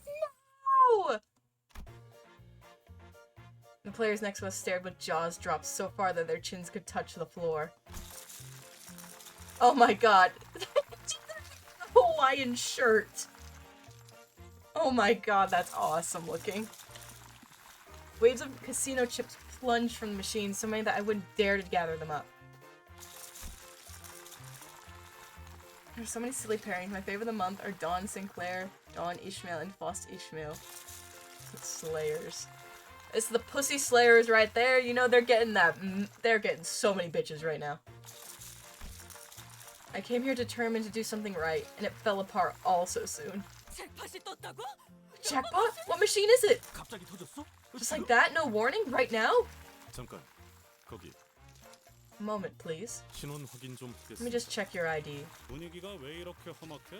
No! The players next to us stared with jaws dropped so far that their chins could touch the floor. Oh my god. Hawaiian shirt. Oh my god, that's awesome looking. Waves of casino chips plunged from the machine, so many that I wouldn't dare to gather them up. There's so many silly pairings. My favorite of the month are Dawn Sinclair, Dawn Ishmael, and Faust Ishmael. Slayers. It's the pussy slayers right there. You know they're getting that. They're getting so many bitches right now. I came here determined to do something right, and it fell apart all so soon. 잭팟이 떴다고? Jackpot? What machine is it? 갑자기 터졌어? Just like that? No warning? Right now? 잠깐. 거기. Moment, please. 신원 확인 좀 Let me just check your ID. 분위기가 왜 이렇게 험악해?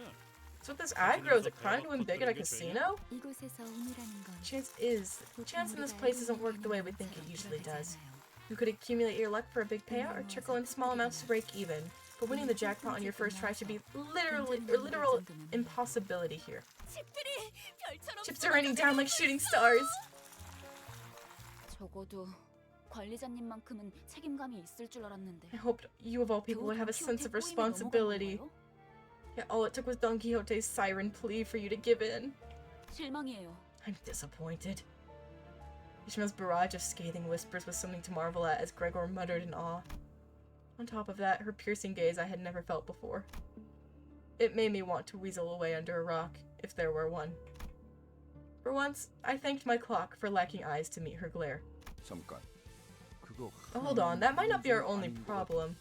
So with this aggro, is it crime to win big at a casino? 이곳에서 운이라는 건 Chance in this place doesn't work the way we think it usually does. You could accumulate your luck for a big payout or trickle in small amounts to break even. But winning the jackpot on your first try should be literal impossibility here. 칩들이 별처럼 Chips are raining down like shooting stars. 적어도 관리자님만큼은 책임감이 있을 줄 알았는데. I hoped you of all people would have a sense of responsibility. Yet all it took was Don Quixote's siren plea for you to give in. 실망이에요. I'm disappointed. Ishmael's barrage of scathing whispers was something to marvel at as Gregor muttered in awe. On top of that, her piercing gaze I had never felt before. It made me want to weasel away under a rock, if there were one. For once, I thanked my clock for lacking eyes to meet her glare. 잠깐. 그거 Oh, hold on, that might not be our only problem.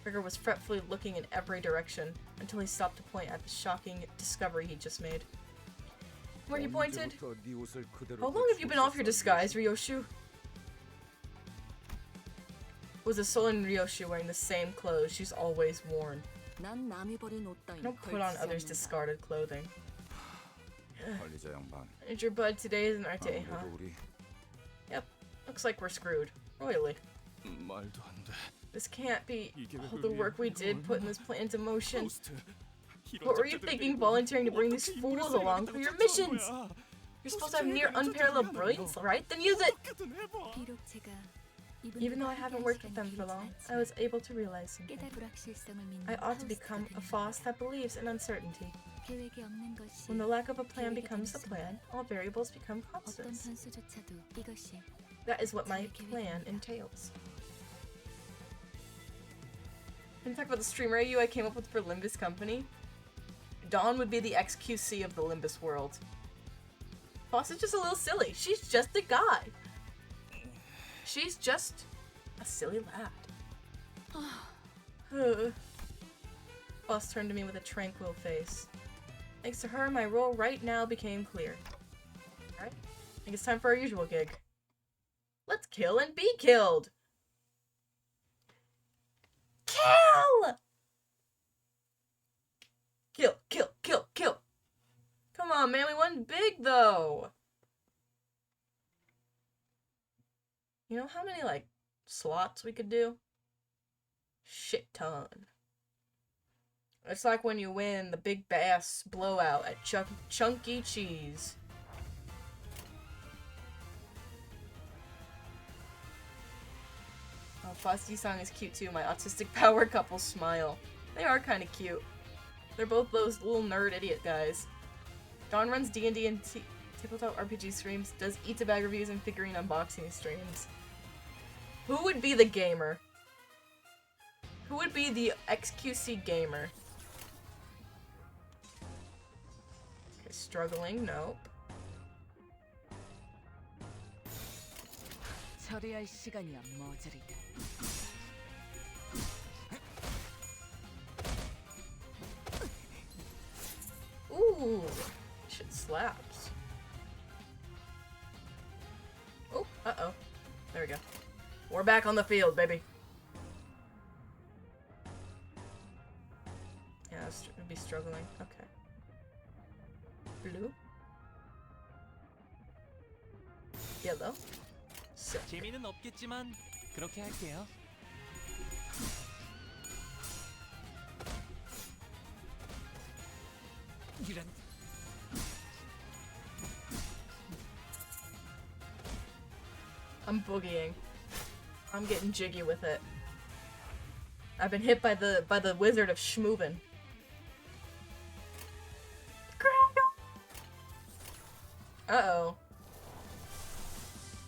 Gregor was fretfully looking in every direction until he stopped to point at the shocking discovery he'd just made. Where he pointed, how long have you been off your disguise, Ryoshu? Was a sullen Ryoshu wearing the same clothes she's always worn. 난 남이 버린 옷 I 따윈 don't put on 걸치지 others' 않는다. discarded clothing. 관리자 양반. And your bud today is an arte, huh? 아무래도 우리 Yep, looks like we're screwed. Royally. 말도 안 돼. This can't be 이게 all the work we did putting this plan into motion. 포스트. What were you thinking volunteering to bring these fools along for your missions? You're supposed to have near unparalleled brilliance, right? Then use it! 비록 제가 Even though I haven't worked with them for long, I was able to realize something. 깨달 불확실성을 믿는 I ought to become a Faust that believes in uncertainty. 계획이 없는 것이 When the lack of a plan becomes the plan, all variables become 어떤 constants. 변수조차도 이것이 That is what my plan entails. Can we talk about the streamer AU I came up with for Limbus Company? Dawn would be the XQC of the Limbus world. Boss is just a little silly. She's just a guy. She's just a silly lad. Boss turned to me with a tranquil face. Thanks to her, my role right now became clear. Alright, I think it's time for our usual gig. Let's kill and be killed! Kill! Kill, kill, kill, kill! Come on, man, we won big, though! You know how many, like, slots we could do? Shit ton. It's like when you win the big bass blowout at Chunky Cheese. Oh, Frosty-san is cute too, my autistic power couple smile. They are kinda cute. They're both those little nerd idiot guys. Dawn runs D&D and tabletop RPG streams, does Eat-a-Bag reviews and figurine unboxing streams. Who would be the gamer? Who would be the XQC gamer? Okay, struggling, nope. 처리할 시간이야, 머저리들. Ooh, shit slaps. Oh, uh-oh. There we go. We're back on the field, baby. Yeah, I'd be struggling. Okay. Blue. Yellow. Sick. 재미는 없겠지만 그렇게 할게요. 이런. I'm boogieing. I'm getting jiggy with it. I've been hit by the Wizard of Schmoovin. Uh-oh.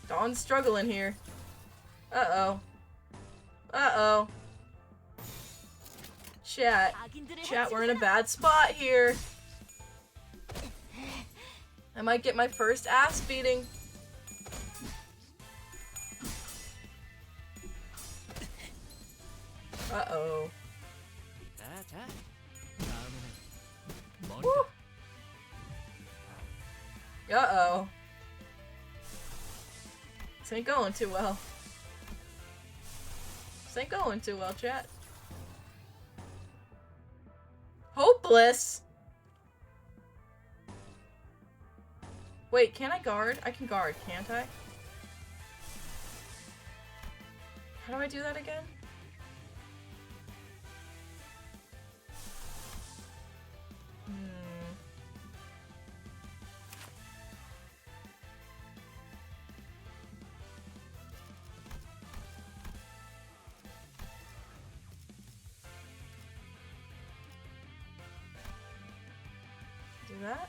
Dawn's struggling here. Uh-oh. Uh-oh. Chat, we're in a bad spot here. I might get my first ass beating. Uh-oh. 자. 다음에는 머리. Uh-oh. This ain't going too well. This ain't going too well, chat. Hopeless! Wait, can I guard? I can guard, can't I? How do I do that again? Do that?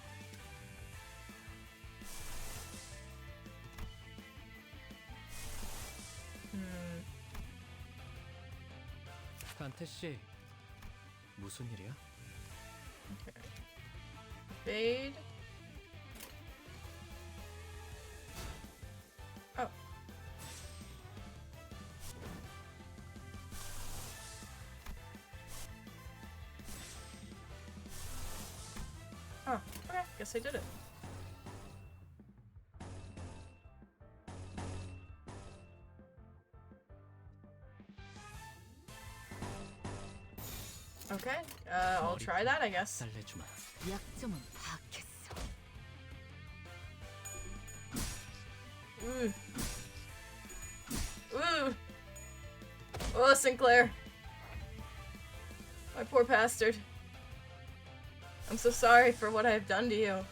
간태 씨, 무슨 일이야? Evade. Oh. Oh, okay. Guess I did it. Okay, I'll try that, I guess. 살려주마. 약점은 파악했어. Ooh. Ooh. Oh, Sinclair. My poor bastard. I'm so sorry for what I've done to you.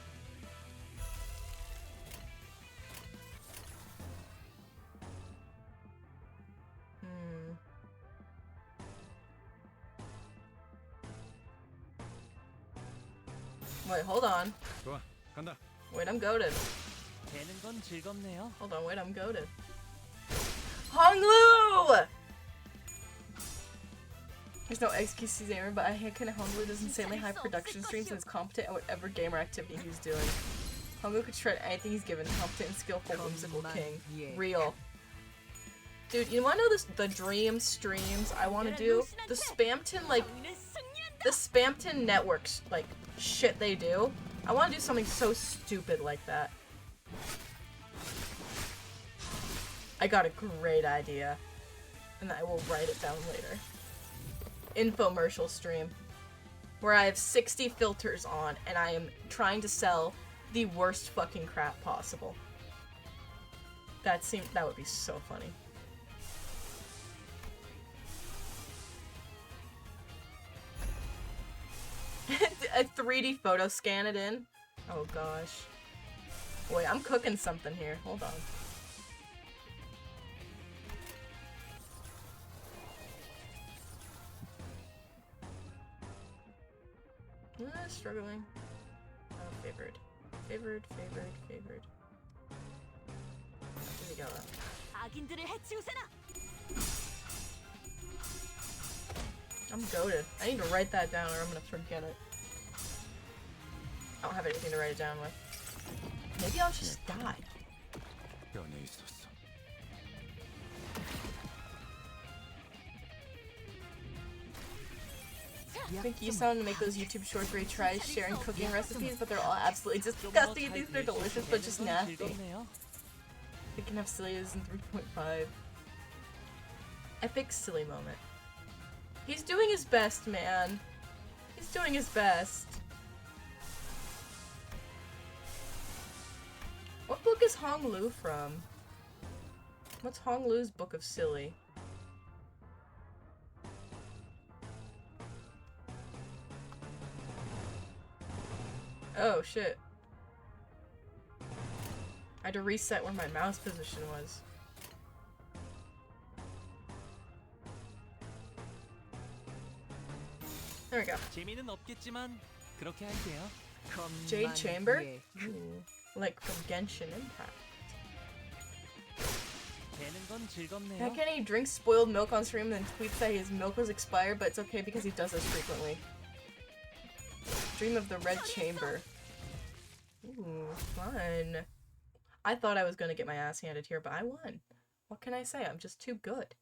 Wait, hold on. 좋아, 간다. Wait, I'm goated. 되는 건 즐겁네요. Hold on, wait, I'm goated. Honglu! There's no XQC gamer, but I hear Honglu does insanely high production streams and is competent at whatever gamer activity he's doing. Honglu could shred anything he's given, competent and skillful, whimsical king. Real. Dude, you wanna know the dream streams I wanna do? The Spamton, like, the Spamton networks, like, shit they do. I wanna do something so stupid like that. I got a great idea. And I will write it down later. Infomercial stream. Where I have 60 filters on and I am trying to sell the worst fucking crap possible. That would be so funny. A 3D photo scan it in? Oh gosh. Wait, I'm cooking something here. Hold on. Struggling. Oh, favored. Favored. Where we go? I'm goated. I need to write that down or I'm gonna forget it. I don't have anything to write it down with. Maybe I'll just die. 변에 있었어. I think you sound to make those YouTube shorts where he tries sharing cooking recipes, but they're all absolutely disgusting. These are delicious, but just nasty. We can have sillies in 3.5. Epic silly moment. He's doing his best, man. He's doing his best. What book is Hong Lu from? What's Hong Lu's book of silly? Oh shit. I had to reset where my mouse position was. There we go. 재미는 없겠지만 그렇게 할게요. Jade Chamber? Ooh, like from Genshin Impact. 되는 건 즐겁네요. How can he drink spoiled milk on stream and then tweets that his milk was expired, but it's okay because he does this frequently? Dream of the Red Chamber. Ooh, fun. I thought I was gonna get my ass handed here, but I won. What can I say? I'm just too good.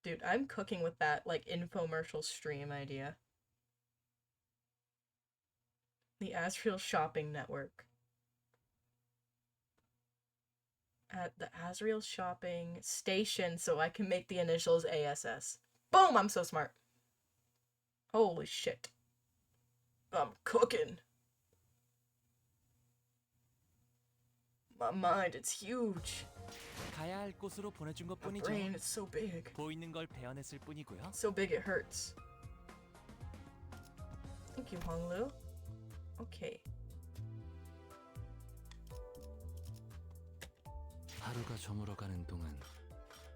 Dude, I'm cooking with that, like, infomercial stream idea. The Asriel Shopping Network. At the Asriel Shopping Station, so I can make the initials ASS. Boom! I'm so smart. Holy shit. I'm cooking. My mind, it's huge. 가야 할 곳으로 보내준 My 것뿐이죠. brain, it's so big. 보이는 걸 베어냈을 뿐이고요. So big it hurts. Thank you, Honglu. Okay. 하루가 저물어가는 동안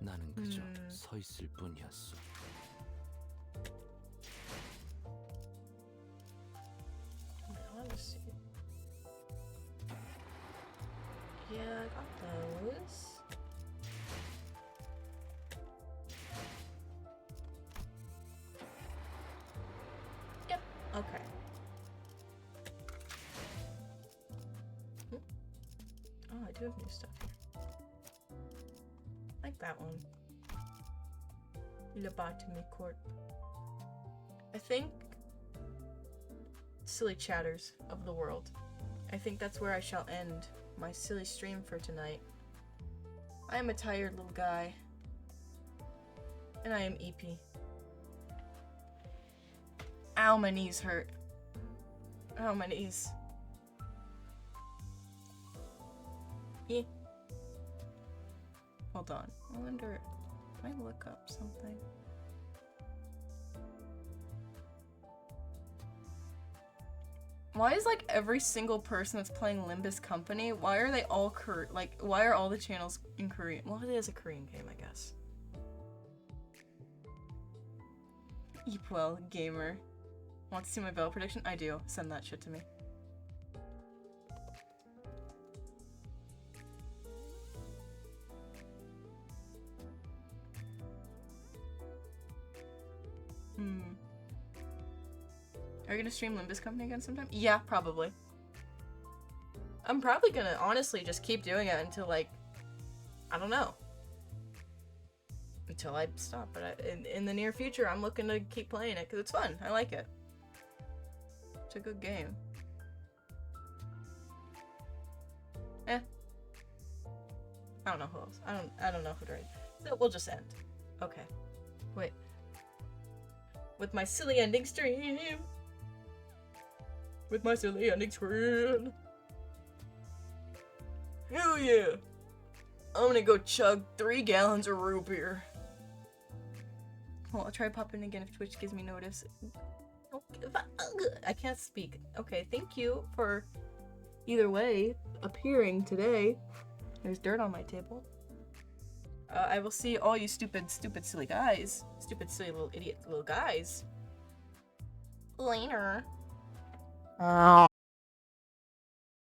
나는 그저 서 있을 뿐이었어. Let's see. Yeah, I got those. Yep, okay. Oh, I do have new stuff here. Like that one. Lobotomy Corp. I think silly chatters of the world. I think that's where I shall end my silly stream for tonight. I am a tired little guy. And I am EP. Ow, my knees hurt. Ow, my knees. Yeah. Hold on. I wonder, can I look up something? Why is like every single person that's playing Limbus Company, why are they all why are all the channels in Korean? Well, it is a Korean game, I guess. Eepwell Gamer. Want to see my bell prediction? I do. Send that shit to me. Are you gonna stream Limbus Company again sometime? Yeah, probably. I'm probably gonna honestly just keep doing it until like, I don't know. Until I stop, but in the near future I'm looking to keep playing it because it's fun. I like it. It's a good game. Eh. I don't know who else. I don't know who to read. So we'll just end. Okay. Wait. With my silly ending stream. With my silly ending screen. Hell yeah! I'm gonna go chug 3 gallons of root beer. Well, I'll try popping again if Twitch gives me notice. I can't speak. Okay, thank you for either way appearing today. There's dirt on my table. I will see all you stupid, silly guys. Stupid, silly little idiot little guys. Later.